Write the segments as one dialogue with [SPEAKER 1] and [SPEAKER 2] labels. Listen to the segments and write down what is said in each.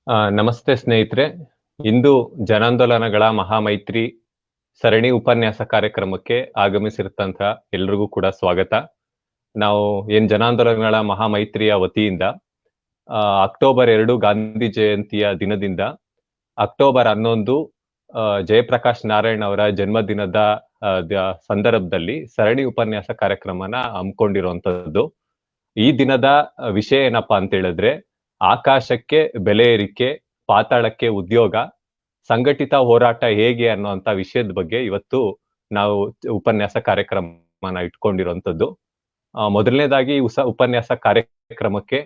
[SPEAKER 1] ನಮಸ್ತೆ ಸ್ನೇಹಿತರೆ. ಇಂದು ಜನಾಂದೋಲನಗಳ ಮಹಾಮೈತ್ರಿ ಸರಣಿ ಉಪನ್ಯಾಸ ಕಾರ್ಯಕ್ರಮಕ್ಕೆ ಆಗಮಿಸಿರ್ತಂತ ಎಲ್ರಿಗೂ ಕೂಡ ಸ್ವಾಗತ. ನಾವು ಜನಾಂದೋಲನಗಳ ಮಹಾಮೈತ್ರಿಯ ವತಿಯಿಂದ ಅಕ್ಟೋಬರ್ 2 ಗಾಂಧಿ ಜಯಂತಿಯ ದಿನದಿಂದ ಅಕ್ಟೋಬರ್ 11 ಜಯಪ್ರಕಾಶ್ ನಾರಾಯಣ್ ಅವರ ಜನ್ಮದಿನದ ಸಂದರ್ಭದಲ್ಲಿ ಸರಣಿ ಉಪನ್ಯಾಸ ಕಾರ್ಯಕ್ರಮನ ಹಮ್ಮಿಕೊಂಡಿರುವಂತದ್ದು. ಈ ದಿನದ ವಿಷಯ ಏನಪ್ಪಾ ಅಂತ ಹೇಳಿದ್ರೆ, ಆಕಾಶಕ್ಕೆ ಬೆಲೆ ಏರಿಕೆ, ಪಾತಾಳಕ್ಕೆ ಉದ್ಯೋಗ, ಸಂಘಟಿತ ಹೋರಾಟ ಹೇಗೆ ಅನ್ನುವಂತ ವಿಷಯದ ಬಗ್ಗೆ ಇವತ್ತು ನಾವು ಉಪನ್ಯಾಸ ಕಾರ್ಯಕ್ರಮನ ಇಟ್ಕೊಂಡಿರುವಂತದ್ದು. ಮೊದಲನೇದಾಗಿ ಉಪನ್ಯಾಸ ಕಾರ್ಯಕ್ರಮಕ್ಕೆ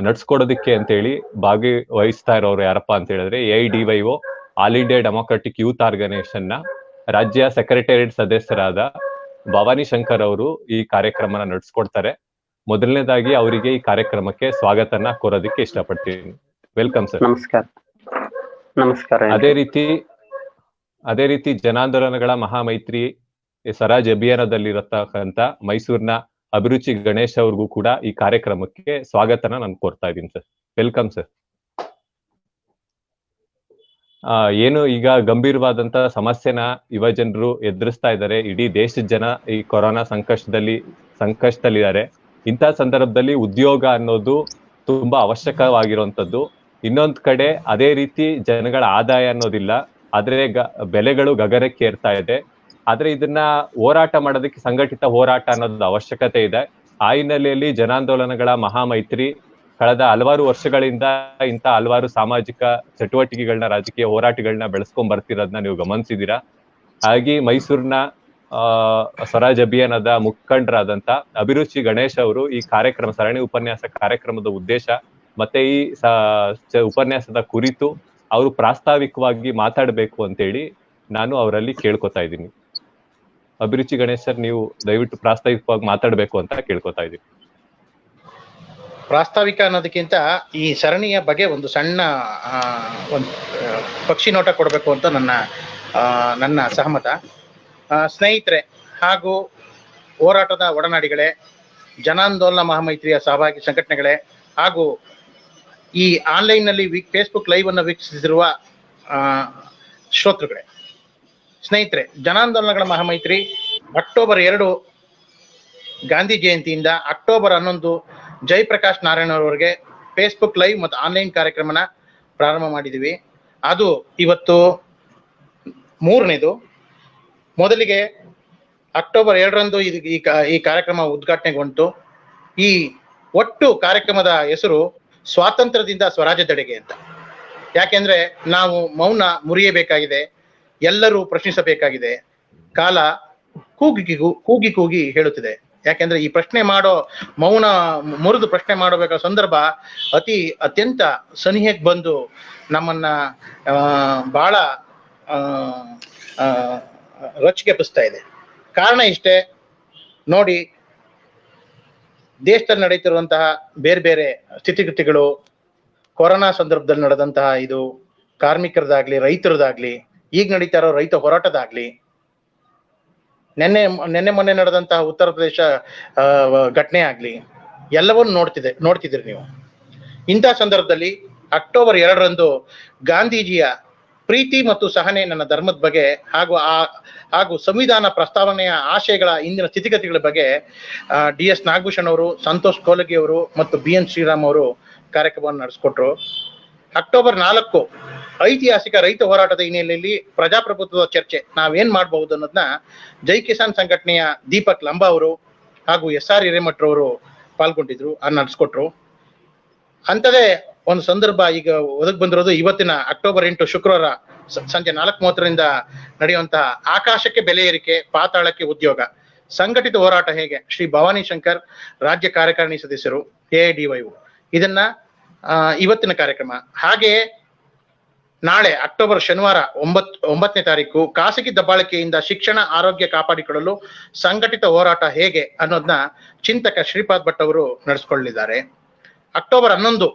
[SPEAKER 1] ನಡ್ಸ್ಕೊಡೋದಿಕ್ಕೆ ಅಂತ ಹೇಳಿ ಭಾಗವಹಿಸ್ತಾ ಇರೋರು ಯಾರಪ್ಪ ಅಂತ ಹೇಳಿದ್ರೆ, AIDYO all India democratic youth organisation ನ ರಾಜ್ಯ ಸೆಕ್ರೆಟೇರಿಯೇಟ್ ಸದಸ್ಯರಾದ ಭವಾನಿ ಶಂಕರ್ ಅವರು ಈ ಕಾರ್ಯಕ್ರಮನ ನಡ್ಸ್ಕೊಡ್ತಾರೆ. ಮೊದಲನೇದಾಗಿ ಅವರಿಗೆ ಈ ಕಾರ್ಯಕ್ರಮಕ್ಕೆ ಸ್ವಾಗತನ ಕೋರೋದಕ್ಕೆ ಇಷ್ಟಪಡ್ತೀನಿ. Welcome sir.
[SPEAKER 2] ನಮಸ್ಕಾರ. ನಮಸ್ಕಾರ.
[SPEAKER 1] ಅದೇ ರೀತಿ ಜನಾಂದೋಲನಗಳ ಮಹಾಮೈತ್ರಿ ಸ್ವರಾಜ್ ಅಭಿಯಾನದಲ್ಲಿರತಕ್ಕಂತ ಮೈಸೂರಿನ ಅಭಿರುಚಿ ಗಣೇಶ್ ಅವ್ರಿಗೂ ಕೂಡ ಈ ಕಾರ್ಯಕ್ರಮಕ್ಕೆ ಸ್ವಾಗತನ ನಾನು ಕೋರ್ತಾ ಇದ್ದೀನಿ ಸರ್. Welcome sir. ಏನು ಈಗ ಗಂಭೀರವಾದಂತ ಸಮಸ್ಯೆನ ಯುವ ಜನರು ಎದುರಿಸ್ತಾ ಇದ್ದಾರೆ. ಇಡೀ ದೇಶದ ಜನ ಈ ಕೊರೋನಾ ಸಂಕಷ್ಟದಲ್ಲಿದ್ದಾರೆ. ಇಂಥ ಸಂದರ್ಭದಲ್ಲಿ ಉದ್ಯೋಗ ಅನ್ನೋದು ತುಂಬಾ ಅವಶ್ಯಕವಾಗಿರುವಂತದ್ದು. ಇನ್ನೊಂದ್ ಕಡೆ ಅದೇ ರೀತಿ ಜನಗಳ ಆದಾಯ ಅನ್ನೋದಿಲ್ಲ, ಆದ್ರೆ ಬೆಲೆಗಳು ಗಗನಕ್ಕೆ ಏರ್ತಾ ಇದೆ. ಆದ್ರೆ ಇದನ್ನ ಹೋರಾಟ ಮಾಡೋದಕ್ಕೆ ಸಂಘಟಿತ ಹೋರಾಟ ಅನ್ನೋದು ಅವಶ್ಯಕತೆ ಇದೆ. ಆ ಹಿನ್ನೆಲೆಯಲ್ಲಿ ಜನಾಂದೋಲನಗಳ ಮಹಾಮೈತ್ರಿ ಕಳೆದ ಹಲವಾರು ವರ್ಷಗಳಿಂದ ಇಂಥ ಹಲವಾರು ಸಾಮಾಜಿಕ ಚಟುವಟಿಕೆಗಳನ್ನ, ರಾಜಕೀಯ ಹೋರಾಟಗಳನ್ನ ಬೆಳೆಸ್ಕೊಂಡ್ ಬರ್ತಿರೋದನ್ನ ನೀವು ಗಮನಿಸಿದೀರಾ. ಹಾಗೆ ಮೈಸೂರಿನ ಸ್ವರಾಜ್ ಅಭಿಯಾನದ ಮುಖಂಡರಾದಂತ ಅಭಿರುಚಿ ಗಣೇಶ್ ಅವರು ಈ ಸರಣಿ ಉಪನ್ಯಾಸ ಕಾರ್ಯಕ್ರಮದ ಉದ್ದೇಶ ಮತ್ತೆ ಈ ಉಪನ್ಯಾಸದ ಕುರಿತು ಅವರು ಪ್ರಾಸ್ತಾವಿಕವಾಗಿ ಮಾತಾಡಬೇಕು ಅಂತೇಳಿ ನಾನು ಅವರಲ್ಲಿ ಕೇಳ್ಕೊತಾ ಇದ್ದೀನಿ. ಅಭಿರುಚಿ ಗಣೇಶ್ ಸರ್, ನೀವು ದಯವಿಟ್ಟು ಪ್ರಾಸ್ತಾವಿಕವಾಗಿ ಮಾತಾಡ್ಬೇಕು ಅಂತ ಕೇಳ್ಕೊತಾ ಇದ್ದೀನಿ.
[SPEAKER 3] ಪ್ರಾಸ್ತಾವಿಕ ಅನ್ನೋದಕ್ಕಿಂತ ಈ ಸರಣಿಯ ಬಗ್ಗೆ ಒಂದು ಸಣ್ಣ ಒಂದು ಪಕ್ಷಿ ನೋಟ ಕೊಡಬೇಕು ಅಂತ ನನ್ನ ಸಹಮತ. ಸ್ನೇಹಿತರೆ ಹಾಗೂ ಹೋರಾಟದ ಒಡನಾಡಿಗಳೇ, ಜನಾಂದೋಲನ ಮಹಾಮೈತ್ರಿಯ ಸಹಭಾಗಿ ಸಂಘಟನೆಗಳೇ ಹಾಗೂ ಈ ಆನ್ಲೈನ್ನಲ್ಲಿ ಫೇಸ್ಬುಕ್ ಲೈವ್ ಅನ್ನು ವೀಕ್ಷಿಸಿರುವ ಶ್ರೋತೃಗಳೇ, ಸ್ನೇಹಿತರೆ, ಜನಾಂದೋಲನಗಳ ಮಹಾಮೈತ್ರಿ ಅಕ್ಟೋಬರ್ 2 ಗಾಂಧಿ ಜಯಂತಿಯಿಂದ ಅಕ್ಟೋಬರ್ 11 ಜಯಪ್ರಕಾಶ್ ನಾರಾಯಣ್ ಅವರಿಗೆ ಫೇಸ್ಬುಕ್ ಲೈವ್ ಮತ್ತು ಆನ್ಲೈನ್ ಕಾರ್ಯಕ್ರಮನ ಪ್ರಾರಂಭ ಮಾಡಿದ್ದೀವಿ. ಅದು ಇವತ್ತು 3ನೇದು. ಮೊದಲಿಗೆ ಅಕ್ಟೋಬರ್ 2ರಂದು ಈ ಕಾರ್ಯಕ್ರಮ ಉದ್ಘಾಟನೆಗೊಂಡು ಈ ಒಟ್ಟು ಕಾರ್ಯಕ್ರಮದ ಹೆಸರು ಸ್ವಾತಂತ್ರ್ಯದಿಂದ ಸ್ವರಾಜ್ಯದೆಡೆಗೆ ಅಂತ. ಯಾಕೆಂದ್ರೆ ನಾವು ಮೌನ ಮುರಿಯಬೇಕಾಗಿದೆ, ಎಲ್ಲರೂ ಪ್ರಶ್ನಿಸಬೇಕಾಗಿದೆ. ಕಾಲ ಕೂಗಿ ಹೇಳುತ್ತಿದೆ. ಯಾಕೆಂದ್ರೆ ಈ ಮೌನ ಮುರಿದು ಪ್ರಶ್ನೆ ಮಾಡಬೇಕಾದ ಸಂದರ್ಭ ಅತ್ಯಂತ ಸನಿಹಕ್ಕೆ ಬಂದು ನಮ್ಮನ್ನ ಬಹಳ ರೊಚ್ಚಿಗೆಬ್ಬಿಸ್ತಾ ಇದೆ. ಕಾರಣ ಇಷ್ಟೇ ನೋಡಿ, ದೇಶದಲ್ಲಿ ನಡೀತಿರುವಂತಹ ಬೇರೆ ಬೇರೆ ಸ್ಥಿತಿಗತಿಗಳು, ಕೊರೋನಾ ಸಂದರ್ಭದಲ್ಲಿ ನಡೆದಂತಹ ಇದು ಕಾರ್ಮಿಕರದಾಗ್ಲಿ, ರೈತರದಾಗ್ಲಿ, ಈಗ ನಡೀತಾ ಇರೋ ರೈತ ಹೋರಾಟದಾಗ್ಲಿ, ನೆನ್ನೆ ಮೊನ್ನೆ ನಡೆದಂತಹ ಉತ್ತರ ಪ್ರದೇಶ ಘಟನೆ ಆಗ್ಲಿ, ಎಲ್ಲವನ್ನು ನೋಡ್ತಿದ್ದೀರಿ ನೀವು. ಇಂಥ ಸಂದರ್ಭದಲ್ಲಿ ಅಕ್ಟೋಬರ್ 2ರಂದು ಗಾಂಧೀಜಿಯ ಪ್ರೀತಿ ಮತ್ತು ಸಹನೆ ನನ್ನ ಧರ್ಮದ ಬಗ್ಗೆ ಹಾಗೂ ಸಂವಿಧಾನ ಪ್ರಸ್ತಾವನೆಯ ಆಶಯಗಳ ಇಂದಿನ ಸ್ಥಿತಿಗತಿಗಳ ಬಗ್ಗೆ DS ನಾಗಭೂಷಣ್ ಅವರು, ಸಂತೋಷ್ ಕೋಲಗಿ ಅವರು ಮತ್ತು BN ಶ್ರೀರಾಮ್ ಅವರು ಕಾರ್ಯಕ್ರಮವನ್ನು ನಡೆಸಿಕೊಟ್ರು. ಅಕ್ಟೋಬರ್ 4 ಐತಿಹಾಸಿಕ ರೈತ ಹೋರಾಟದ ಹಿನ್ನೆಲೆಯಲ್ಲಿ ಪ್ರಜಾಪ್ರಭುತ್ವದ ಚರ್ಚೆ ನಾವೇನ್ ಮಾಡಬಹುದು ಅನ್ನೋದನ್ನ ಜೈ ಕಿಸಾನ್ ಸಂಘಟನೆಯ ದೀಪಕ್ ಲಂಬಾ ಅವರು ಹಾಗೂ SR ಹಿರೇಮಠರವರು ಪಾಲ್ಗೊಂಡಿದ್ರು, ನಡೆಸ್ಕೊಟ್ರು. ಅಂಥದೇ ಒಂದು ಸಂದರ್ಭ ಈಗ ಒದಗಿ ಬಂದಿರೋದು ಇವತ್ತಿನ ಅಕ್ಟೋಬರ್ 8 ಶುಕ್ರವಾರ ಸಂಜೆ 4:30ರಿಂದ ನಡೆಯುವಂತಹ ಆಕಾಶಕ್ಕೆ ಬೆಲೆ ಏರಿಕೆ, ಪಾತಾಳಕ್ಕೆ ಉದ್ಯೋಗ, ಸಂಘಟಿತ ಹೋರಾಟ ಹೇಗೆ, ಶ್ರೀ ಭವಾನಿ ಶಂಕರ್, ರಾಜ್ಯ ಕಾರ್ಯಕಾರಿಣಿ ಸದಸ್ಯರು, AIDYO, ಇದನ್ನ ಇವತ್ತಿನ ಕಾರ್ಯಕ್ರಮ. ಹಾಗೆಯೇ ನಾಳೆ ಶನಿವಾರ 9ನೇ ತಾರೀಕು ಖಾಸಗಿ ದಬ್ಬಾಳಿಕೆಯಿಂದ ಶಿಕ್ಷಣ, ಆರೋಗ್ಯ ಕಾಪಾಡಿಕೊಳ್ಳಲು ಸಂಘಟಿತ ಹೋರಾಟ ಹೇಗೆ ಅನ್ನೋದನ್ನ ಚಿಂತಕ ಶ್ರೀಪಾದ್ ಭಟ್ ಅವರು ನಡೆಸಿಕೊಳ್ಳಲಿದ್ದಾರೆ. ಅಕ್ಟೋಬರ್ 11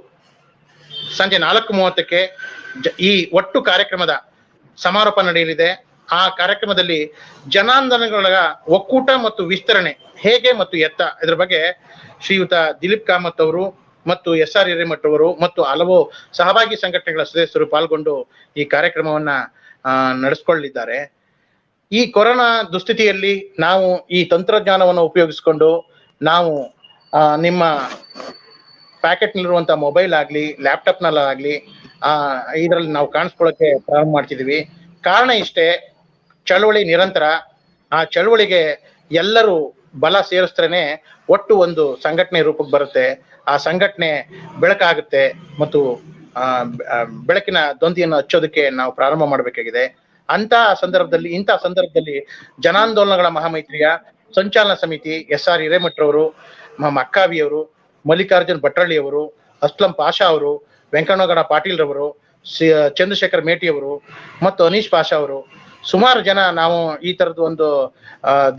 [SPEAKER 3] ಸಂಜೆ 4:30ಕ್ಕೆ ಈ ಒಟ್ಟು ಕಾರ್ಯಕ್ರಮದ ಸಮಾರೋಪ ನಡೆಯಲಿದೆ. ಆ ಕಾರ್ಯಕ್ರಮದಲ್ಲಿ ಜನಾಂದೋಲನಗಳ ಒಕ್ಕೂಟ ಮತ್ತು ವಿಸ್ತರಣೆ ಹೇಗೆ ಮತ್ತು ಎತ್ತ, ಇದ್ರ ಬಗ್ಗೆ ಶ್ರೀಯುತ ದಿಲೀಪ್ ಕಾಮತ್ ಅವರು ಮತ್ತು SR ಹಿರೇಮಠ್ ಅವರು ಮತ್ತು ಹಲವು ಸಹಭಾಗಿ ಸಂಘಟನೆಗಳ ಸದಸ್ಯರು ಪಾಲ್ಗೊಂಡು ಈ ಕಾರ್ಯಕ್ರಮವನ್ನ ನಡೆಸಿಕೊಳ್ಳಲಿದ್ದಾರೆ. ಈ ಕೊರೋನಾ ದುಸ್ಥಿತಿಯಲ್ಲಿ ನಾವು ಈ ತಂತ್ರಜ್ಞಾನವನ್ನು ಉಪಯೋಗಿಸಿಕೊಂಡು ನಾವು ನಿಮ್ಮ ಪ್ಯಾಕೆಟ್ನಲ್ಲಿರುವಂತಹ ಮೊಬೈಲ್ ಆಗ್ಲಿ, ಲ್ಯಾಪ್ಟಾಪ್ನಲ್ಲಾಗ್ಲಿ ಇದರಲ್ಲಿ ನಾವು ಕಾಣಿಸ್ಕೊಳ್ಳೋಕೆ ಪ್ರಾರಂಭ ಮಾಡ್ತಿದೀವಿ. ಕಾರಣ ಇಷ್ಟೇ, ಚಳವಳಿ ನಿರಂತರ. ಆ ಚಳವಳಿಗೆ ಎಲ್ಲರೂ ಬಲ ಸೇರಿಸ್ತ್ರೇನೆ ಒಟ್ಟು ಒಂದು ಸಂಘಟನೆ ರೂಪಕ್ಕೆ ಬರುತ್ತೆ. ಆ ಸಂಘಟನೆ ಬೆಳಕಾಗುತ್ತೆ ಮತ್ತು ಬೆಳಕಿನ ದೊಂದಿಯನ್ನು ಹಚ್ಚೋದಕ್ಕೆ ನಾವು ಪ್ರಾರಂಭ ಮಾಡಬೇಕಾಗಿದೆ. ಇಂತಹ ಸಂದರ್ಭದಲ್ಲಿ ಜನಾಂದೋಲನಗಳ ಮಹಾಮೈತ್ರಿಯ ಸಂಚಾಲನಾ ಸಮಿತಿ SR ಹಿರೇಮಠ್ ಅವರು, ಮಕ್ಕಾವಿ ಅವರು, ಮಲ್ಲಿಕಾರ್ಜುನ್ ಭಟ್ರಳ್ಳಿ ಅವರು, ಅಸ್ಲಂ ಪಾಷಾ ಅವರು, ವೆಂಕಣ್ಣಗೌಡ ಪಾಟೀಲ್ ರವರು, ಚಂದ್ರಶೇಖರ್ ಮೇಟಿ ಅವರು ಮತ್ತು ಅನೀಶ್ ಪಾಷಾ ಅವರು, ಸುಮಾರು ಜನ ನಾವು ಈ ತರದ ಒಂದು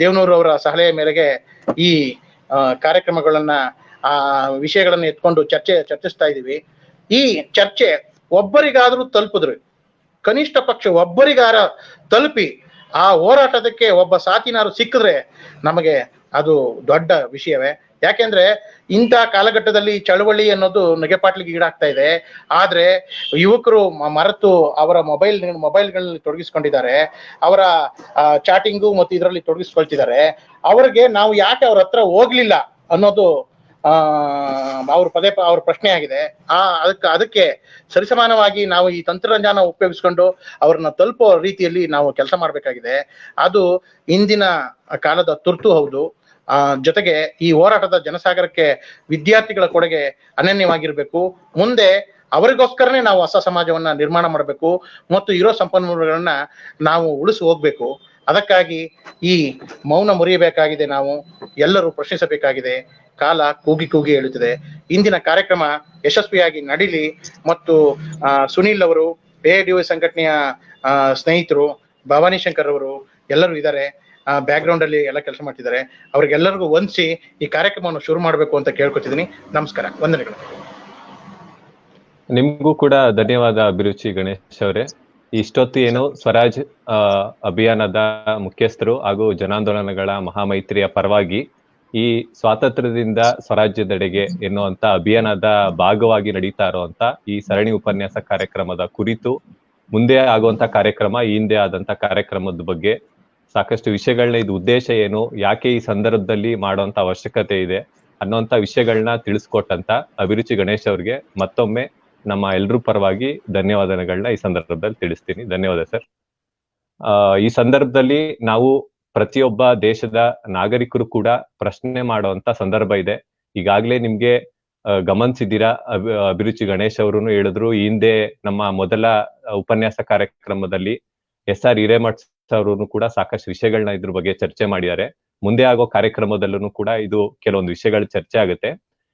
[SPEAKER 3] ದೇವನೂರು ಅವರ ಸಲಹೆಯ ಮೇರೆಗೆ ಈ ಕಾರ್ಯಕ್ರಮಗಳನ್ನ ವಿಷಯಗಳನ್ನ ಎತ್ಕೊಂಡು ಚರ್ಚಿಸ್ತಾ ಇದೀವಿ. ಈ ಚರ್ಚೆ ಒಬ್ಬರಿಗಾದ್ರೂ ತಲುಪಿದ್ರು, ಕನಿಷ್ಠ ಪಕ್ಷ ಒಬ್ಬರಿಗಾರ ತಲುಪಿ ಆ ಹೋರಾಟದಕ್ಕೆ ಒಬ್ಬ ಸಾಥಿನಾರು ಸಿಕ್ಕಿದ್ರೆ ನಮಗೆ ಅದು ದೊಡ್ಡ ವಿಷಯವೇ. ಯಾಕೆಂದ್ರೆ ಇಂಥ ಕಾಲಘಟ್ಟದಲ್ಲಿ ಚಳವಳಿ ಅನ್ನೋದು ನಗೆಪಾಟ್ಲಿಗೆ ಈಡಾಗ್ತಾ ಇದೆ. ಆದ್ರೆ ಯುವಕರು ಮರೆತು ಅವರ ಮೊಬೈಲ್ಗಳಲ್ಲಿ ತೊಡಗಿಸ್ಕೊಂಡಿದ್ದಾರೆ, ಅವರ ಚಾಟಿಂಗು ಮತ್ತು ಇದರಲ್ಲಿ ತೊಡಗಿಸ್ಕೊಳ್ತಿದ್ದಾರೆ. ಅವ್ರಿಗೆ ನಾವು ಯಾಕೆ ಅವ್ರ ಹತ್ರ ಹೋಗ್ಲಿಲ್ಲ ಅನ್ನೋದು ಅವ್ರ ಪ್ರಶ್ನೆ ಆಗಿದೆ. ಅದಕ್ಕೆ ಸರಿಸಮಾನವಾಗಿ ನಾವು ಈ ತಂತ್ರಜ್ಞಾನ ಉಪಯೋಗಿಸ್ಕೊಂಡು ಅವ್ರನ್ನ ತಲುಪೋ ರೀತಿಯಲ್ಲಿ ನಾವು ಕೆಲಸ ಮಾಡ್ಬೇಕಾಗಿದೆ. ಅದು ಇಂದಿನ ಕಾಲದ ತುರ್ತು ಹೌದು. ಜೊತೆಗೆ ಈ ಹೋರಾಟದ ಜನಸಾಗರಕ್ಕೆ ವಿದ್ಯಾರ್ಥಿಗಳ ಕೊಡುಗೆ ಅನನ್ಯವಾಗಿರ್ಬೇಕು. ಮುಂದೆ ಅವರಿಗೋಸ್ಕರನೇ ನಾವು ಹೊಸ ಸಮಾಜವನ್ನ ನಿರ್ಮಾಣ ಮಾಡಬೇಕು ಮತ್ತು ಇರೋ ಸಂಪನ್ಮೂಲಗಳನ್ನ ನಾವು ಉಳಿಸಿ ಹೋಗ್ಬೇಕು. ಅದಕ್ಕಾಗಿ ಈ ಮೌನ ಮುರಿಯಬೇಕಾಗಿದೆ. ನಾವು ಎಲ್ಲರೂ ಪ್ರಶ್ನಿಸಬೇಕಾಗಿದೆ. ಕಾಲ ಕೂಗಿ ಹೇಳುತ್ತಿದೆ. ಇಂದಿನ ಕಾರ್ಯಕ್ರಮ ಯಶಸ್ವಿಯಾಗಿ ನಡೀಲಿ ಮತ್ತು ಸುನೀಲ್ ಅವರು, AIDY ಸಂಘಟನೆಯ ಸ್ನೇಹಿತರು, ಭವಾನಿ ಶಂಕರ್ ಅವರು ಎಲ್ಲರೂ ಇದ್ದಾರೆ, ಬ್ಯಾಕ್ ಗ್ರೌಂಡ್ ಅಲ್ಲಿ ಎಲ್ಲ ಕೆಲಸ ಮಾಡ್ತಿದ್ದಾರೆ. ಅವ್ರಿಗೆಲ್ಲರಿಗೂ ವಂದಿಸಿ ಈ ಕಾರ್ಯಕ್ರಮವನ್ನು ಶುರು ಮಾಡಬೇಕು ಅಂತ ಕೇಳ್ಕೊತಿದ್ದೀನಿ. ನಮಸ್ಕಾರ, ವಂದನೆಗಳು.
[SPEAKER 1] ನಿಮ್ಗೂ ಕೂಡ ಧನ್ಯವಾದ ಅಭಿರುಚಿ ಗಣೇಶ್ ಅವರೇ. ಇಷ್ಟೊತ್ತು ಏನು ಸ್ವರಾಜ್ ಅಭಿಯಾನದ ಮುಖ್ಯಸ್ಥರು ಹಾಗೂ ಜನಾಂದೋಲನಗಳ ಮಹಾಮೈತ್ರಿಯ ಪರವಾಗಿ ಈ ಸ್ವಾತಂತ್ರ್ಯದಿಂದ ಸ್ವರಾಜ್ಯದೆಡೆಗೆ ಎನ್ನುವಂತ ಅಭಿಯಾನದ ಭಾಗವಾಗಿ ನಡೀತಾ ಇರುವಂತ ಈ ಸರಣಿ ಉಪನ್ಯಾಸ ಕಾರ್ಯಕ್ರಮದ ಕುರಿತು, ಮುಂದೆ ಆಗುವಂತ ಕಾರ್ಯಕ್ರಮ, ಈ ಹಿಂದೆ ಆದಂತ ಕಾರ್ಯಕ್ರಮದ ಬಗ್ಗೆ ಸಾಕಷ್ಟು ವಿಷಯಗಳನ್ನ, ಇದು ಉದ್ದೇಶ ಏನು, ಯಾಕೆ ಈ ಸಂದರ್ಭದಲ್ಲಿ ಮಾಡುವಂತ ಅವಶ್ಯಕತೆ ಇದೆ ಅನ್ನೋಂತ ವಿಷಯಗಳನ್ನ ತಿಳಿಸ್ಕೊಟ್ಟಂತ ಅಭಿರುಚಿ ಗಣೇಶ್ ಅವ್ರಿಗೆ ಮತ್ತೊಮ್ಮೆ ನಮ್ಮ ಎಲ್ರೂ ಪರವಾಗಿ ಧನ್ಯವಾದಗಳನ್ನ ಈ ಸಂದರ್ಭದಲ್ಲಿ ತಿಳಿಸ್ತೀನಿ. ಧನ್ಯವಾದ ಸರ್. ಈ ಸಂದರ್ಭದಲ್ಲಿ ನಾವು ಪ್ರತಿಯೊಬ್ಬ ದೇಶದ ನಾಗರಿಕರು ಕೂಡ ಪ್ರಶ್ನೆ ಮಾಡುವಂತ ಸಂದರ್ಭ ಇದೆ. ಈಗಾಗ್ಲೇ ನಿಮ್ಗೆ ಗಮನಿಸಿದ್ದೀರಾ, ಅಭಿರುಚಿ ಗಣೇಶ್ ಅವರು ಹೇಳಿದ್ರು. ಈ ಹಿಂದೆ ನಮ್ಮ ಮೊದಲ ಉಪನ್ಯಾಸ ಕಾರ್ಯಕ್ರಮದಲ್ಲಿ SR ಹಿರೇಮಠ್ ಅವರು ಕೂಡ ಸಾಕಷ್ಟು ವಿಷಯಗಳನ್ನ ಇದ್ರ ಬಗ್ಗೆ ಚರ್ಚೆ ಮಾಡಿದ್ದಾರೆ. ಮುಂದೆ ಆಗೋ ಕಾರ್ಯಕ್ರಮದಲ್ಲೂ ಕೂಡ ಇದು ಕೆಲವೊಂದು ವಿಷಯಗಳು ಚರ್ಚೆ ಆಗುತ್ತೆ.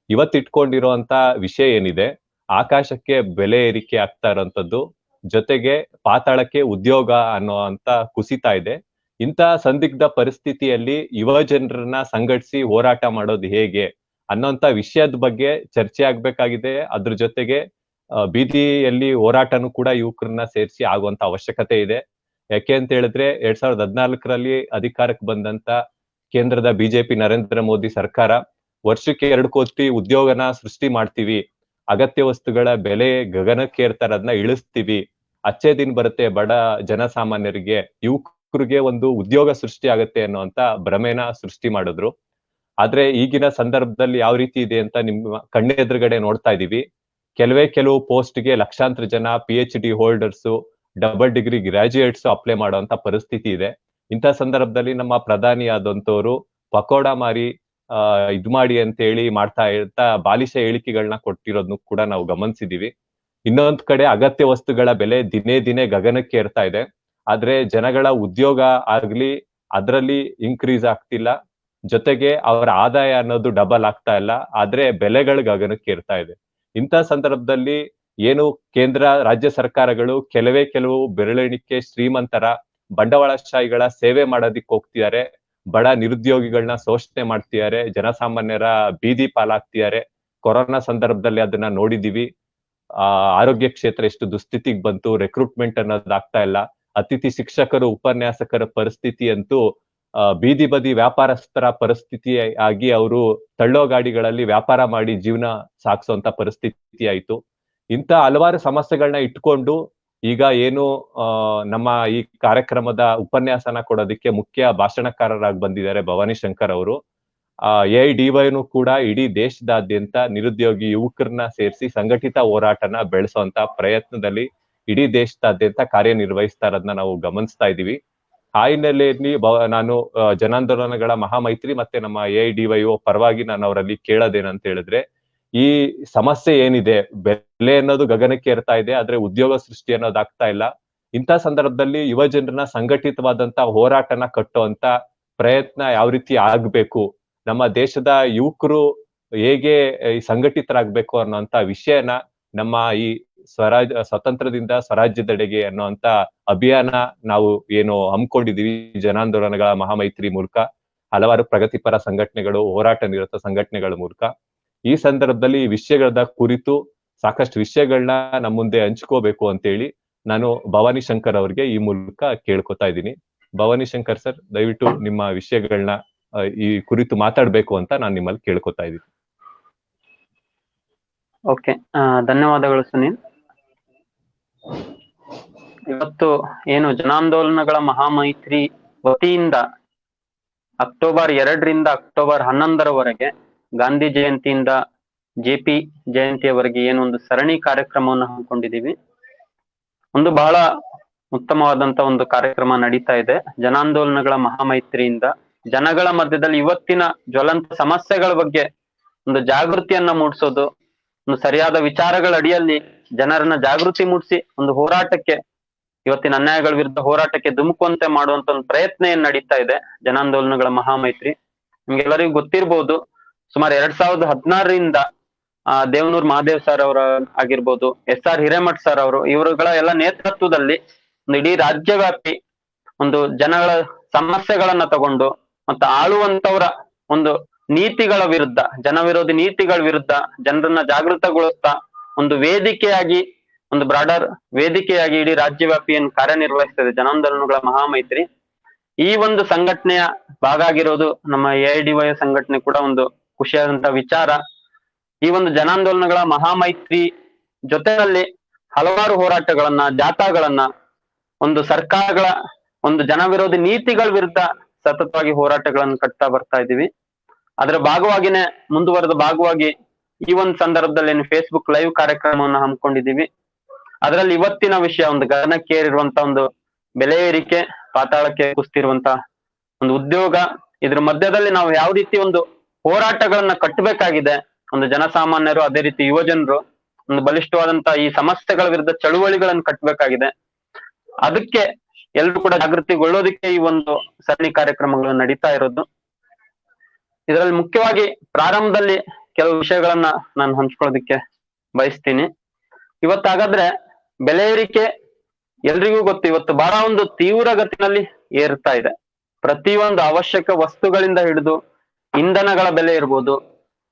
[SPEAKER 1] ಇವತ್ತಿಟ್ಕೊಂಡಿರುವಂತ ವಿಷಯ ಏನಿದೆ, ಆಕಾಶಕ್ಕೆ ಬೆಲೆ ಏರಿಕೆ ಆಗ್ತಾ ಇರೋಂಥದ್ದು, ಜೊತೆಗೆ ಪಾತಾಳಕ್ಕೆ ಉದ್ಯೋಗ ಅನ್ನೋಂತ ಕುಸಿತಾ ಇದೆ. ಇಂಥ ಸಂದಿಗ್ಧ ಪರಿಸ್ಥಿತಿಯಲ್ಲಿ ಯುವ ಜನರನ್ನ ಸಂಘಟಿಸಿ ಹೋರಾಟ ಮಾಡೋದು ಹೇಗೆ ಅನ್ನೋಂತ ವಿಷಯದ ಬಗ್ಗೆ ಚರ್ಚೆ ಆಗ್ಬೇಕಾಗಿದೆ. ಅದ್ರ ಜೊತೆಗೆ ಬೀದಿಯಲ್ಲಿ ಹೋರಾಟನೂ ಕೂಡ ಯುವಕರನ್ನ ಸೇರಿಸಿ ಆಗುವಂತ ಅವಶ್ಯಕತೆ ಇದೆ. ಯಾಕೆ ಅಂತ ಹೇಳಿದ್ರೆ 2014ರಲ್ಲಿ ಅಧಿಕಾರಕ್ಕೆ ಬಂದಂತ ಕೇಂದ್ರದ ಬಿಜೆಪಿ ನರೇಂದ್ರ ಮೋದಿ ಸರ್ಕಾರ ವರ್ಷಕ್ಕೆ 2 ಕೋಟಿ ಉದ್ಯೋಗನ ಸೃಷ್ಟಿ ಮಾಡ್ತೀವಿ, ಅಗತ್ಯ ವಸ್ತುಗಳ ಬೆಲೆ ಗಗನಕ್ಕೇರ್ತಾ ಇರೋದನ್ನ ಇಳಿಸ್ತೀವಿ, ಅಚ್ಚೇ ದಿನ ಬರುತ್ತೆ ಬಡ ಜನಸಾಮಾನ್ಯರಿಗೆ, ಯುವಕರಿಗೆ ಒಂದು ಉದ್ಯೋಗ ಸೃಷ್ಟಿ ಆಗತ್ತೆ ಅನ್ನುವಂತ ಭ್ರಮೆನ ಸೃಷ್ಟಿ ಮಾಡಿದ್ರು. ಆದ್ರೆ ಈಗಿನ ಸಂದರ್ಭದಲ್ಲಿ ಯಾವ ರೀತಿ ಇದೆ ಅಂತ ನಿಮ್ಮ ಕಣ್ಣೆದುರುಗಡೆ ನೋಡ್ತಾ ಇದೀವಿ. ಕೆಲವು ಪೋಸ್ಟ್ಗೆ ಲಕ್ಷಾಂತರ ಜನ PhD holders, double degree graduates apply ಮಾಡುವಂತ ಪರಿಸ್ಥಿತಿ ಇದೆ. ಇಂಥ ಸಂದರ್ಭದಲ್ಲಿ ನಮ್ಮ ಪ್ರಧಾನಿ ಆದಂತವ್ರು ಪಕೋಡ ಮಾರಿ ಇದ್ ಮಾಡಿ ಅಂತ ಹೇಳಿ ಮಾಡ್ತಾ ಇರ್ತಾ ಬಾಲಿಶ ಹೇಳಿಕೆಗಳನ್ನ ಕೊಟ್ಟಿರೋದನ್ನು ಕೂಡ ನಾವು ಗಮನಿಸಿದೀವಿ. ಇನ್ನೊಂದ್ ಕಡೆ ಅಗತ್ಯ ವಸ್ತುಗಳ ಬೆಲೆ ದಿನೇ ಗಗನಕ್ಕೆ ಏರ್ತಾ ಇದೆ. ಆದ್ರೆ ಜನಗಳ ಉದ್ಯೋಗ ಆಗ್ಲಿ ಅದರಲ್ಲಿ ಇನ್ಕ್ರೀಸ್ ಆಗ್ತಿಲ್ಲ, ಜೊತೆಗೆ ಅವರ ಆದಾಯ ಅನ್ನೋದು ಡಬಲ್ ಆಗ್ತಾ ಇಲ್ಲ, ಆದ್ರೆ ಬೆಲೆಗಳು ಗಗನಕ್ಕೆ ಏರ್ತಾ ಇದೆ. ಇಂಥ ಸಂದರ್ಭದಲ್ಲಿ ಏನು ಕೇಂದ್ರ ರಾಜ್ಯ ಸರ್ಕಾರಗಳು ಕೆಲವು ಬೆರಳೆಣಿಕೆ ಶ್ರೀಮಂತರ ಬಂಡವಾಳಶಾಹಿಗಳ ಸೇವೆ ಮಾಡೋದಿಕ್ ಹೋಗ್ತಿದ್ದಾರೆ, ಬಡ ನಿರುದ್ಯೋಗಿಗಳನ್ನ ಶೋಷಣೆ ಮಾಡ್ತಿದ್ದಾರೆ, ಜನಸಾಮಾನ್ಯರ ಬೀದಿ ಪಾಲಾಗ್ತಿದ್ದಾರೆ. ಕೊರೋನಾ ಸಂದರ್ಭದಲ್ಲಿ ಅದನ್ನ ನೋಡಿದೀವಿ. ಆರೋಗ್ಯ ಕ್ಷೇತ್ರ ಎಷ್ಟು ದುಸ್ಥಿತಿಗೆ ಬಂತು, ರೆಕ್ರೂಟ್ಮೆಂಟ್ ಅನ್ನೋದು ಆಗ್ತಾ ಇಲ್ಲ. ಅತಿಥಿ ಶಿಕ್ಷಕರು, ಉಪನ್ಯಾಸಕರ ಪರಿಸ್ಥಿತಿ ಅಂತೂ ಬೀದಿ ಬದಿ ವ್ಯಾಪಾರಸ್ಥರ ಪರಿಸ್ಥಿತಿ ಆಗಿ ಅವರು ತಳ್ಳೋ ಗಾಡಿಗಳಲ್ಲಿ ವ್ಯಾಪಾರ ಮಾಡಿ ಜೀವನ ಸಾಗಿಸುವಂತ ಪರಿಸ್ಥಿತಿ ಆಯ್ತು. ಇಂಥ ಹಲವಾರು ಸಮಸ್ಯೆಗಳನ್ನ ಇಟ್ಕೊಂಡು ಈಗ ಏನು ನಮ್ಮ ಈ ಕಾರ್ಯಕ್ರಮದ ಉಪನ್ಯಾಸನ ಕೊಡೋದಕ್ಕೆ ಮುಖ್ಯ ಭಾಷಣಕಾರರಾಗಿ ಬಂದಿದ್ದಾರೆ ಭವಾನಿ ಶಂಕರ್ ಅವರು. AIDYನು ಕೂಡ ಇಡೀ ದೇಶದಾದ್ಯಂತ ನಿರುದ್ಯೋಗಿ ಯುವಕರನ್ನ ಸೇರಿಸಿ ಸಂಘಟಿತ ಹೋರಾಟನ ಬೆಳೆಸುವಂತ ಪ್ರಯತ್ನದಲ್ಲಿ ಇಡೀ ದೇಶದಾದ್ಯಂತ ಕಾರ್ಯನಿರ್ವಹಿಸ್ತಾ ಇರೋದನ್ನ ನಾವು ಗಮನಿಸ್ತಾ ಇದೀವಿ. ಆ ಹಿನ್ನೆಲೆಯಲ್ಲಿ ನಾನು ಜನಾಂದೋಲನಗಳ ಮಹಾಮೈತ್ರಿ ಮತ್ತೆ ನಮ್ಮ AIDYO ಪರವಾಗಿ ನಾನು ಅವರಲ್ಲಿ ಕೇಳೋದೇನಂತ ಹೇಳಿದ್ರೆ, ಈ ಸಮಸ್ಯೆ ಏನಿದೆ, ಬೆಲೆ ಅನ್ನೋದು ಗಗನಕ್ಕೆ ಏರ್ತಾ ಇದೆ, ಆದ್ರೆ ಉದ್ಯೋಗ ಸೃಷ್ಟಿ ಅನ್ನೋದು ಆಗ್ತಾ ಇಲ್ಲ. ಇಂಥ ಸಂದರ್ಭದಲ್ಲಿ ಯುವ ಜನರನ್ನ ಸಂಘಟಿತವಾದಂತ ಹೋರಾಟನ ಕಟ್ಟುವಂತ ಪ್ರಯತ್ನ ಯಾವ ರೀತಿ ಆಗ್ಬೇಕು, ನಮ್ಮ ದೇಶದ ಯುವಕರು ಹೇಗೆ ಈ ಸಂಘಟಿತರಾಗ್ಬೇಕು ಅನ್ನೋಂತ ವಿಷಯನ ನಮ್ಮ ಈ ಸ್ವತಂತ್ರದಿಂದ ಸ್ವರಾಜ್ಯದೆಡೆಗೆ ಅನ್ನೋಂತ ಅಭಿಯಾನ ನಾವು ಏನು ಹಮ್ಮಿಕೊಂಡಿದೀವಿ ಜನಾಂದೋಲನಗಳ ಮಹಾಮೈತ್ರಿ ಮೂಲಕ, ಹಲವಾರು ಪ್ರಗತಿಪರ ಸಂಘಟನೆಗಳು, ಹೋರಾಟ ನಿರತ ಸಂಘಟನೆಗಳ ಮೂಲಕ ಈ ಸಂದರ್ಭದಲ್ಲಿ ಈ ವಿಷಯಗಳ ಕುರಿತು ಸಾಕಷ್ಟು ವಿಷಯಗಳನ್ನ ನಮ್ಮ ಮುಂದೆ ಹಂಚ್ಕೋಬೇಕು ಅಂತೇಳಿ ನಾನು ಭವಾನಿ ಶಂಕರ್ ಅವ್ರಿಗೆ ಈ ಮೂಲಕ ಕೇಳ್ಕೊತಾ ಇದ್ದೀನಿ. ಭವಾನಿ ಶಂಕರ್ ಸರ್, ದಯವಿಟ್ಟು ನಿಮ್ಮ ವಿಷಯಗಳನ್ನ ಈ ಕುರಿತು ಮಾತಾಡ್ಬೇಕು ಅಂತ ನಾನು ನಿಮ್ಮಲ್ಲಿ ಕೇಳ್ಕೊತಾ ಇದ್ದೀನಿ.
[SPEAKER 2] ಓಕೆ, ಧನ್ಯವಾದಗಳು ಸುನೀಲ್. ಇವತ್ತು ಏನು ಜನಾಂದೋಲನಗಳ ಮಹಾಮೈತ್ರಿ ವತಿಯಿಂದ ಅಕ್ಟೋಬರ್ 2ರಿಂದ ಅಕ್ಟೋಬರ್ 11ರವರೆಗೆ ಗಾಂಧಿ ಜಯಂತಿಯಿಂದ JP ಜಯಂತಿಯವರೆಗೆ ಏನೊಂದು ಸರಣಿ ಕಾರ್ಯಕ್ರಮವನ್ನು ಹಮ್ಮಿಕೊಂಡಿದ್ದೀವಿ. ಒಂದು ಬಹಳ ಉತ್ತಮವಾದಂತ ಒಂದು ಕಾರ್ಯಕ್ರಮ ನಡೀತಾ ಇದೆ. ಜನಾಂದೋಲನಗಳ ಮಹಾಮೈತ್ರಿಯಿಂದ ಜನಗಳ ಮಧ್ಯದಲ್ಲಿ ಇವತ್ತಿನ ಜ್ವಲಂತ ಸಮಸ್ಯೆಗಳ ಬಗ್ಗೆ ಒಂದು ಜಾಗೃತಿಯನ್ನ ಮೂಡಿಸೋದು, ಒಂದು ಸರಿಯಾದ ವಿಚಾರಗಳ ಅಡಿಯಲ್ಲಿ ಜನರನ್ನ ಜಾಗೃತಿ ಮೂಡಿಸಿ ಒಂದು ಹೋರಾಟಕ್ಕೆ, ಇವತ್ತಿನ ಅನ್ಯಾಯಗಳ ವಿರುದ್ಧ ಹೋರಾಟಕ್ಕೆ ಧುಮುಕುವಂತೆ ಮಾಡುವಂತ ಒಂದು ಪ್ರಯತ್ನ ಏನ್ ನಡೀತಾ ಇದೆ ಜನಾಂದೋಲನಗಳ ಮಹಾಮೈತ್ರಿ. ನಿಮ್ಗೆಲ್ಲರಿಗೂ ಗೊತ್ತಿರ್ಬೋದು, ಸುಮಾರು 2016ರಿಂದ ದೇವನೂರ್ ಮಹಾದೇವ್ ಸರ್ ಅವರ ಆಗಿರ್ಬೋದು, SR ಹಿರೇಮಠ್ ಸರ್ ಅವರು, ಇವರುಗಳ ಎಲ್ಲ ನೇತೃತ್ವದಲ್ಲಿ ಒಂದು ಇಡೀ ರಾಜ್ಯವ್ಯಾಪಿ ಒಂದು ಜನಗಳ ಸಮಸ್ಯೆಗಳನ್ನ ತಗೊಂಡು ಮತ್ತೆ ಆಳುವಂತವರ ಒಂದು ನೀತಿಗಳ ವಿರುದ್ಧ, ಜನ ವಿರೋಧಿ ನೀತಿಗಳ ವಿರುದ್ಧ ಜನರನ್ನ ಜಾಗೃತಗೊಳಿಸ್ತಾ ಒಂದು ವೇದಿಕೆಯಾಗಿ, ಒಂದು ಬ್ರಾಡರ್ ವೇದಿಕೆಯಾಗಿ ಇಡೀ ರಾಜ್ಯವ್ಯಾಪಿ ಏನು ಕಾರ್ಯನಿರ್ವಹಿಸ್ತದೆ ಜನಾಂದೋಲನಗಳ ಮಹಾಮೈತ್ರಿ. ಈ ಒಂದು ಸಂಘಟನೆಯ ಭಾಗ ಆಗಿರೋದು ನಮ್ಮ AIDY ಸಂಘಟನೆ ಕೂಡ ಒಂದು ಖುಷಿಯಾದಂತ ವಿಚಾರ. ಈ ಒಂದು ಜನಾಂದೋಲನಗಳ ಮಹಾಮೈತ್ರಿ ಜೊತೆಯಲ್ಲಿ ಹಲವಾರು ಹೋರಾಟಗಳನ್ನ, ಜಾಥಾಗಳನ್ನ, ಒಂದು ಸರ್ಕಾರಗಳ ಒಂದು ಜನ ವಿರೋಧಿ ನೀತಿಗಳ ವಿರುದ್ಧ ಸತತವಾಗಿ ಹೋರಾಟಗಳನ್ನು ಕಟ್ತಾ ಬರ್ತಾ ಇದೀವಿ. ಅದರ ಭಾಗವಾಗಿನೇ ಮುಂದುವರೆದ ಭಾಗವಾಗಿ ಈ ಒಂದು ಸಂದರ್ಭದಲ್ಲಿ ಏನು Facebook ಲೈವ್ ಕಾರ್ಯಕ್ರಮವನ್ನು ಹಮ್ಮಿಕೊಂಡಿದ್ದೀವಿ. ಅದರಲ್ಲಿ ಇವತ್ತಿನ ವಿಷಯ ಒಂದು ಗಗನಕ್ಕೇರಿರುವಂತ ಒಂದು ಬೆಲೆ ಏರಿಕೆ, ಪಾತಾಳಕ್ಕೆ ಕುಸ್ತಿರುವಂತ ಒಂದು ಉದ್ಯೋಗ, ಇದ್ರ ಮಧ್ಯದಲ್ಲಿ ನಾವು ಯಾವ ರೀತಿ ಒಂದು ಹೋರಾಟಗಳನ್ನ ಕಟ್ಟಬೇಕಾಗಿದೆ, ಒಂದು ಜನಸಾಮಾನ್ಯರು ಅದೇ ರೀತಿ ಯುವ ಜನರು ಒಂದು ಬಲಿಷ್ಠವಾದಂತ ಈ ಸಮಸ್ಯೆಗಳ ವಿರುದ್ಧ ಚಳುವಳಿಗಳನ್ನು ಕಟ್ಟಬೇಕಾಗಿದೆ. ಅದಕ್ಕೆ ಎಲ್ರು ಕೂಡ ಜಾಗೃತಿಗೊಳ್ಳೋದಕ್ಕೆ ಈ ಒಂದು ಸರಣಿ ಕಾರ್ಯಕ್ರಮಗಳು ನಡೀತಾ ಇರೋದು. ಇದರಲ್ಲಿ ಮುಖ್ಯವಾಗಿ ಪ್ರಾರಂಭದಲ್ಲಿ ಕೆಲವು ವಿಷಯಗಳನ್ನ ನಾನು ಹಂಚ್ಕೊಳ್ಳೋದಕ್ಕೆ ಬಯಸ್ತೀನಿ. ಇವತ್ತಾಗಾದ್ರೆ ಬೆಲೆ ಏರಿಕೆ ಎಲ್ರಿಗೂ ಗೊತ್ತು, ಇವತ್ತು ಬಹಳ ಒಂದು ತೀವ್ರಗತಿನಲ್ಲಿ ಏರ್ತಾ ಇದೆ. ಪ್ರತಿಯೊಂದು ಅವಶ್ಯಕ ವಸ್ತುಗಳಿಂದ ಹಿಡಿದು ಇಂಧನಗಳ ಬೆಲೆ ಇರ್ಬೋದು,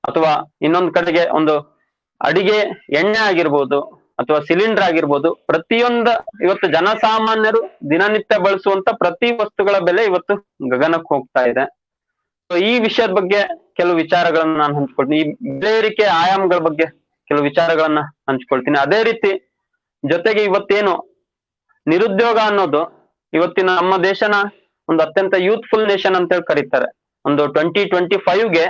[SPEAKER 2] ಅಥವಾ ಇನ್ನೊಂದು ಕಡೆಗೆ ಒಂದು ಅಡಿಗೆ ಎಣ್ಣೆ ಆಗಿರ್ಬೋದು, ಅಥವಾ ಸಿಲಿಂಡರ್ ಆಗಿರ್ಬೋದು, ಪ್ರತಿಯೊಂದು ಇವತ್ತು ಜನಸಾಮಾನ್ಯರು ದಿನನಿತ್ಯ ಬಳಸುವಂತ ಪ್ರತಿ ವಸ್ತುಗಳ ಬೆಲೆ ಇವತ್ತು ಗಗನಕ್ಕೆ ಹೋಗ್ತಾ ಇದೆ. ಈ ವಿಷಯದ ಬಗ್ಗೆ ಕೆಲವು ವಿಚಾರಗಳನ್ನ ನಾನು ಹಂಚ್ಕೊಳ್ತೀನಿ. ಈ ಬೆಲೆ ಏರಿಕೆ ಆಯಾಮಗಳ ಬಗ್ಗೆ ಕೆಲವು ವಿಚಾರಗಳನ್ನ ಹಂಚ್ಕೊಳ್ತೀನಿ. ಅದೇ ರೀತಿ ಜೊತೆಗೆ ಇವತ್ತೇನು ನಿರುದ್ಯೋಗ ಅನ್ನೋದು ಇವತ್ತಿನ ನಮ್ಮ ದೇಶನ ಒಂದು ಅತ್ಯಂತ ಯೂತ್ಫುಲ್ ನೇಷನ್ ಅಂತ ಹೇಳಿ ಕರೀತಾರೆ. ಒಂದು 2025ಗೆ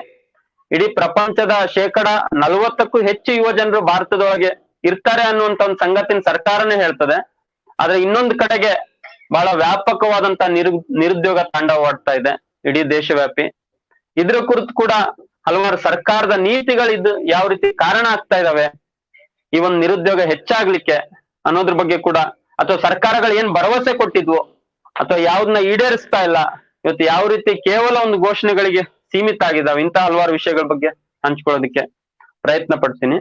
[SPEAKER 2] ಇಡೀ ಪ್ರಪಂಚದ 40%ಕ್ಕೂ ಹೆಚ್ಚು ಯುವ ಜನರು ಭಾರತದೊಳಗೆ ಇರ್ತಾರೆ ಅನ್ನುವಂತ ಒಂದು ಸಂಗತಿನ ಸರ್ಕಾರನೇ ಹೇಳ್ತದೆ. ಆದ್ರೆ ಇನ್ನೊಂದು ಕಡೆಗೆ ಬಹಳ ವ್ಯಾಪಕವಾದಂತ ನಿರುದ್ಯೋಗ ತಾಂಡವವಾಡ್ತಾ ಇದೆ ಇಡೀ ದೇಶವ್ಯಾಪಿ. ಇದ್ರ ಕುರಿತು ಕೂಡ ಹಲವಾರು ಸರ್ಕಾರದ ನೀತಿಗಳಿದ್ದು ಯಾವ ರೀತಿ ಕಾರಣ ಆಗ್ತಾ ಇದಾವೆ ಈ ಒಂದು ನಿರುದ್ಯೋಗ ಹೆಚ್ಚಾಗ್ಲಿಕ್ಕೆ ಅನ್ನೋದ್ರ ಬಗ್ಗೆ ಕೂಡ, ಅಥವಾ ಸರ್ಕಾರಗಳು ಏನ್ ಭರವಸೆ ಕೊಟ್ಟಿದ್ವು ಅಥವಾ ಯಾವ್ದನ್ನ ಈಡೇರಿಸ್ತಾ ಇಲ್ಲ, ಇವತ್ತು ಯಾವ ರೀತಿ ಕೇವಲ ಒಂದು ಘೋಷಣೆಗಳಿಗೆ ಸೀಮಿತ ಆಗಿದಾವೆ, ಇಂಥ ಹಲವಾರು ವಿಷಯಗಳ ಬಗ್ಗೆ ಹಂಚ್ಕೊಳ್ಳೋದಕ್ಕೆ ಪ್ರಯತ್ನ ಪಡ್ತೀನಿ.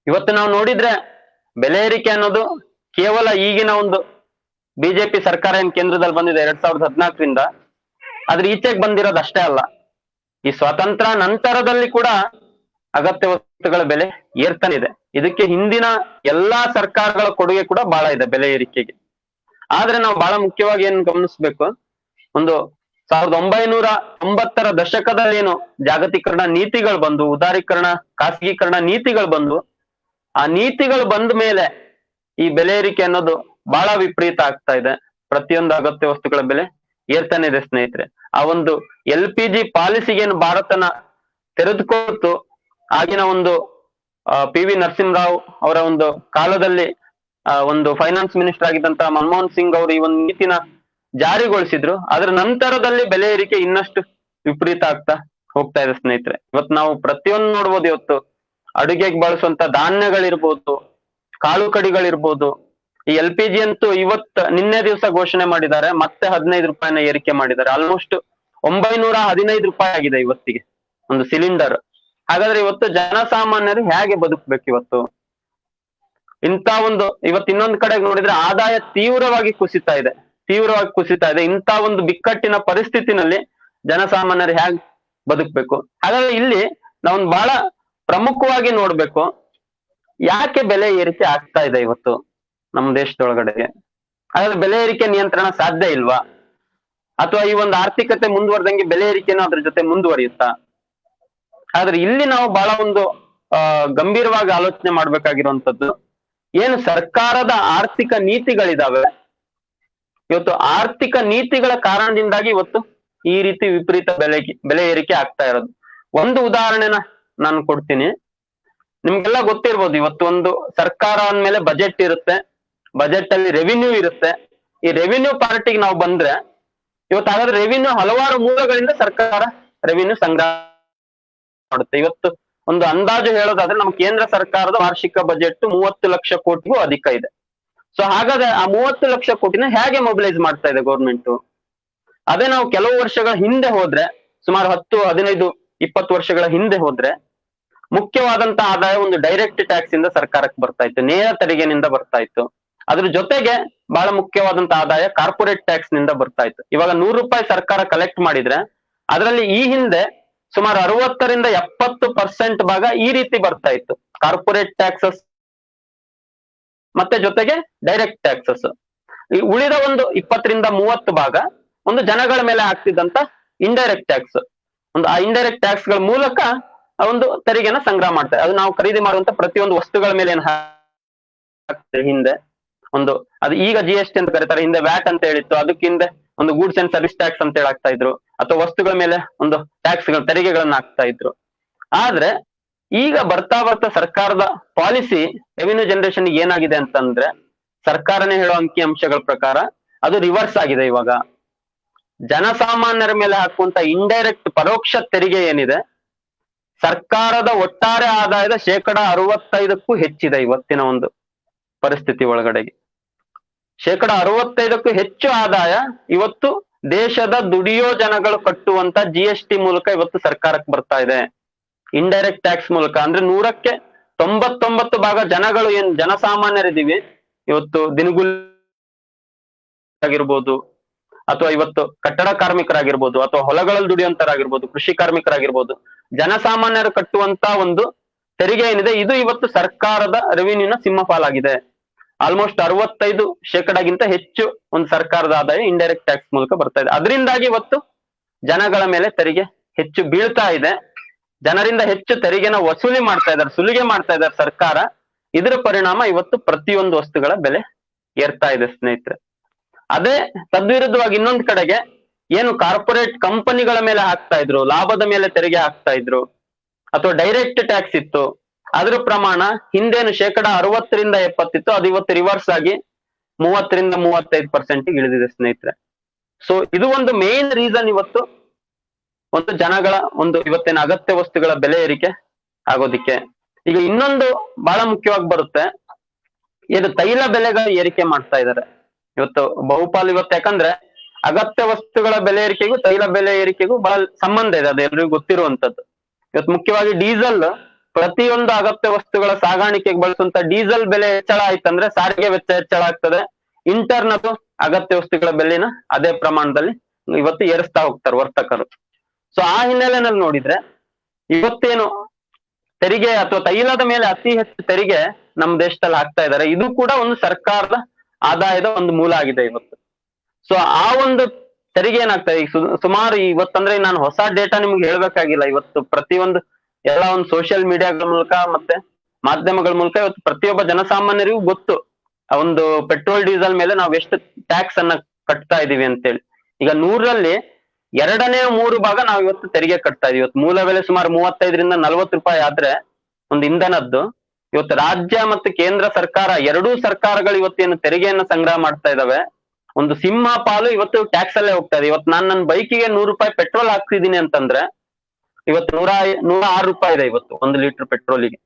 [SPEAKER 2] ಇವತ್ತು ನಾವು ನೋಡಿದ್ರೆ ಬೆಲೆ ಏರಿಕೆ ಅನ್ನೋದು ಕೇವಲ ಈಗಿನ ಒಂದು ಬಿಜೆಪಿ ಸರ್ಕಾರ ಏನ್ ಕೇಂದ್ರದಲ್ಲಿ ಬಂದಿದೆ 2014ರಿಂದ, ಆದ್ರೆ ಈಚೆಗೆ ಬಂದಿರೋದು ಅಷ್ಟೇ ಅಲ್ಲ. ಈ ಸ್ವಾತಂತ್ರ್ಯ ನಂತರದಲ್ಲಿ ಕೂಡ ಅಗತ್ಯ ವಸ್ತುಗಳ ಬೆಲೆ ಏರ್ತಾನೆ ಇದೆ. ಇದಕ್ಕೆ ಹಿಂದಿನ ಎಲ್ಲಾ ಸರ್ಕಾರಗಳ ಕೊಡುಗೆ ಕೂಡ ಬಹಳ ಇದೆ ಬೆಲೆ ಏರಿಕೆಗೆ. ಆದ್ರೆ ನಾವು ಬಹಳ ಮುಖ್ಯವಾಗಿ ಏನ್ ಗಮನಿಸ್ಬೇಕು, ಒಂದು 1990ರ ದಶಕದಲ್ಲೇನು ಜಾಗತೀಕರಣ ನೀತಿಗಳು ಬಂದು, ಉದಾರೀಕರಣ, ಖಾಸಗೀಕರಣ ನೀತಿಗಳು ಬಂದು, ಆ ನೀತಿಗಳು ಬಂದ ಮೇಲೆ ಈ ಬೆಲೆ ಏರಿಕೆ ಅನ್ನೋದು ಬಹಳ ವಿಪರೀತ ಆಗ್ತಾ ಇದೆ. ಪ್ರತಿಯೊಂದು ಅಗತ್ಯ ವಸ್ತುಗಳ ಬೆಲೆ ಏರ್ತಾನೆ ಇದೆ ಸ್ನೇಹಿತರೆ. ಆ ಒಂದು LPG ಪಾಲಿಸಿಗೇನು ಭಾರತನ ತೆರೆದುಕೊಟ್ಟು ಆಗಿನ ಒಂದು PV ನರಸಿಂಹರಾವ್ ಅವರ ಒಂದು ಕಾಲದಲ್ಲಿ ಒಂದು ಫೈನಾನ್ಸ್ ಮಿನಿಸ್ಟರ್ ಆಗಿದ್ದಂತ ಮನಮೋಹನ್ ಸಿಂಗ್ ಅವರು ಈ ಒಂದು ನೀತಿನ ಜಾರಿಗೊಳಿಸಿದ್ರು. ಅದರ ನಂತರದಲ್ಲಿ ಬೆಲೆ ಏರಿಕೆ ಇನ್ನಷ್ಟು ವಿಪರೀತ ಆಗ್ತಾ ಹೋಗ್ತಾ ಇದೆ ಸ್ನೇಹಿತರೆ. ಇವತ್ತು ನಾವು ಪ್ರತಿಯೊಂದು ನೋಡ್ಬೋದು. ಇವತ್ತು ಅಡುಗೆಗೆ ಬಳಸುವಂತ ಧಾನ್ಯಗಳಿರ್ಬೋದು, ಕಾಳು ಕಡಿಗಳಿರ್ಬೋದು, ಈ LPG ಅಂತೂ ನಿನ್ನೆ ದಿವಸ ಘೋಷಣೆ ಮಾಡಿದ್ದಾರೆ, ಮತ್ತೆ 15 ರೂಪಾಯಿನ ಏರಿಕೆ ಮಾಡಿದ್ದಾರೆ. ಆಲ್ಮೋಸ್ಟ್ 915 ರೂಪಾಯಿ ಆಗಿದೆ ಇವತ್ತಿಗೆ ಒಂದು ಸಿಲಿಂಡರ್. ಹಾಗಾದ್ರೆ ಇವತ್ತು ಜನಸಾಮಾನ್ಯರು ಹೇಗೆ ಬದುಕಬೇಕು ಇವತ್ತು? ಇವತ್ತು ಇನ್ನೊಂದು ಕಡೆಗೆ ನೋಡಿದ್ರೆ ಆದಾಯ ತೀವ್ರವಾಗಿ ಕುಸಿತಾ ಇದೆ. ಇಂಥ ಒಂದು ಬಿಕ್ಕಟ್ಟಿನ ಪರಿಸ್ಥಿತಿನಲ್ಲಿ ಜನಸಾಮಾನ್ಯರು ಹೇಗೆ ಬದುಕಬೇಕು? ಹಾಗಾದ್ರೆ ಇಲ್ಲಿ ನಾವೊಂದು ಬಹಳ ಪ್ರಮುಖವಾಗಿ ನೋಡ್ಬೇಕು, ಯಾಕೆ ಬೆಲೆ ಏರಿಕೆ ಆಗ್ತಾ ಇದೆ ಇವತ್ತು ನಮ್ಮ ದೇಶದೊಳಗಡೆಗೆ? ಹಾಗಾದ್ರೆ ಬೆಲೆ ಏರಿಕೆ ನಿಯಂತ್ರಣ ಸಾಧ್ಯ ಇಲ್ವಾ? ಅಥವಾ ಈ ಒಂದು ಆರ್ಥಿಕತೆ ಮುಂದುವರೆದಂಗೆ ಬೆಲೆ ಏರಿಕೆನೂ ಅದ್ರ ಜೊತೆ ಮುಂದುವರಿಯುತ್ತಾ? ಆದ್ರೆ ಇಲ್ಲಿ ನಾವು ಬಹಳ ಒಂದು ಗಂಭೀರವಾಗಿ ಆಲೋಚನೆ ಮಾಡ್ಬೇಕಾಗಿರುವಂತದ್ದು, ಏನು ಸರ್ಕಾರದ ಆರ್ಥಿಕ ನೀತಿಗಳಿದಾವೆ, ಇವತ್ತು ಆರ್ಥಿಕ ನೀತಿಗಳ ಕಾರಣದಿಂದಾಗಿ ಇವತ್ತು ಈ ರೀತಿ ವಿಪರೀತ ಬೆಲೆ ಏರಿಕೆ ಆಗ್ತಾ ಇರೋದು. ಒಂದು ಉದಾಹರಣೆನ ನಾನು ಕೊಡ್ತೀನಿ. ನಿಮ್ಗೆಲ್ಲ ಗೊತ್ತಿರ್ಬೋದು, ಇವತ್ತು ಒಂದು ಸರ್ಕಾರ ಅಂದ್ಮೇಲೆ ಬಜೆಟ್ ಇರುತ್ತೆ, ಬಜೆಟ್ ಅಲ್ಲಿ ರೆವಿನ್ಯೂ ಇರುತ್ತೆ. ಈ ರೆವಿನ್ಯೂ ಪಾರ್ಟಿಗೆ ನಾವು ಬಂದ್ರೆ ಇವತ್ತು ಹಾಗಾದ್ರೆ ರೆವಿನ್ಯೂ ಹಲವಾರು ಮೂಲಗಳಿಂದ ಸರ್ಕಾರ ರೆವಿನ್ಯೂ ಸಂಗ್ರಹ ಮಾಡುತ್ತೆ. ಇವತ್ತು ಒಂದು ಅಂದಾಜು ಹೇಳೋದಾದ್ರೆ ನಮ್ಮ ಕೇಂದ್ರ ಸರ್ಕಾರದ ವಾರ್ಷಿಕ ಬಜೆಟ್ 30 ಲಕ್ಷ ಕೋಟಿಗೂ ಅಧಿಕ ಇದೆ. ಸೊ ಹಾಗಾದ್ರೆ ಆ 30 ಲಕ್ಷ ಕೋಟಿನ ಹೇಗೆ ಮೊಬಿಲೈಸ್ ಮಾಡ್ತಾ ಇದೆ ಗೌರ್ಮೆಂಟ್? ಅದೇ ನಾವು ಕೆಲವು ವರ್ಷಗಳ ಹಿಂದೆ ಹೋದ್ರೆ, ಸುಮಾರು 10, 15, 20 ವರ್ಷಗಳ ಹಿಂದೆ ಹೋದ್ರೆ, ಮುಖ್ಯವಾದಂತ ಆದಾಯ ಒಂದು ಡೈರೆಕ್ಟ್ ಟ್ಯಾಕ್ಸ್ ಇಂದ ಸರ್ಕಾರಕ್ಕೆ ಬರ್ತಾ ಇತ್ತು, ನೇರ ತೆರಿಗೆನಿಂದ ಬರ್ತಾ ಇತ್ತು. ಅದ್ರ ಜೊತೆಗೆ ಬಹಳ ಮುಖ್ಯವಾದಂತ ಆದಾಯ ಕಾರ್ಪೊರೇಟ್ ಟ್ಯಾಕ್ಸ್ ನಿಂದ ಬರ್ತಾ ಇತ್ತು. ಇವಾಗ 100 ರೂಪಾಯಿ ಸರ್ಕಾರ ಕಲೆಕ್ಟ್ ಮಾಡಿದ್ರೆ ಅದರಲ್ಲಿ ಈ ಹಿಂದೆ ಸುಮಾರು 60ರಿಂದ 70% ಭಾಗ ಈ ರೀತಿ ಬರ್ತಾ ಇತ್ತು, ಕಾರ್ಪೊರೇಟ್ ಟ್ಯಾಕ್ಸಸ್ ಮತ್ತೆ ಜೊತೆಗೆ ಡೈರೆಕ್ಟ್ ಟ್ಯಾಕ್ಸಸ್. ಈ ಉಳಿದ ಒಂದು 20ರಿಂದ 30 ಭಾಗ ಒಂದು ಜನಗಳ ಮೇಲೆ ಆಗ್ತಿದ್ದಂತ ಇಂಡೈರೆಕ್ಟ್ ಟ್ಯಾಕ್ಸ್. ಆ ಇಂಡೈರೆಕ್ಟ್ ಟ್ಯಾಕ್ಸ್ ಗಳ ಮೂಲಕ ಒಂದು ತೆರಿಗೆನ ಸಂಗ್ರಹ ಮಾಡ್ತಾರೆ. ಅದು ನಾವು ಖರೀದಿ ಮಾಡುವಂತ ಪ್ರತಿಯೊಂದು ವಸ್ತುಗಳ ಮೇಲೆ ಏನ್ ಹಾಕ್ತಾರೆ ಹಿಂದೆ ಅದು ಈಗ GST ಅಂತ ಕರೀತಾರೆ, ಹಿಂದೆ ವ್ಯಾಟ್ ಅಂತ ಹೇಳಿತ್ತು, ಅದಕ್ಕೆ ಹಿಂದೆ ಒಂದು ಗೂಡ್ಸ್ ಅಂಡ್ ಸರ್ವಿಸ್ ಟ್ಯಾಕ್ಸ್ ಅಂತ ಹೇಳಿ ಹಾಕ್ತಾ ಇದ್ರು, ಅಥವಾ ವಸ್ತುಗಳ ಮೇಲೆ ಒಂದು ತೆರಿಗೆಗಳನ್ನ ಹಾಕ್ತಾ ಇದ್ರು. ಆದ್ರೆ ಈಗ ಬರ್ತಾ ಸರ್ಕಾರದ ಪಾಲಿಸಿ ರೆವಿನ್ಯೂ ಜನರೇಷನ್ ಏನಾಗಿದೆ ಅಂತಂದ್ರೆ, ಸರ್ಕಾರನೇ ಹೇಳೋ ಅಂಕಿ ಅಂಶಗಳ ಪ್ರಕಾರ ಅದು ರಿವರ್ಸ್ ಆಗಿದೆ. ಇವಾಗ ಜನಸಾಮಾನ್ಯರ ಮೇಲೆ ಹಾಕುವಂತ ಇಂಡೈರೆಕ್ಟ್ ಪರೋಕ್ಷ ತೆರಿಗೆ ಏನಿದೆ, ಸರ್ಕಾರದ ಒಟ್ಟಾರೆ ಆದಾಯದ 65%ಕ್ಕೂ ಹೆಚ್ಚಿದೆ. ಇವತ್ತಿನ ಒಂದು ಪರಿಸ್ಥಿತಿ ಒಳಗಡೆಗೆ 65%ಕ್ಕೂ ಹೆಚ್ಚು ಆದಾಯ ಇವತ್ತು ದೇಶದ ದುಡಿಯೋ ಜನಗಳು ಕಟ್ಟುವಂತ GST ಮೂಲಕ ಇವತ್ತು ಸರ್ಕಾರಕ್ಕೆ ಬರ್ತಾ ಇದೆ, ಇಂಡೈರೆಕ್ಟ್ ಟ್ಯಾಕ್ಸ್ ಮೂಲಕ. ಅಂದ್ರೆ 100ಕ್ಕೆ 99 ಭಾಗ ಜನಗಳು ಏನ್ ಜನಸಾಮಾನ್ಯರಿದ್ದೀವಿ, ಇವತ್ತು ದಿನಗೂಲಿ ಆಗಿರ್ಬೋದು, ಅಥವಾ ಇವತ್ತು ಕಟ್ಟಡ ಕಾರ್ಮಿಕರಾಗಿರ್ಬೋದು, ಅಥವಾ ಹೊಲಗಳಲ್ಲಿ ದುಡಿಯುವಂತರಾಗಿರ್ಬೋದು, ಕೃಷಿ ಕಾರ್ಮಿಕರಾಗಿರ್ಬೋದು, ಜನಸಾಮಾನ್ಯರು ಕಟ್ಟುವಂತ ಒಂದು ತೆರಿಗೆ ಏನಿದೆ, ಇದು ಇವತ್ತು ಸರ್ಕಾರದ ರೆವಿನ್ಯೂನ ಸಿಂಹಪಾಲಾಗಿದೆ. ಆಲ್ಮೋಸ್ಟ್ 65%ಗಿಂತ ಹೆಚ್ಚು ಒಂದು ಸರ್ಕಾರದ ಆದಾಯ ಇಂಡೈರೆಕ್ಟ್ ಟ್ಯಾಕ್ಸ್ ಮೂಲಕ ಬರ್ತಾ ಇದೆ. ಅದರಿಂದಾಗಿ ಇವತ್ತು ಜನಗಳ ಮೇಲೆ ತೆರಿಗೆ ಹೆಚ್ಚು ಬೀಳ್ತಾ ಇದೆ, ಜನರಿಂದ ಹೆಚ್ಚು ತೆರಿಗೆನ ವಸೂಲಿ ಮಾಡ್ತಾ ಇದ್ದಾರೆ, ಸುಲಿಗೆ ಮಾಡ್ತಾ ಇದ್ದಾರೆ ಸರ್ಕಾರ. ಇದರ ಪರಿಣಾಮ ಇವತ್ತು ಪ್ರತಿಯೊಂದು ವಸ್ತುಗಳ ಬೆಲೆ ಏರ್ತಾ ಇದೆ ಸ್ನೇಹಿತರೆ. ಅದೇ ತದ್ವಿರುದ್ಧವಾಗಿ ಇನ್ನೊಂದು ಕಡೆಗೆ ಏನು ಕಾರ್ಪೊರೇಟ್ ಕಂಪನಿಗಳ ಮೇಲೆ ಹಾಕ್ತಾ ಇದ್ರು, ಲಾಭದ ಮೇಲೆ ತೆರಿಗೆ ಹಾಕ್ತಾ ಇದ್ರು, ಅಥವಾ ಡೈರೆಕ್ಟ್ ಟ್ಯಾಕ್ಸ್ ಇತ್ತು, ಅದ್ರ ಪ್ರಮಾಣ ಹಿಂದೇನು 60ರಿಂದ 70 ಇತ್ತು, ಅದು ಇವತ್ತು ರಿವರ್ಸ್ ಆಗಿ 30ರಿಂದ 35% ಇಳಿದಿದೆ ಸ್ನೇಹಿತರೆ. ಸೊ ಇದು ಒಂದು ಮೇನ್ ರೀಸನ್ ಇವತ್ತು ಒಂದು ಜನಗಳ ಒಂದು ಇವತ್ತಿನ ಅಗತ್ಯ ವಸ್ತುಗಳ ಬೆಲೆ ಏರಿಕೆ ಆಗೋದಿಕ್ಕೆ. ಈಗ ಇನ್ನೊಂದು ಬಹಳ ಮುಖ್ಯವಾಗಿ ಬರುತ್ತೆ, ಇದು ತೈಲ ಬೆಲೆಗಳ ಏರಿಕೆ ಮಾಡ್ತಾ ಇದ್ದಾರೆ ಇವತ್ತು ಬಹುಪಾಲು. ಇವತ್ತು ಯಾಕಂದ್ರೆ ಅಗತ್ಯ ವಸ್ತುಗಳ ಬೆಲೆ ಏರಿಕೆಗೂ ತೈಲ ಬೆಲೆ ಏರಿಕೆಗೂ ಬಹಳ ಸಂಬಂಧ ಇದೆ, ಅದು ಎಲ್ರಿಗೂ ಗೊತ್ತಿರುವಂತದ್ದು. ಇವತ್ತು ಮುಖ್ಯವಾಗಿ ಡೀಸೆಲ್, ಪ್ರತಿಯೊಂದು ಅಗತ್ಯ ವಸ್ತುಗಳ ಸಾಗಾಣಿಕೆಗೆ ಬಳಸುವಂತ ಡೀಸೆಲ್ ಬೆಲೆ ಹೆಚ್ಚಳ ಆಯ್ತಂದ್ರೆ ಸಾರಿಗೆ ವೆಚ್ಚ ಹೆಚ್ಚಳ ಆಗ್ತದೆ. ಇಂಟರ್ನಲ್ ಅಗತ್ಯ ವಸ್ತುಗಳ ಬೆಲೆನ ಅದೇ ಪ್ರಮಾಣದಲ್ಲಿ ಇವತ್ತು ಏರಿಸ್ತಾ ಹೋಗ್ತಾರೆ ವರ್ತಕರು. ಸೊ ಆ ಹಿನ್ನೆಲೆಯಲ್ಲಿ ನೋಡಿದ್ರೆ ಇವತ್ತೇನು ತೆರಿಗೆ ಅಥವಾ ತೈಲದ ಮೇಲೆ ಅತಿ ಹೆಚ್ಚು ತೆರಿಗೆ ನಮ್ಮ ದೇಶದಲ್ಲಿ ಹಾಕ್ತಾ ಇದ್ದಾರೆ, ಇದು ಕೂಡ ಒಂದು ಸರ್ಕಾರದ ಆದಾಯದ ಒಂದು ಮೂಲ ಆಗಿದೆ ಇವತ್ತು. ಸೊ ಆ ಒಂದು ತೆರಿಗೆ ಏನಾಗ್ತಾ ಇದೆ ಈಗ ಸುಮಾರು ಇವತ್ತಂದ್ರೆ ನಾನು ಹೊಸ ಡೇಟಾ ನಿಮ್ಗೆ ಹೇಳ್ಬೇಕಾಗಿಲ್ಲ. ಇವತ್ತು ಪ್ರತಿಯೊಂದು ಎಲ್ಲ ಒಂದು ಸೋಷಿಯಲ್ ಮೀಡಿಯಾಗಳ ಮೂಲಕ ಮತ್ತೆ ಮಾಧ್ಯಮಗಳ ಮೂಲಕ ಇವತ್ತು ಪ್ರತಿಯೊಬ್ಬ ಜನಸಾಮಾನ್ಯರಿಗೂ ಗೊತ್ತು ಆ ಒಂದು ಪೆಟ್ರೋಲ್ ಡೀಸೆಲ್ ಮೇಲೆ ನಾವು ಎಷ್ಟು ಟ್ಯಾಕ್ಸ್ ಅನ್ನ ಕಟ್ತಾ ಇದೀವಿ ಅಂತೇಳಿ. ಈಗ 100ರಲ್ಲಿ 2/3 ಭಾಗ ನಾವು ಇವತ್ತು ತೆರಿಗೆ ಕಟ್ತಾ ಇದೀವಿ. ಇವತ್ತು ಮೂಲ ಬೆಲೆ ಸುಮಾರು 35ರಿಂದ 40 ರೂಪಾಯಿ ಆದ್ರೆ ಒಂದು ಇಂಧನದ್ದು, ಇವತ್ತು ರಾಜ್ಯ ಮತ್ತು ಕೇಂದ್ರ ಸರ್ಕಾರ ಎರಡೂ ಸರ್ಕಾರಗಳು ಇವತ್ತೇನು ತೆರಿಗೆಯನ್ನ ಸಂಗ್ರಹ ಮಾಡ್ತಾ ಇದಾವೆ, ಒಂದು ಸಿಂಹ ಪಾಲು ಇವತ್ತು ಟ್ಯಾಕ್ಸ್ ಅಲ್ಲೇ ಹೋಗ್ತಾ ಇದೆ. ಇವತ್ತು ನಾನು ನನ್ನ ಬೈಕಿಗೆ 100 ರೂಪಾಯಿ ಪೆಟ್ರೋಲ್ ಹಾಕ್ತಿದ್ದೀನಿ ಅಂತಂದ್ರೆ ಇವತ್ತು 106 ರೂಪಾಯಿ ಇದೆ ಇವತ್ತು 1 ಲೀಟರ್ ಪೆಟ್ರೋಲಿಗೆ.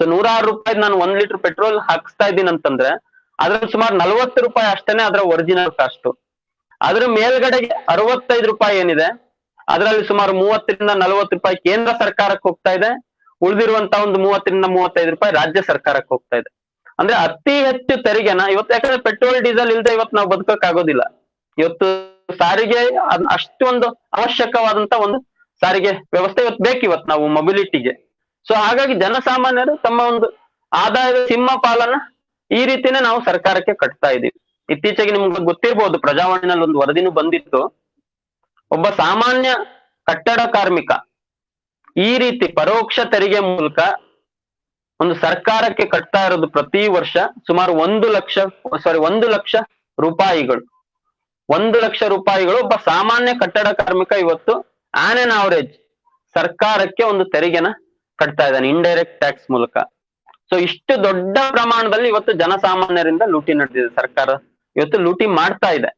[SPEAKER 2] ಸೊ 106 ರೂಪಾಯಿ ನಾನು 1 ಲೀಟರ್ ಪೆಟ್ರೋಲ್ ಹಾಕ್ಸ್ತಾ ಇದ್ದೀನಿ ಅಂತಂದ್ರೆ ಅದ್ರಲ್ಲಿ ಸುಮಾರು 40 ರೂಪಾಯಿ ಅಷ್ಟೇನೆ ಅದರ ಒರಿಜಿನಲ್ ಕಾಸ್ಟ್. ಅದ್ರ ಮೇಲ್ಗಡೆಗೆ 65 ರೂಪಾಯಿ ಏನಿದೆ ಅದರಲ್ಲಿ ಸುಮಾರು 30ರಿಂದ 40 ರೂಪಾಯಿ ಕೇಂದ್ರ ಸರ್ಕಾರಕ್ಕೆ ಹೋಗ್ತಾ ಇದೆ, ಉಳಿದಿರುವಂತ ಒಂದು 30ರಿಂದ 35 ರೂಪಾಯಿ ರಾಜ್ಯ ಸರ್ಕಾರಕ್ಕೆ ಹೋಗ್ತಾ ಇದೆ. ಅಂದ್ರೆ ಅತಿ ಹೆಚ್ಚು ತೆರಿಗೆನ ಇವತ್ತು, ಯಾಕಂದ್ರೆ ಪೆಟ್ರೋಲ್ ಡೀಸೆಲ್ ಇಲ್ಲದೆ ಇವತ್ತು ನಾವು ಬದುಕಕ್ ಆಗೋದಿಲ್ಲ. ಇವತ್ತು ಸಾರಿಗೆ ಅಷ್ಟೊಂದು ಅವಶ್ಯಕವಾದಂತ ಒಂದು ಸಾರಿಗೆ ವ್ಯವಸ್ಥೆ ಇವತ್ತು ಬೇಕು ಇವತ್ತು ನಾವು ಮೊಬಿಲಿಟಿಗೆ. ಸೊ ಹಾಗಾಗಿ ಜನಸಾಮಾನ್ಯರು ತಮ್ಮ ಒಂದು ಆದಾಯದ ಸಿಂಹ ಪಾಲನ್ನ ಈ ರೀತಿನೇ ನಾವು ಸರ್ಕಾರಕ್ಕೆ ಕಟ್ತಾ ಇದೀವಿ. ಇತ್ತೀಚೆಗೆ ನಿಮ್ಗೆ ಗೊತ್ತಿರ್ಬೋದು, ಪ್ರಜಾವಾಣಿನಲ್ಲಿ ಒಂದು ವರದಿನೂ ಬಂದಿತ್ತು. ಒಬ್ಬ ಸಾಮಾನ್ಯ ಕಟ್ಟಡ ಕಾರ್ಮಿಕ ಈ ರೀತಿ ಪರೋಕ್ಷ ತೆರಿಗೆ ಮೂಲಕ ಒಂದು ಸರ್ಕಾರಕ್ಕೆ ಕಟ್ತಾ ಇರೋದು ಪ್ರತಿ ವರ್ಷ ಸುಮಾರು 1 ಲಕ್ಷ ರೂಪಾಯಿಗಳು. 1 ಲಕ್ಷ ರೂಪಾಯಿಗಳು ಒಬ್ಬ ಸಾಮಾನ್ಯ ಕಟ್ಟಡ ಕಾರ್ಮಿಕ ಇವತ್ತು ಆನ್ ಎನ್ ಅವರೇಜ್ ಸರ್ಕಾರಕ್ಕೆ ಒಂದು ತೆರಿಗೆನ ಕಟ್ತಾ ಇದ್ದಾನೆ ಇಂಡೈರೆಕ್ಟ್ ಟ್ಯಾಕ್ಸ್ ಮೂಲಕ. ಸೊ ಇಷ್ಟು ದೊಡ್ಡ ಪ್ರಮಾಣದಲ್ಲಿ ಇವತ್ತು ಜನಸಾಮಾನ್ಯರಿಂದ ಲೂಟಿ ನಡೆದಿದೆ. ಸರ್ಕಾರ ಇವತ್ತು ಲೂಟಿ ಮಾಡ್ತಾ ಇದೆ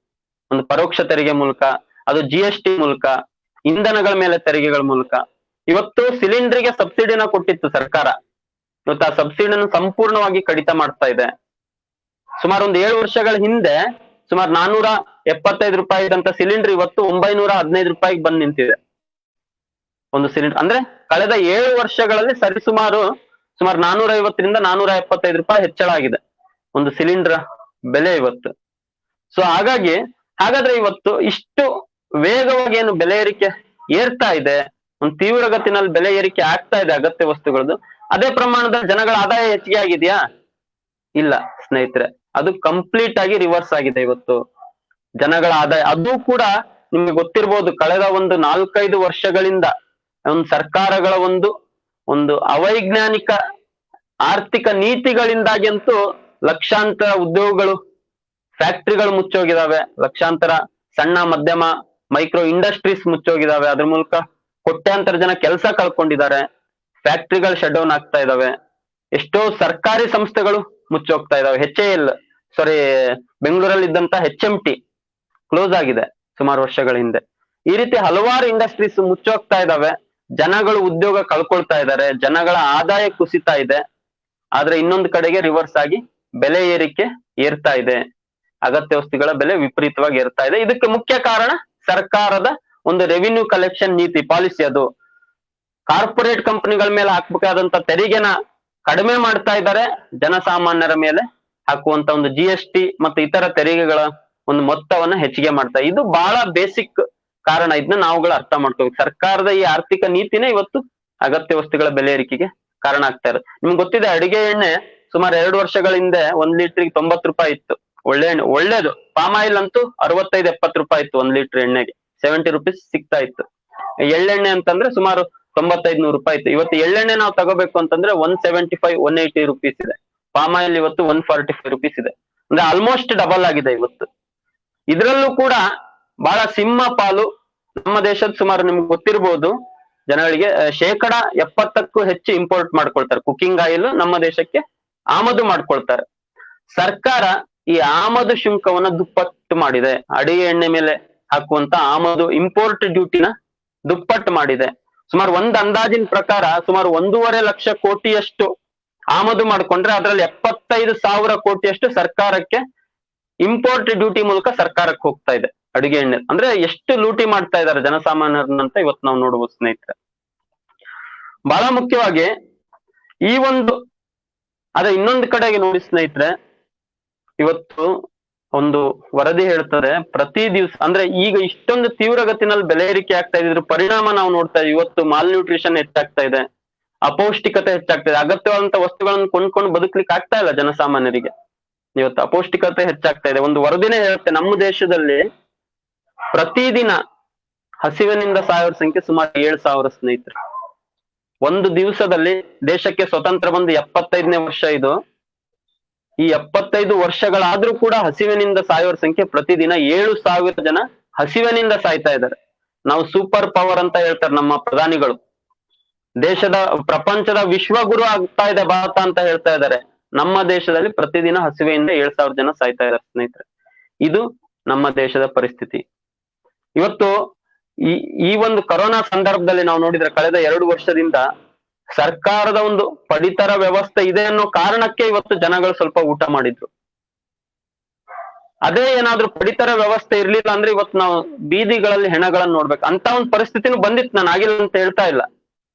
[SPEAKER 2] ಒಂದು ಪರೋಕ್ಷ ತೆರಿಗೆ ಮೂಲಕ, ಅದು GST ಮೂಲಕ, ಇಂಧನಗಳ ಮೇಲೆ ತೆರಿಗೆಗಳ ಮೂಲಕ. ಇವತ್ತು ಸಿಲಿಂಡರ್ಗೆ ಸಬ್ಸಿಡಿನ ಕೊಟ್ಟಿತ್ತು ಸರ್ಕಾರ, ಇವತ್ತು ಆ ಸಬ್ಸಿಡಿನ ಸಂಪೂರ್ಣವಾಗಿ ಕಡಿತ ಮಾಡ್ತಾ ಇದೆ. ಸುಮಾರು ಒಂದು 7 ವರ್ಷಗಳ ಹಿಂದೆ ಸುಮಾರು 475 ರೂಪಾಯಿ ಇದ್ದಂತ ಸಿಲಿಂಡರ್ ಇವತ್ತು 915 ರೂಪಾಯಿಗೆ ಬಂದು ನಿಂತಿದೆ ಒಂದು ಸಿಲಿಂಡರ್. ಅಂದ್ರೆ ಕಳೆದ 7 ವರ್ಷಗಳಲ್ಲಿ ಸರಿಸುಮಾರು 450ರಿಂದ 475 ರೂಪಾಯಿ ಹೆಚ್ಚಳ ಆಗಿದೆ ಒಂದು ಸಿಲಿಂಡರ್ ಬೆಲೆ ಇವತ್ತು. ಸೊ ಹಾಗಾದ್ರೆ ಇವತ್ತು ಇಷ್ಟು ವೇಗವಾಗಿ ಏನು ಬೆಲೆ ಏರಿಕೆ ಏರ್ತಾ ಇದೆ, ಒಂದು ತೀವ್ರಗತಿನಲ್ಲಿ ಬೆಲೆ ಏರಿಕೆ ಆಗ್ತಾ ಇದೆ ಅಗತ್ಯ ವಸ್ತುಗಳದ್ದು, ಅದೇ ಪ್ರಮಾಣದ ಜನಗಳ ಆದಾಯ ಹೆಚ್ಚಿಗೆ ಆಗಿದೆಯಾ? ಇಲ್ಲ ಸ್ನೇಹಿತರೆ, ಅದು ಕಂಪ್ಲೀಟ್ ಆಗಿ ರಿವರ್ಸ್ ಆಗಿದೆ. ಇವತ್ತು ಜನಗಳ ಆದಾಯ, ಅದು ಕೂಡ ನಿಮ್ಗೆ ಗೊತ್ತಿರ್ಬೋದು, ಕಳೆದ ಒಂದು 4-5 ವರ್ಷಗಳಿಂದ ಒಂದು ಸರ್ಕಾರಗಳ ಒಂದು ಅವೈಜ್ಞಾನಿಕ ಆರ್ಥಿಕ ನೀತಿಗಳಿಂದಾಗಿ ಅಂತೂ ಲಕ್ಷಾಂತರ ಉದ್ಯೋಗಗಳು, ಫ್ಯಾಕ್ಟ್ರಿಗಳು ಮುಚ್ಚೋಗಿದಾವೆ, ಲಕ್ಷಾಂತರ ಸಣ್ಣ ಮಧ್ಯಮ ಮೈಕ್ರೋ ಇಂಡಸ್ಟ್ರೀಸ್ ಮುಚ್ಚೋಗಿದಾವೆ, ಅದ್ರ ಮೂಲಕ ಕೋಟ್ಯಾಂತರ ಜನ ಕೆಲಸ ಕಳ್ಕೊಂಡಿದ್ದಾರೆ, ಫ್ಯಾಕ್ಟ್ರಿಗಳು ಶಟ್ ಡೌನ್ ಆಗ್ತಾ ಇದಾವೆ, ಎಷ್ಟೋ ಸರ್ಕಾರಿ ಸಂಸ್ಥೆಗಳು ಮುಚ್ಚೋಗ್ತಾ ಇದಾವೆ. HAL ಬೆಂಗಳೂರಲ್ಲಿ ಇದ್ದಂತ HMT ಕ್ಲೋಸ್ ಆಗಿದೆ ಸುಮಾರು ವರ್ಷಗಳ ಹಿಂದೆ. ಈ ರೀತಿ ಹಲವಾರು ಇಂಡಸ್ಟ್ರೀಸ್ ಮುಚ್ಚೋಗ್ತಾ ಇದಾವೆ, ಜನಗಳು ಉದ್ಯೋಗ ಕಳ್ಕೊಳ್ತಾ ಇದ್ದಾರೆ, ಜನಗಳ ಆದಾಯ ಕುಸಿತಾ ಇದೆ. ಆದ್ರೆ ಇನ್ನೊಂದು ಕಡೆಗೆ ರಿವರ್ಸ್ ಆಗಿ ಬೆಲೆ ಏರಿಕೆ ಏರ್ತಾ ಇದೆ, ಅಗತ್ಯ ವಸ್ತುಗಳ ಬೆಲೆ ವಿಪರೀತವಾಗಿ ಏರ್ತಾ ಇದೆ. ಇದಕ್ಕೆ ಮುಖ್ಯ ಕಾರಣ ಸರ್ಕಾರದ ಒಂದು ರೆವಿನ್ಯೂ ಕಲೆಕ್ಷನ್ ನೀತಿ ಪಾಲಿಸಿ. ಅದು ಕಾರ್ಪೊರೇಟ್ ಕಂಪನಿಗಳ ಮೇಲೆ ಹಾಕ್ಬೇಕಾದಂತ ತೆರಿಗೆನ ಕಡಿಮೆ ಮಾಡ್ತಾ ಇದ್ದಾರೆ, ಜನಸಾಮಾನ್ಯರ ಮೇಲೆ ಹಾಕುವಂತ ಒಂದು GST ಮತ್ತು ಇತರ ತೆರಿಗೆಗಳ ಒಂದು ಮೊತ್ತವನ್ನ ಹೆಚ್ಚಿಗೆ ಮಾಡ್ತಾ. ಇದು ಬಹಳ ಬೇಸಿಕ್ ಕಾರಣ. ಇದನ್ನ ನಾವುಗಳು ಅರ್ಥ ಮಾಡ್ಕೋಬೇಕು. ಸರ್ಕಾರದ ಈ ಆರ್ಥಿಕ ನೀತಿನೇ ಇವತ್ತು ಅಗತ್ಯ ವಸ್ತುಗಳ ಬೆಲೆ ಏರಿಕೆಗೆ ಕಾರಣ ಆಗ್ತಾ ಇರೋದು. ನಿಮ್ಗೆ ಗೊತ್ತಿದೆ, ಅಡಿಗೆ ಎಣ್ಣೆ ಸುಮಾರು 2 ವರ್ಷಗಳ ಹಿಂದೆ 1 ಲೀಟರ್ಗೆ 90 ರೂಪಾಯಿ ಇತ್ತು. ಒಳ್ಳೆ ಎಣ್ಣೆ, ಒಳ್ಳೇದು. ಪಾಮ್ ಆಯಿಲ್ ಅಂತೂ 65-70 ರೂಪಾಯಿ ಇತ್ತು 1 ಲೀಟರ್ ಎಣ್ಣೆಗೆ, 70 ರೂಪೀಸ್ ಸಿಗ್ತಾ ಇತ್ತು. ಎಳ್ಳೆಣ್ಣೆ ಅಂತಂದ್ರೆ ಸುಮಾರು 95-100 ರೂಪಾಯಿ ಇತ್ತು. ಇವತ್ತು ಎಳ್ಳೆಣ್ಣೆ ನಾವು ತಗೋಬೇಕು ಅಂತಂದ್ರೆ 175-180 ರೂಪೀಸ್ ಇದೆ. ಪಾಮ್ ಆಯಿಲ್ ಇವತ್ತು 145 ರೂಪೀಸ್ ಇದೆ. ಅಂದ್ರೆ ಆಲ್ಮೋಸ್ಟ್ ಡಬಲ್ ಆಗಿದೆ ಇವತ್ತು. ಇದ್ರಲ್ಲೂ ಕೂಡ ಬಹಳ ಸಿಂಹ ಪಾಲು ನಮ್ಮ ದೇಶದ ಸುಮಾರು ನಿಮ್ಗೆ ಗೊತ್ತಿರ್ಬೋದು ಜನಗಳಿಗೆ 70%ಕ್ಕೂ ಹೆಚ್ಚು ಇಂಪೋರ್ಟ್ ಮಾಡ್ಕೊಳ್ತಾರೆ. ಕುಕಿಂಗ್ ಆಯಿಲ್ ನಮ್ಮ ದೇಶಕ್ಕೆ ಆಮದು ಮಾಡ್ಕೊಳ್ತಾರೆ. ಸರ್ಕಾರ ಈ ಆಮದು ಶುಲ್ಕವನ್ನ ದುಪ್ಪಟ್ಟು ಮಾಡಿದೆ. ಅಡಿಗೆ ಎಣ್ಣೆ ಮೇಲೆ ಹಾಕುವಂತ ಆಮದು ಇಂಪೋರ್ಟ್ ಡ್ಯೂಟಿನ ದುಪ್ಪಟ್ಟು ಮಾಡಿದೆ. ಸುಮಾರು ಒಂದು ಅಂದಾಜಿನ ಪ್ರಕಾರ ಸುಮಾರು 1.5 ಲಕ್ಷ ಕೋಟಿಯಷ್ಟು ಆಮದು ಮಾಡ್ಕೊಂಡ್ರೆ ಅದರಲ್ಲಿ 75,000 ಕೋಟಿಯಷ್ಟು ಸರ್ಕಾರಕ್ಕೆ ಇಂಪೋರ್ಟ್ ಡ್ಯೂಟಿ ಮೂಲಕ ಸರ್ಕಾರಕ್ಕೆ ಹೋಗ್ತಾ ಇದೆ ಅಡಿಗೆ ಎಣ್ಣೆ. ಅಂದ್ರೆ ಎಷ್ಟು ಲೂಟಿ ಮಾಡ್ತಾ ಇದ್ದಾರೆ ಜನಸಾಮಾನ್ಯರನ್ನಂತ ಇವತ್ತು ನಾವು ನೋಡ್ಬೋದು ಸ್ನೇಹಿತರೆ. ಬಹಳ ಮುಖ್ಯವಾಗಿ ಈ ಅದೇ ಇನ್ನೊಂದು ಕಡೆಗೆ ನೋಡಿ ಸ್ನೇಹಿತರೆ, ಇವತ್ತು ಒಂದು ವರದಿ ಹೇಳ್ತಾರೆ ಪ್ರತಿ ದಿವಸ, ಅಂದ್ರೆ ಈಗ ಇಷ್ಟೊಂದು ತೀವ್ರಗತಿನಲ್ಲಿ ಬೆಲೆ ಏರಿಕೆ ಆಗ್ತಾ ಇದ್ರ ಪರಿಣಾಮ ನಾವು ನೋಡ್ತಾ ಇದ್ದೀವಿ. ಇವತ್ತು ಮಾಲ್ ನ್ಯೂಟ್ರಿಷನ್ ಹೆಚ್ಚಾಗ್ತಾ ಇದೆ, ಅಪೌಷ್ಟಿಕತೆ ಹೆಚ್ಚಾಗ್ತಾ ಇದೆ, ಅಗತ್ಯವಾದಂತ ವಸ್ತುಗಳನ್ನು ಕೊಂಡ್ಕೊಂಡು ಬದುಕ್ಲಿಕ್ಕೆ ಆಗ್ತಾ ಇಲ್ಲ ಜನಸಾಮಾನ್ಯರಿಗೆ. ಇವತ್ತು ಅಪೌಷ್ಟಿಕತೆ ಹೆಚ್ಚಾಗ್ತಾ ಇದೆ. ಒಂದು ವರದಿನೇ ಹೇಳುತ್ತೆ ನಮ್ಮ ದೇಶದಲ್ಲಿ ಪ್ರತಿದಿನ ಹಸಿವಿನಿಂದ ಸಾಯೋರ ಸಂಖ್ಯೆ ಸುಮಾರು 7,000 ಸ್ನೇಹಿತರೆ. ಒಂದು ದಿವಸದಲ್ಲಿ ದೇಶಕ್ಕೆ ಸ್ವತಂತ್ರ ಬಂದು 75ನೇ ವರ್ಷ ಇದು. ಈ 75 ವರ್ಷಗಳಾದ್ರೂ ಕೂಡ ಹಸಿವಿನಿಂದ ಸಾಯೋರ ಸಂಖ್ಯೆ ಪ್ರತಿದಿನ 7,000 ಜನ ಹಸಿವಿನಿಂದ ಸಾಯ್ತಾ ಇದ್ದಾರೆ. ನಾವು ಸೂಪರ್ ಪವರ್ ಅಂತ ಹೇಳ್ತಾರೆ ನಮ್ಮ ಪ್ರಧಾನಿಗಳು. ದೇಶದ ಪ್ರಪಂಚದ ವಿಶ್ವಗುರು ಆಗ್ತಾ ಇದೆ ಭಾರತ ಅಂತ ಹೇಳ್ತಾ ಇದ್ದಾರೆ. ನಮ್ಮ ದೇಶದಲ್ಲಿ ಪ್ರತಿದಿನ ಹಸಿವೆಯಿಂದ 7,000 ಜನ ಸಾಯ್ತಾ ಇದ್ದಾರೆ ಸ್ನೇಹಿತರೆ. ಇದು ನಮ್ಮ ದೇಶದ ಪರಿಸ್ಥಿತಿ. ಇವತ್ತು ಈ ಒಂದು ಕೊರೋನಾ ಸಂದರ್ಭದಲ್ಲಿ ನಾವು ನೋಡಿದ್ರೆ ಕಳೆದ 2 ವರ್ಷದಿಂದ ಸರ್ಕಾರದ ಒಂದು ಪಡಿತರ ವ್ಯವಸ್ಥೆ ಇದೆ ಅನ್ನೋ ಕಾರಣಕ್ಕೆ ಇವತ್ತು ಜನಗಳು ಸ್ವಲ್ಪ ಊಟ ಮಾಡಿದ್ರು. ಅದೇ ಏನಾದ್ರೂ ಪಡಿತರ ವ್ಯವಸ್ಥೆ ಇರ್ಲಿಲ್ಲ ಅಂದ್ರೆ ಇವತ್ತು ನಾವು ಬೀದಿಗಳಲ್ಲಿ ಹೆಣಗಳನ್ನ ನೋಡ್ಬೇಕು ಅಂತ ಒಂದು ಪರಿಸ್ಥಿತಿನೂ ಬಂದಿತ್ತು. ನಾನು ಆಗಿಲ್ಲ ಅಂತ ಹೇಳ್ತಾ ಇಲ್ಲ.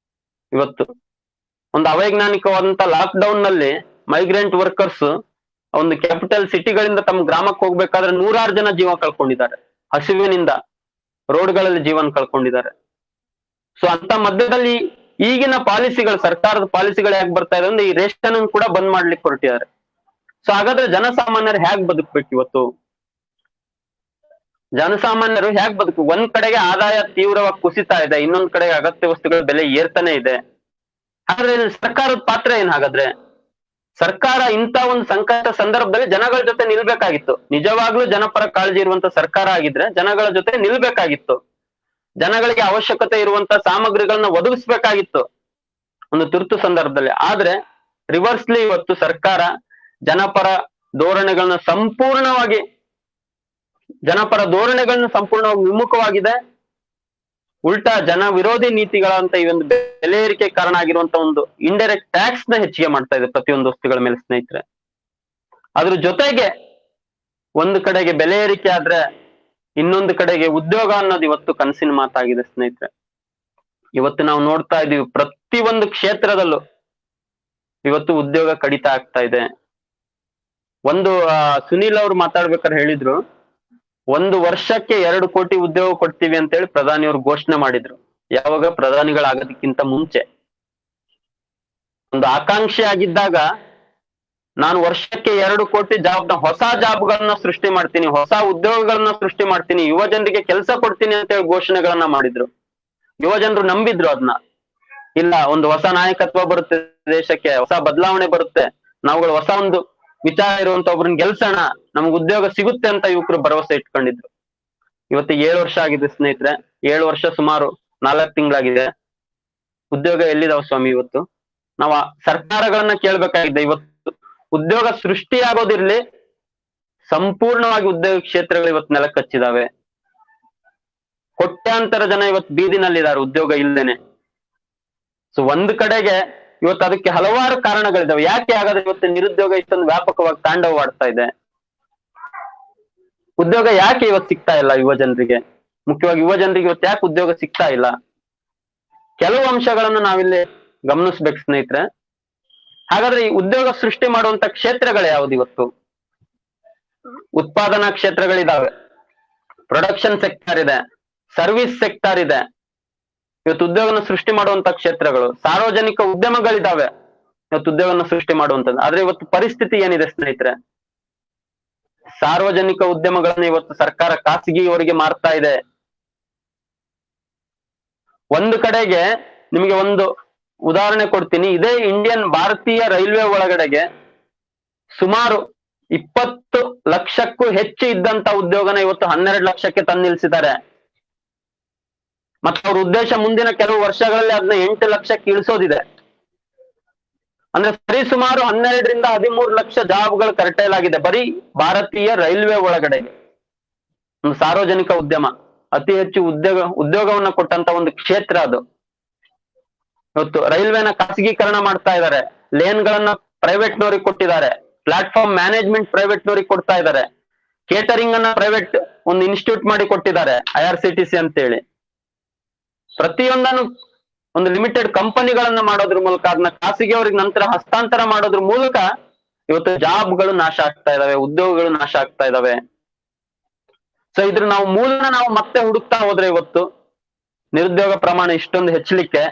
[SPEAKER 2] ಇವತ್ತು ಒಂದು ಅವೈಜ್ಞಾನಿಕವಾದಂತ ಲಾಕ್ ಡೌನ್ ನಲ್ಲಿ ಮೈಗ್ರೆಂಟ್ ವರ್ಕರ್ಸ್ ಒಂದು ಕ್ಯಾಪಿಟಲ್ ಸಿಟಿಗಳಿಂದ ತಮ್ಮ ಗ್ರಾಮಕ್ಕೆ ಹೋಗ್ಬೇಕಾದ್ರೆ 100 ಜನ ಜೀವ ಕಳ್ಕೊಂಡಿದ್ದಾರೆ. ಹಸಿವಿನಿಂದ ರೋಡ್ಗಳಲ್ಲಿ ಜೀವನ ಕಳ್ಕೊಂಡಿದ್ದಾರೆ. ಸೊ ಅಂತ ಮಧ್ಯದಲ್ಲಿ ಈಗಿನ ಪಾಲಿಸಿಗಳು, ಸರ್ಕಾರದ ಪಾಲಿಸಿಗಳು ಹೇಗ್ ಬರ್ತಾ ಇದೆ ಅಂದ್ರೆ ಈ ರೇಷನ್ ಕೂಡ ಬಂದ್ ಮಾಡ್ಲಿಕ್ಕೆ ಹೊರಟಿದ್ದಾರೆ. ಸೊ ಹಾಗಾದ್ರೆ ಜನಸಾಮಾನ್ಯರು ಹೇಗ್ ಬದುಕ್ಬೇಕು ಇವತ್ತು? ಜನಸಾಮಾನ್ಯರು ಹೇಗ್ ಬದುಕು? ಒಂದ್ ಕಡೆಗೆ ಆದಾಯ ತೀವ್ರವಾಗಿ ಕುಸಿತಾ ಇದೆ, ಇನ್ನೊಂದ್ ಕಡೆಗೆ ಅಗತ್ಯ ವಸ್ತುಗಳ ಬೆಲೆ ಏರ್ತಾನೆ ಇದೆ. ಹಾಗಾದ್ರೆ ಸರ್ಕಾರದ ಪಾತ್ರ ಏನ್? ಹಾಗಾದ್ರೆ ಸರ್ಕಾರ ಇಂತ ಒಂದು ಸಂಕಷ್ಟ ಸಂದರ್ಭದಲ್ಲಿ ಜನಗಳ ಜೊತೆ ನಿಲ್ಬೇಕಾಗಿತ್ತು. ನಿಜವಾಗ್ಲೂ ಜನಪರ ಕಾಳಜಿ ಇರುವಂತ ಸರ್ಕಾರ ಆಗಿದ್ರೆ ಜನಗಳ ಜೊತೆ ನಿಲ್ಬೇಕಾಗಿತ್ತು. ಜನಗಳಿಗೆ ಅವಶ್ಯಕತೆ ಇರುವಂತ ಸಾಮಗ್ರಿಗಳನ್ನ ಒದಗಿಸ್ಬೇಕಾಗಿತ್ತು ಒಂದು ತುರ್ತು ಸಂದರ್ಭದಲ್ಲಿ. ಆದ್ರೆ ರಿವರ್ಸ್ಲಿ ಇವತ್ತು ಸರ್ಕಾರ ಜನಪರ ಧೋರಣೆಗಳನ್ನ ಸಂಪೂರ್ಣವಾಗಿ ವಿಮುಖವಾಗಿದೆ. ಉಲ್ಟಾ ಜನ ವಿರೋಧಿ ನೀತಿಗಳಂತ ಈ ಒಂದು ಬೆಲೆ ಏರಿಕೆ ಕಾರಣ ಆಗಿರುವಂತ ಒಂದು ಇಂಡೈರೆಕ್ಟ್ ಟ್ಯಾಕ್ಸ್ ನ ಹೆಚ್ಚಿಗೆ ಮಾಡ್ತಾ ಇದೆ ಪ್ರತಿಯೊಂದು ವಸ್ತುಗಳ ಮೇಲೆ ಸ್ನೇಹಿತರೆ. ಅದ್ರ ಜೊತೆಗೆ ಒಂದು ಕಡೆಗೆ ಬೆಲೆ ಏರಿಕೆ ಆದ್ರೆ ಇನ್ನೊಂದು ಕಡೆಗೆ ಉದ್ಯೋಗ ಅನ್ನೋದು ಇವತ್ತು ಕನಸಿನ ಮಾತಾಗಿದೆ ಸ್ನೇಹಿತರೆ. ಇವತ್ತು ನಾವು ನೋಡ್ತಾ ಇದೀವಿ ಪ್ರತಿಯೊಂದು ಕ್ಷೇತ್ರದಲ್ಲೂ ಇವತ್ತು ಉದ್ಯೋಗ ಕಡಿತ ಆಗ್ತಾ ಇದೆ. ಒಂದು ಸುನೀಲ್ ಅವರು ಮಾತಾಡ್ಬೇಕಾದ್ರೆ ಹೇಳಿದ್ರು, 1 ವರ್ಷಕ್ಕೆ 2 ಕೋಟಿ ಉದ್ಯೋಗ ಕೊಡ್ತೀವಿ ಅಂತ ಹೇಳಿ ಪ್ರಧಾನಿಯವರು ಘೋಷಣೆ ಮಾಡಿದ್ರು. ಯಾವಾಗ? ಪ್ರಧಾನಿಗಳಾಗೋದಕ್ಕಿಂತ ಮುಂಚೆ. ಒಂದು ಆಕಾಂಕ್ಷೆ ಆಗಿದ್ದಾಗ ನಾನು ವರ್ಷಕ್ಕೆ 2 ಕೋಟಿ ಹೊಸ ಜಾಬ್ಗಳನ್ನ ಸೃಷ್ಟಿ ಮಾಡ್ತೀನಿ, ಹೊಸ ಉದ್ಯೋಗಗಳನ್ನ ಸೃಷ್ಟಿ ಮಾಡ್ತೀನಿ, ಯುವ ಜನರಿಗೆ ಕೆಲಸ ಕೊಡ್ತೀನಿ ಅಂತ ಹೇಳಿ ಘೋಷಣೆಗಳನ್ನ ಮಾಡಿದ್ರು. ಯುವ ಜನರು ನಂಬಿದ್ರು ಅದನ್ನ. ಇಲ್ಲ, ಒಂದು ಹೊಸ ನಾಯಕತ್ವ ಬರುತ್ತೆ ದೇಶಕ್ಕೆ, ಹೊಸ ಬದಲಾವಣೆ ಬರುತ್ತೆ, ನಾವುಗಳು ಹೊಸ ಒಂದು ವಿಚಾರ ಇರುವಂತ ಒಬ್ರನ್ನ ಗೆಲ್ಸೋಣ, ನಮ್ಗೆ ಉದ್ಯೋಗ ಸಿಗುತ್ತೆ ಅಂತ ಯುವಕರು ಭರವಸೆ ಇಟ್ಕೊಂಡಿದ್ರು. ಇವತ್ತು 7 ವರ್ಷ ಆಗಿದೆ ಸ್ನೇಹಿತರೆ. 7 ವರ್ಷ ಸುಮಾರು 4 ತಿಂಗಳಾಗಿದೆ. ಉದ್ಯೋಗ ಎಲ್ಲಿದಾವ ಸ್ವಾಮಿ? ಇವತ್ತು ನಾವು ಸರ್ಕಾರಗಳನ್ನ ಕೇಳ್ಬೇಕಾಗಿದೆ. ಇವತ್ತು ಉದ್ಯೋಗ ಸೃಷ್ಟಿಯಾಗೋದಿರ್ಲಿ, ಸಂಪೂರ್ಣವಾಗಿ ಉದ್ಯೋಗ ಕ್ಷೇತ್ರಗಳು ಇವತ್ತು ನೆಲಕ್ಕಚ್ಚಿದಾವೆ. ಕೋಟ್ಯಾಂತರ ಜನ ಇವತ್ತು ಬೀದಿನಲ್ಲಿದ್ದಾರೆ ಉದ್ಯೋಗ ಇಲ್ದೇನೆ. ಸೊ ಒಂದ್ ಕಡೆಗೆ ಇವತ್ತು ಅದಕ್ಕೆ ಹಲವಾರು ಕಾರಣಗಳಿದಾವೆ. ಯಾಕೆ ಹಾಗಾದ್ರೆ ಇವತ್ತು ನಿರುದ್ಯೋಗ ಇಷ್ಟೊಂದು ವ್ಯಾಪಕವಾಗಿ ತಾಂಡವವಾಡ್ತಾ ಇದೆ? ಉದ್ಯೋಗ ಯಾಕೆ ಇವತ್ತು ಸಿಗ್ತಾ ಇಲ್ಲ ಯುವ ಜನರಿಗೆ? ಮುಖ್ಯವಾಗಿ ಯುವ ಜನರಿಗೆ ಇವತ್ತು ಯಾಕೆ ಉದ್ಯೋಗ ಸಿಗ್ತಾ ಇಲ್ಲ? ಕೆಲವು ಅಂಶಗಳನ್ನು ನಾವಿಲ್ಲಿ ಗಮನಿಸ್ಬೇಕು ಸ್ನೇಹಿತರೆ. ಹಾಗಾದ್ರೆ ಈ ಉದ್ಯೋಗ ಸೃಷ್ಟಿ ಮಾಡುವಂತ ಕ್ಷೇತ್ರಗಳು ಯಾವ್ದು? ಇವತ್ತು ಉತ್ಪಾದನಾ ಕ್ಷೇತ್ರಗಳಿದಾವೆ, ಪ್ರೊಡಕ್ಷನ್ ಸೆಕ್ಟರ್ ಇದೆ, ಸರ್ವಿಸ್ ಸೆಕ್ಟರ್ ಇದೆ. ಇವತ್ತು ಉದ್ಯೋಗನ ಸೃಷ್ಟಿ ಮಾಡುವಂತ ಕ್ಷೇತ್ರಗಳು. ಸಾರ್ವಜನಿಕ ಉದ್ಯಮಗಳಿದಾವೆ ಇವತ್ತು ಉದ್ಯೋಗನ ಸೃಷ್ಟಿ ಮಾಡುವಂತದ್ದು. ಆದ್ರೆ ಇವತ್ತು ಪರಿಸ್ಥಿತಿ ಏನಿದೆ ಸ್ನೇಹಿತರೆ? ಸಾರ್ವಜನಿಕ ಉದ್ಯಮಗಳನ್ನ ಇವತ್ತು ಸರ್ಕಾರ ಖಾಸಗಿಯವರಿಗೆ ಮಾರ್ತಾ ಇದೆ. ಒಂದು ಕಡೆಗೆ ನಿಮಗೆ ಒಂದು ಉದಾಹರಣೆ ಕೊಡ್ತೀನಿ. ಇದೇ ಭಾರತೀಯ ರೈಲ್ವೆ ಒಳಗಡೆಗೆ ಸುಮಾರು 20 ಲಕ್ಷಕ್ಕೂ ಹೆಚ್ಚು ಇದ್ದಂತ ಉದ್ಯೋಗನ ಇವತ್ತು 12 ಲಕ್ಷಕ್ಕೆ ತಂದು ನಿಲ್ಸಿದ್ದಾರೆ. ಮತ್ತೆ ಅವ್ರ ಉದ್ದೇಶ ಮುಂದಿನ ಕೆಲವು ವರ್ಷಗಳಲ್ಲಿ ಅದನ್ನ 8 ಲಕ್ಷಕ್ಕೆ ಇಳಿಸೋದಿದೆ. ಅಂದ್ರೆ ಸರಿ ಸುಮಾರು 12 ರಿಂದ 13 ಲಕ್ಷ ಜಾಬ್ಗಳು ಕರೆಕ್ಟೇಲಾಗಿದೆ ಬರೀ ಭಾರತೀಯ ರೈಲ್ವೆ ಒಳಗಡೆಗೆ. ಒಂದು ಸಾರ್ವಜನಿಕ ಉದ್ಯಮ ಅತಿ ಹೆಚ್ಚು ಉದ್ಯೋಗವನ್ನ ಕೊಟ್ಟಂತ ಒಂದು ಕ್ಷೇತ್ರ ಅದು. ಇವತ್ತು ರೈಲ್ವೆನ ಖಾಸಗೀಕರಣ ಮಾಡ್ತಾ ಇದ್ದಾರೆ, ಲೇನ್ಗಳನ್ನ ಪ್ರೈವೇಟ್ನವ್ರಿಗೆ ಕೊಟ್ಟಿದ್ದಾರೆ, ಪ್ಲಾಟ್ಫಾರ್ಮ್ ಮ್ಯಾನೇಜ್ಮೆಂಟ್ ಪ್ರೈವೇಟ್ನವ್ರಿಗೆ ಕೊಡ್ತಾ ಇದ್ದಾರೆ, ಕೇಟರಿಂಗ್ ಅನ್ನ ಪ್ರೈವೇಟ್ ಒಂದು ಇನ್ಸ್ಟಿಟ್ಯೂಟ್ ಮಾಡಿ ಕೊಟ್ಟಿದ್ದಾರೆ IRCTC ಅಂತೇಳಿ. ಪ್ರತಿಯೊಂದನ್ನು ಒಂದು ಲಿಮಿಟೆಡ್ ಕಂಪನಿಗಳನ್ನ ಮಾಡೋದ್ರ ಮೂಲಕ ಅದನ್ನ ಖಾಸಗಿಯವರಿಗೆ ನಂತರ ಹಸ್ತಾಂತರ ಮಾಡೋದ್ರ ಮೂಲಕ ಇವತ್ತು ಜಾಬ್ಗಳು ನಾಶ ಆಗ್ತಾ ಇದಾವೆ, ಉದ್ಯೋಗಗಳು ನಾಶ ಆಗ್ತಾ ಇದಾವೆ. ಸೊ ಇದ್ರ ಮೂಲನ ನಾವು ಮತ್ತೆ ಹುಡುಕ್ತಾ ಹೋದ್ರೆ ಇವತ್ತು ನಿರುದ್ಯೋಗ ಪ್ರಮಾಣ ಇಷ್ಟೊಂದು ಹೆಚ್ಚಲಿಕ್ಕೆ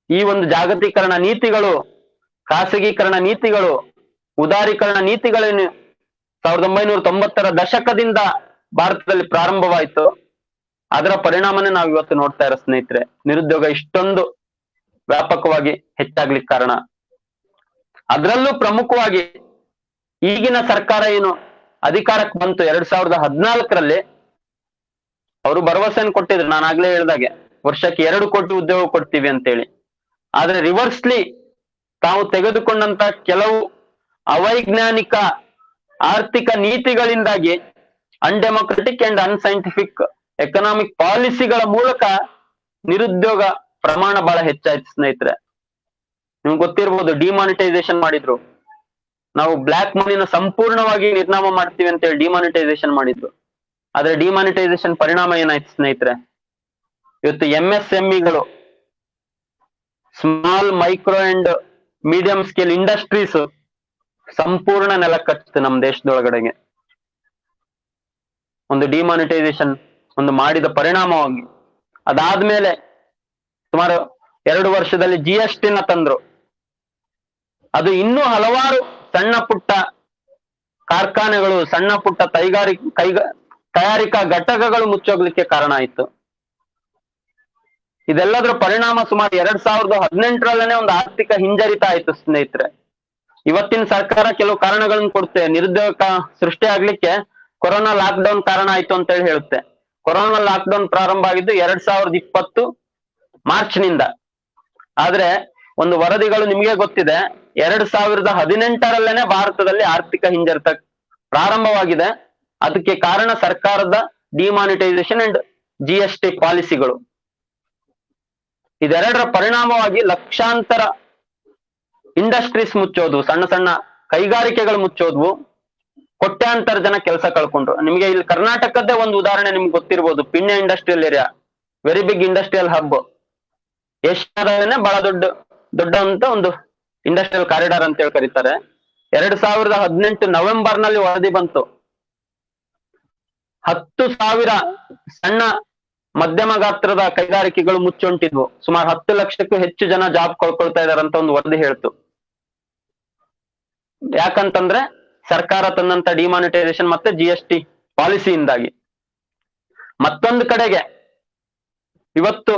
[SPEAKER 2] ಈ ಒಂದು ಜಾಗತೀಕರಣ ನೀತಿಗಳು, ಖಾಸಗೀಕರಣ ನೀತಿಗಳು, ಉದಾರೀಕರಣ ನೀತಿಗಳೇನು 1990ರ ದಶಕದಿಂದ ಭಾರತದಲ್ಲಿ ಪ್ರಾರಂಭವಾಯಿತು ಅದರ ಪರಿಣಾಮನೇ ನಾವು ಇವತ್ತು ನೋಡ್ತಾ ಇರೋ ಸ್ನೇಹಿತರೆ. ನಿರುದ್ಯೋಗ ಇಷ್ಟೊಂದು ವ್ಯಾಪಕವಾಗಿ ಹೆಚ್ಚಾಗ್ಲಿಕ್ಕೆ ಕಾರಣ. ಅದರಲ್ಲೂ ಪ್ರಮುಖವಾಗಿ ಈಗಿನ ಸರ್ಕಾರ ಏನು ಅಧಿಕಾರಕ್ಕೆ ಬಂತು 2014ರಲ್ಲಿ, ಅವರು ಭರವಸೆಯನ್ನು ಕೊಟ್ಟಿದ್ರು, ನಾನು ಆಗ್ಲೇ ಹೇಳ್ದಾಗೆ ವರ್ಷಕ್ಕೆ 2 ಕೋಟಿ ಉದ್ಯೋಗ ಕೊಡ್ತೀವಿ ಅಂತೇಳಿ. ಆದ್ರೆ ರಿವರ್ಸ್ಲಿ ತಾವು ತೆಗೆದುಕೊಂಡಂತ ಕೆಲವು ಅವೈಜ್ಞಾನಿಕ ಆರ್ಥಿಕ ನೀತಿಗಳಿಂದಾಗಿ ಅನ್ಡೆಮೊಕ್ರೆಟಿಕ್ ಅಂಡ್ ಅನ್ಸೈಂಟಿಫಿಕ್ ಎಕನಾಮಿಕ್ ಪಾಲಿಸಿಗಳ ಮೂಲಕ ನಿರುದ್ಯೋಗ ಪ್ರಮಾಣ ಬಹಳ ಹೆಚ್ಚಾಯ್ತು ಸ್ನೇಹಿತರೆ. ನಿಮ್ಗೆ ಗೊತ್ತಿರ್ಬೋದು, ಡಿಮಾನಿಟೈಸೇಷನ್ ಮಾಡಿದ್ರು. ನಾವು ಬ್ಲಾಕ್ ಮನಿನ ಸಂಪೂರ್ಣವಾಗಿ ನಿರ್ನಾಮ ಮಾಡ್ತೀವಿ ಅಂತ ಹೇಳಿ ಡಿಮಾನಿಟೈಸೇಷನ್ ಮಾಡಿದ್ರು. ಆದ್ರೆ ಡಿಮಾನಿಟೈಸೇಷನ್ ಪರಿಣಾಮ ಏನಾಯ್ತು ಸ್ನೇಹಿತರೆ? ಇವತ್ತು MSMEಗಳು, small micro and medium scale industries ಸಂಪೂರ್ಣ ನೆಲಕ್ಕಚ್ಚಿತು ನಮ್ಮ ದೇಶದೊಳಗಡೆಗೆ. ಒಂದು ಡಿಮಾನಿಟೈಸೇಷನ್ ಒಂದು ಮಾಡಿದ ಪರಿಣಾಮವಾಗಿ. ಅದಾದ್ಮೇಲೆ ಸುಮಾರು 2 ವರ್ಷದಲ್ಲಿ GST ನ ತಂದ್ರು. ಅದು ಇನ್ನೂ ಹಲವಾರು ಸಣ್ಣ ಪುಟ್ಟ ಕಾರ್ಖಾನೆಗಳು, ಸಣ್ಣ ಪುಟ್ಟ ತಯಾರಿಕಾ ಘಟಕಗಳು ಮುಚ್ಚೋಗ್ಲಿಕ್ಕೆ ಕಾರಣ ಆಯ್ತು. ಇದೆಲ್ಲದರ ಪರಿಣಾಮ ಸುಮಾರು 2018ರಲ್ಲೇನೆ ಒಂದು ಆರ್ಥಿಕ ಹಿಂಜರಿತ ಆಯ್ತು ಸ್ನೇಹಿತರೆ. ಇವತ್ತಿನ ಸರ್ಕಾರ ಕೆಲವು ಕಾರಣಗಳನ್ನು ಕೊಡುತ್ತೆ. ನಿರುದ್ಯೋಗ ಸೃಷ್ಟಿ ಆಗ್ಲಿಕ್ಕೆ ಕೊರೋನಾ ಲಾಕ್ ಡೌನ್ ಕಾರಣ ಆಯ್ತು ಅಂತ ಹೇಳಿ ಹೇಳುತ್ತೆ. ಕೊರೋನಾ ಲಾಕ್ ಡೌನ್ ಪ್ರಾರಂಭ ಆಗಿದ್ದು 2020 ಮಾರ್ಚ್ನಿಂದ. ಆದ್ರೆ ಒಂದು ವರದಿಗಳು ನಿಮಗೆ ಗೊತ್ತಿದೆ, 2018ರಲ್ಲೇನೆ ಭಾರತದಲ್ಲಿ ಆರ್ಥಿಕ ಹಿಂಜರಿತ ಪ್ರಾರಂಭವಾಗಿದೆ. ಅದಕ್ಕೆ ಕಾರಣ ಸರ್ಕಾರದ ಡಿಮಾನಿಟೈಸೇಷನ್ ಅಂಡ್ GST ಪಾಲಿಸಿಗಳು. ಇದೆರಡರ ಪರಿಣಾಮವಾಗಿ ಲಕ್ಷಾಂತರ ಇಂಡಸ್ಟ್ರೀಸ್ ಮುಚ್ಚೋದು, ಸಣ್ಣ ಸಣ್ಣ ಕೈಗಾರಿಕೆಗಳು ಮುಚ್ಚೋದ್ವು, ಕೋಟ್ಯಾಂತರ ಜನ ಕೆಲಸ ಕಳ್ಕೊಂಡ್ರು. ನಿಮಗೆ ಇಲ್ಲಿ ಕರ್ನಾಟಕದ್ದೇ ಒಂದು ಉದಾಹರಣೆ ನಿಮ್ಗೆ ಗೊತ್ತಿರ್ಬೋದು, Peenya industrial area, very big industrial hub, ಏಷ್ಯಾದಲ್ಲೇ ಬಹಳ ದೊಡ್ಡ ಅಂತ ಒಂದು ಇಂಡಸ್ಟ್ರಿಯಲ್ ಕಾರಿಡಾರ್ ಅಂತ ಹೇಳಿ ಕರೀತಾರೆ. 2018 ನವೆಂಬರ್ನಲ್ಲಿ ವರದಿ ಬಂತು, 10,000 ಸಣ್ಣ ಮಧ್ಯಮ ಗಾತ್ರದ ಕೈಗಾರಿಕೆಗಳು ಮುಚ್ಚೊಂಟಿದ್ವು. ಸುಮಾರು 10 ಲಕ್ಷಕ್ಕೂ ಹೆಚ್ಚು ಜನ ಜಾಬ್ ಕಳ್ಕೊಳ್ತಾ ಇದಾರಂತ ಒಂದು ವರದಿ ಹೇಳ್ತು. ಯಾಕಂತಂದ್ರೆ ಸರ್ಕಾರ ತಂದಂತ ಡಿಮಾನಿಟೈಸೇಷನ್ ಮತ್ತೆ GST ಪಾಲಿಸಿಯಿಂದಾಗಿ. ಮತ್ತೊಂದು ಕಡೆಗೆ ಇವತ್ತು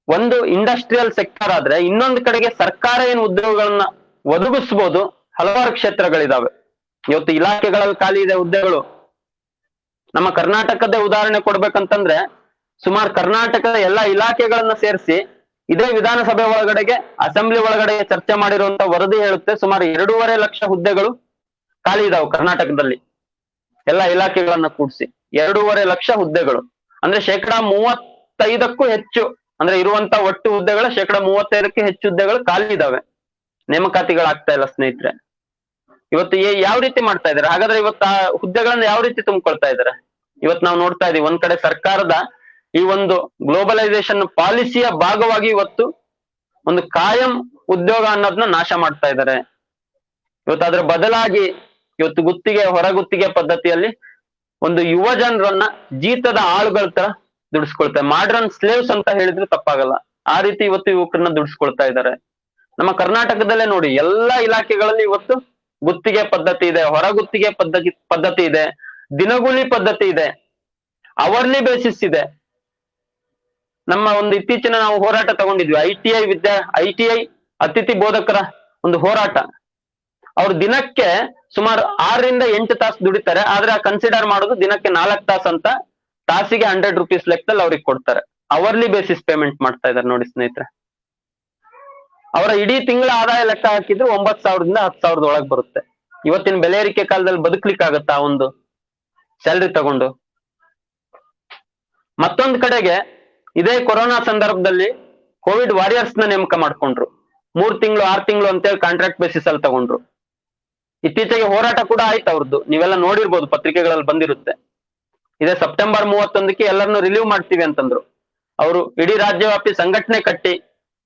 [SPEAKER 2] ಒಂದು ಇಂಡಸ್ಟ್ರಿಯಲ್ ಸೆಕ್ಟರ್ ಆದ್ರೆ, ಇನ್ನೊಂದು ಕಡೆಗೆ ಸರ್ಕಾರ ಏನು ಉದ್ಯೋಗಗಳನ್ನ ಒದಗಿಸಬಹುದು, ಹಲವಾರು ಕ್ಷೇತ್ರಗಳಿದಾವೆ. ಇವತ್ತು ಇಲಾಖೆಗಳಲ್ಲಿ ಖಾಲಿ ಇದೆ ಹುದ್ದೆಗಳು. ನಮ್ಮ ಕರ್ನಾಟಕದ ಉದಾಹರಣೆ ಕೊಡ್ಬೇಕಂತಂದ್ರೆ, ಸುಮಾರು ಕರ್ನಾಟಕದ ಎಲ್ಲಾ ಇಲಾಖೆಗಳನ್ನ ಸೇರಿಸಿ ಇದೇ ವಿಧಾನಸಭೆ ಒಳಗಡೆಗೆ, ಅಸೆಂಬ್ಲಿ ಒಳಗಡೆ ಚರ್ಚೆ ಮಾಡಿರುವಂತ ವರದಿ ಹೇಳುತ್ತೆ, ಸುಮಾರು 2.5 ಲಕ್ಷ ಹುದ್ದೆಗಳು ಖಾಲಿ ಇದಾವೆ ಕರ್ನಾಟಕದಲ್ಲಿ. ಎಲ್ಲಾ ಇಲಾಖೆಗಳನ್ನ ಕೂಡಿಸಿ 2.5 ಲಕ್ಷ ಹುದ್ದೆಗಳು ಅಂದ್ರೆ 35%ಕ್ಕೂ ಹೆಚ್ಚು. ಅಂದ್ರೆ ಇರುವಂತ ಒಟ್ಟು ಹುದ್ದೆಗಳ 35%ಕ್ಕೆ ಹೆಚ್ಚು ಹುದ್ದೆಗಳು ಖಾಲಿ ಇದಾವೆ, ನೇಮಕಾತಿಗಳಾಗ್ತಾ ಇಲ್ಲ ಸ್ನೇಹಿತರೆ. ಇವತ್ತು ಯಾವ ರೀತಿ ಮಾಡ್ತಾ ಇದಾರೆ ಹಾಗಾದ್ರೆ? ಇವತ್ತು ಆ ಹುದ್ದೆಗಳನ್ನ ಯಾವ ರೀತಿ ತುಂಬಿಕೊಳ್ತಾ ಇದಾರೆ? ಇವತ್ತು ನಾವು ನೋಡ್ತಾ ಇದೀವಿ, ಒಂದ್ ಕಡೆ ಸರ್ಕಾರದ ಈ ಒಂದು ಗ್ಲೋಬಲೈಸೇಷನ್ ಪಾಲಿಸಿಯ ಭಾಗವಾಗಿ ಇವತ್ತು ಒಂದು ಕಾಯಂ ಉದ್ಯೋಗ ಅನ್ನೋದನ್ನ ನಾಶ ಮಾಡ್ತಾ ಇದ್ದಾರೆ. ಇವತ್ತು ಅದ್ರ ಬದಲಾಗಿ ಇವತ್ತು ಗುತ್ತಿಗೆ, ಹೊರಗುತ್ತಿಗೆ ಪದ್ಧತಿಯಲ್ಲಿ ಒಂದು ಯುವ ಜನರನ್ನ ಜೀತದ ಆಳುಗಳ ತರ ದುಡಿಸ್ಕೊಳ್ತಾರೆ. ಮಾಡ್ರನ್ ಸ್ಲೇವ್ಸ್ ಅಂತ ಹೇಳಿದ್ರೆ ತಪ್ಪಾಗಲ್ಲ. ಆ ರೀತಿ ಇವತ್ತು ಯುವಕರನ್ನ ದುಡಿಸ್ಕೊಳ್ತಾ ಇದ್ದಾರೆ. ನಮ್ಮ ಕರ್ನಾಟಕದಲ್ಲೇ ನೋಡಿ, ಎಲ್ಲಾ ಇಲಾಖೆಗಳಲ್ಲಿ ಇವತ್ತು ಗುತ್ತಿಗೆ ಪದ್ಧತಿ ಇದೆ, ಹೊರಗುತ್ತಿಗೆ ಪದ್ಧತಿ ಇದೆ, ದಿನಗೂಲಿ ಪದ್ಧತಿ ಇದೆ, ಅವರ್ಲಿ ಬೇಸಿಸ್ ಇದೆ. ನಮ್ಮ ಒಂದು ಇತ್ತೀಚಿನ ನಾವು ಹೋರಾಟ ತಗೊಂಡಿದ್ವಿ, ITI ಅತಿಥಿ ಬೋಧಕರ ಒಂದು ಹೋರಾಟ. ಅವ್ರು ದಿನಕ್ಕೆ ಸುಮಾರು 6 ರಿಂದ 8 ತಾಸು ದುಡಿತಾರೆ. ಆದ್ರೆ ಕನ್ಸಿಡರ್ ಮಾಡೋದು ದಿನಕ್ಕೆ 4 ತಾಸು ಅಂತ, ತಾಸಿಗೆ 100 ರೂಪೀಸ್ ಲೆಕ್ಕದಲ್ಲಿ ಅವ್ರಿಗೆ ಕೊಡ್ತಾರೆ. ಅವರ್ಲಿ ಬೇಸಿಸ್ ಪೇಮೆಂಟ್ ಮಾಡ್ತಾ ಇದಾರೆ ನೋಡಿ ಸ್ನೇಹಿತರೆ. ಅವರ ಇಡೀ ತಿಂಗಳ ಆದಾಯ ಲೆಕ್ಕ ಹಾಕಿದ್ರು 9,000 ದಿಂದ 10,000 ಒಳಗೆ ಬರುತ್ತೆ. ಇವತ್ತಿನ ಬೆಲೆ ಏರಿಕೆ ಕಾಲದಲ್ಲಿ ಬದುಕ್ಲಿಕ್ಕೆ ಆಗುತ್ತಾ ಒಂದು ಸ್ಯಾಲ್ರಿ ತಗೊಂಡು? ಮತ್ತೊಂದು ಕಡೆಗೆ ಇದೇ ಕೊರೋನಾ ಸಂದರ್ಭದಲ್ಲಿ ಕೋವಿಡ್ ವಾರಿಯರ್ಸ್ ನ ನೇಮಕ ಮಾಡ್ಕೊಂಡ್ರು. 3 ತಿಂಗಳು 6 ತಿಂಗಳು ಅಂತೇಳಿ ಕಾಂಟ್ರಾಕ್ಟ್ ಬೇಸಿಸ್ ಅಲ್ಲಿ ತಗೊಂಡ್ರು. ಇತ್ತೀಚೆಗೆ ಹೋರಾಟ ಕೂಡ ಆಯ್ತು ಅವ್ರದ್ದು, ನೀವೆಲ್ಲ ನೋಡಿರ್ಬೋದು, ಪತ್ರಿಕೆಗಳಲ್ಲಿ ಬಂದಿರುತ್ತೆ. ಇದೇ ಸೆಪ್ಟೆಂಬರ್ 31ಕ್ಕೆ ಎಲ್ಲರನ್ನು ರಿಲೀವ್ ಮಾಡ್ತೀವಿ ಅಂತಂದ್ರು. ಅವರು ಇಡೀ ರಾಜ್ಯವ್ಯಾಪಿ ಸಂಘಟನೆ ಕಟ್ಟಿ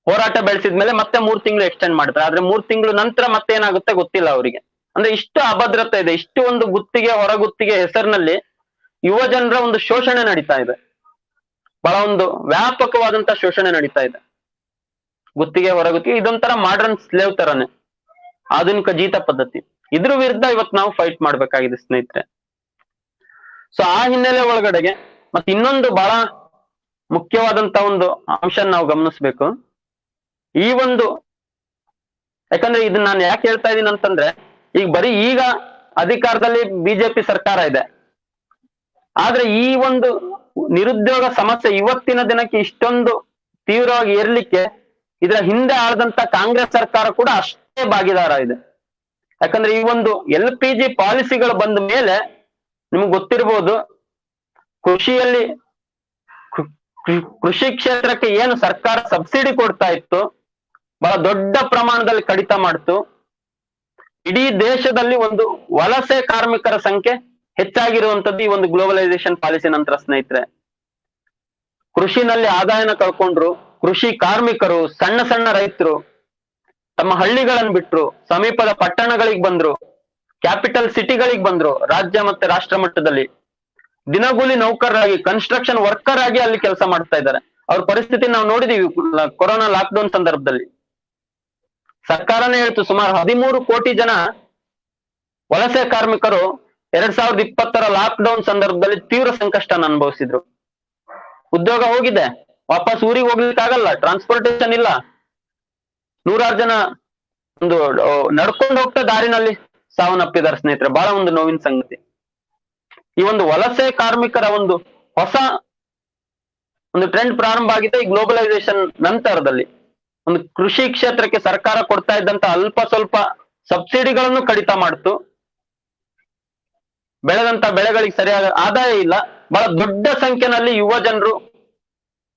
[SPEAKER 2] ಹೋರಾಟ ಬೆಳೆಸಿದ್ಮೇಲೆ ಮತ್ತೆ 3 ತಿಂಗಳು ಎಕ್ಸ್ಟೆಂಡ್ ಮಾಡ್ತಾರೆ. ಆದ್ರೆ 3 ತಿಂಗಳು ನಂತರ ಮತ್ತೆ ಏನಾಗುತ್ತೆ ಗೊತ್ತಿಲ್ಲ ಅವರಿಗೆ. ಅಂದ್ರೆ ಇಷ್ಟು ಅಭದ್ರತೆ ಇದೆ, ಇಷ್ಟು ಒಂದು ಗುತ್ತಿಗೆ ಹೊರಗುತ್ತಿಗೆ ಹೆಸರಿನಲ್ಲಿ ಯುವ ಜನರ ಒಂದು ಶೋಷಣೆ ನಡೀತಾ ಇದೆ. ಬಹಳ ಒಂದು ವ್ಯಾಪಕವಾದಂತ ಶೋಷಣೆ ನಡೀತಾ ಇದೆ. ಗುತ್ತಿಗೆ ಹೊರಗುತ್ತಿಗೆ ಇದೊಂಥರ ಮಾಡ್ರನ್ ಸ್ಲೇವ್ ತರನೇ, ಆಧುನಿಕ ಜೀತ ಪದ್ಧತಿ. ಇದ್ರ ವಿರುದ್ಧ ಇವತ್ತು ನಾವು ಫೈಟ್ ಮಾಡ್ಬೇಕಾಗಿದೆ ಸ್ನೇಹಿತರೆ. ಸೊ ಆ ಹಿನ್ನೆಲೆ ಒಳಗಡೆಗೆ ಮತ್ತೆ ಇನ್ನೊಂದು ಬಹಳ ಮುಖ್ಯವಾದಂತ ಒಂದು ಅಂಶ ನಾವು ಗಮನಿಸ್ಬೇಕು. ಈ ಒಂದು ಯಾಕಂದ್ರೆ ಇದನ್ನ ನಾನು ಯಾಕೆ ಹೇಳ್ತಾ ಇದ್ದೀನಿ ಅಂತಂದ್ರೆ, ಈಗ ಅಧಿಕಾರದಲ್ಲಿ ಬಿಜೆಪಿ ಸರ್ಕಾರ ಇದೆ. ಆದ್ರೆ ಈ ಒಂದು ನಿರುದ್ಯೋಗ ಸಮಸ್ಯೆ ಇವತ್ತಿನ ದಿನಕ್ಕೆ ಇಷ್ಟೊಂದು ತೀವ್ರವಾಗಿ ಏರ್ಲಿಕ್ಕೆ ಇದರ ಹಿಂದೆ ಆಳದಂತ ಕಾಂಗ್ರೆಸ್ ಸರ್ಕಾರ ಕೂಡ ಅಷ್ಟೇ ಭಾಗಿದಾರ ಇದೆ. ಯಾಕಂದ್ರೆ ಈ ಒಂದು LPG ಪಾಲಿಸಿಗಳು ಬಂದ ಮೇಲೆ ನಿಮ್ಗೆ ಗೊತ್ತಿರ್ಬೋದು, ಕೃಷಿಯಲ್ಲಿ ಕೃಷಿ ಕ್ಷೇತ್ರಕ್ಕೆ ಏನು ಸರ್ಕಾರ ಸಬ್ಸಿಡಿ ಕೊಡ್ತಾ ಇತ್ತು, ಬಹಳ ದೊಡ್ಡ ಪ್ರಮಾಣದಲ್ಲಿ ಕಡಿತ ಮಾಡ್ತು. ಇಡೀ ದೇಶದಲ್ಲಿ ಒಂದು ವಲಸೆ ಕಾರ್ಮಿಕರ ಸಂಖ್ಯೆ ಹೆಚ್ಚಾಗಿರುವಂತದ್ದು ಈ ಒಂದು ಗ್ಲೋಬಲೈಸೇಷನ್ ಪಾಲಿಸಿ ನಂತರ ಸ್ನೇಹಿತರೆ. ಕೃಷಿನಲ್ಲಿ ಆದಾಯನ ಕಳ್ಕೊಂಡ್ರು, ಕೃಷಿ ಕಾರ್ಮಿಕರು, ಸಣ್ಣ ಸಣ್ಣ ರೈತರು ತಮ್ಮ ಹಳ್ಳಿಗಳನ್ನು ಬಿಟ್ರು, ಸಮೀಪದ ಪಟ್ಟಣಗಳಿಗೆ ಬಂದ್ರು, ಕ್ಯಾಪಿಟಲ್ ಸಿಟಿಗಳಿಗೆ ಬಂದ್ರು. ರಾಜ್ಯ ಮತ್ತೆ ರಾಷ್ಟ್ರ ಮಟ್ಟದಲ್ಲಿ ದಿನಗೂಲಿ ನೌಕರರಾಗಿ, ಕನ್ಸ್ಟ್ರಕ್ಷನ್ ವರ್ಕರ್ ಆಗಿ ಅಲ್ಲಿ ಕೆಲಸ ಮಾಡ್ತಾ ಇದ್ದಾರೆ. ಅವ್ರ ಪರಿಸ್ಥಿತಿ ನಾವು ನೋಡಿದೀವಿ ಕೊರೋನಾ ಲಾಕ್ಡೌನ್ ಸಂದರ್ಭದಲ್ಲಿ. ಸರ್ಕಾರನೇ ಹೇಳ್ತು ಸುಮಾರು 13 ಕೋಟಿ ಜನ ವಲಸೆ ಕಾರ್ಮಿಕರು 2020 ಲಾಕ್ಡೌನ್ ಸಂದರ್ಭದಲ್ಲಿ ತೀವ್ರ ಸಂಕಷ್ಟನ ಅನುಭವಿಸಿದ್ರು. ಉದ್ಯೋಗ ಹೋಗಿದೆ, ವಾಪಸ್ ಊರಿಗೆ ಹೋಗ್ಲಿಕ್ಕೆ ಆಗಲ್ಲ, ಟ್ರಾನ್ಸ್ಪೋರ್ಟೇಶನ್ ಇಲ್ಲ. 100 ಜನ ಒಂದು ನಡ್ಕೊಂಡು ಹೋಗ್ತಾ ದಾರಿನಲ್ಲಿ ಸಾವನ್ನಪ್ಪಿದ್ದಾರೆ ಸ್ನೇಹಿತರೆ. ಬಹಳ ಒಂದು ನೋವಿನ ಸಂಗತಿ. ಈ ಒಂದು ವಲಸೆ ಕಾರ್ಮಿಕರ ಒಂದು ಹೊಸ ಒಂದು ಟ್ರೆಂಡ್ ಪ್ರಾರಂಭ ಆಗಿದೆ ಈ ಗ್ಲೋಬಲೈಸೇಷನ್ ನಂತರದಲ್ಲಿ. ಒಂದು ಕೃಷಿ ಕ್ಷೇತ್ರಕ್ಕೆ ಸರ್ಕಾರ ಕೊಡ್ತಾ ಇದ್ದಂತ ಅಲ್ಪ ಸ್ವಲ್ಪ ಸಬ್ಸಿಡಿಗಳನ್ನು ಕಡಿತ ಮಾಡ್ತು. ಬೆಳೆದಂತ ಬೆಳೆಗಳಿಗೆ ಸರಿಯಾದ ಆದಾಯ ಇಲ್ಲ. ಬಹಳ ದೊಡ್ಡ ಸಂಖ್ಯೆಯಲ್ಲಿ ಯುವ ಜನರು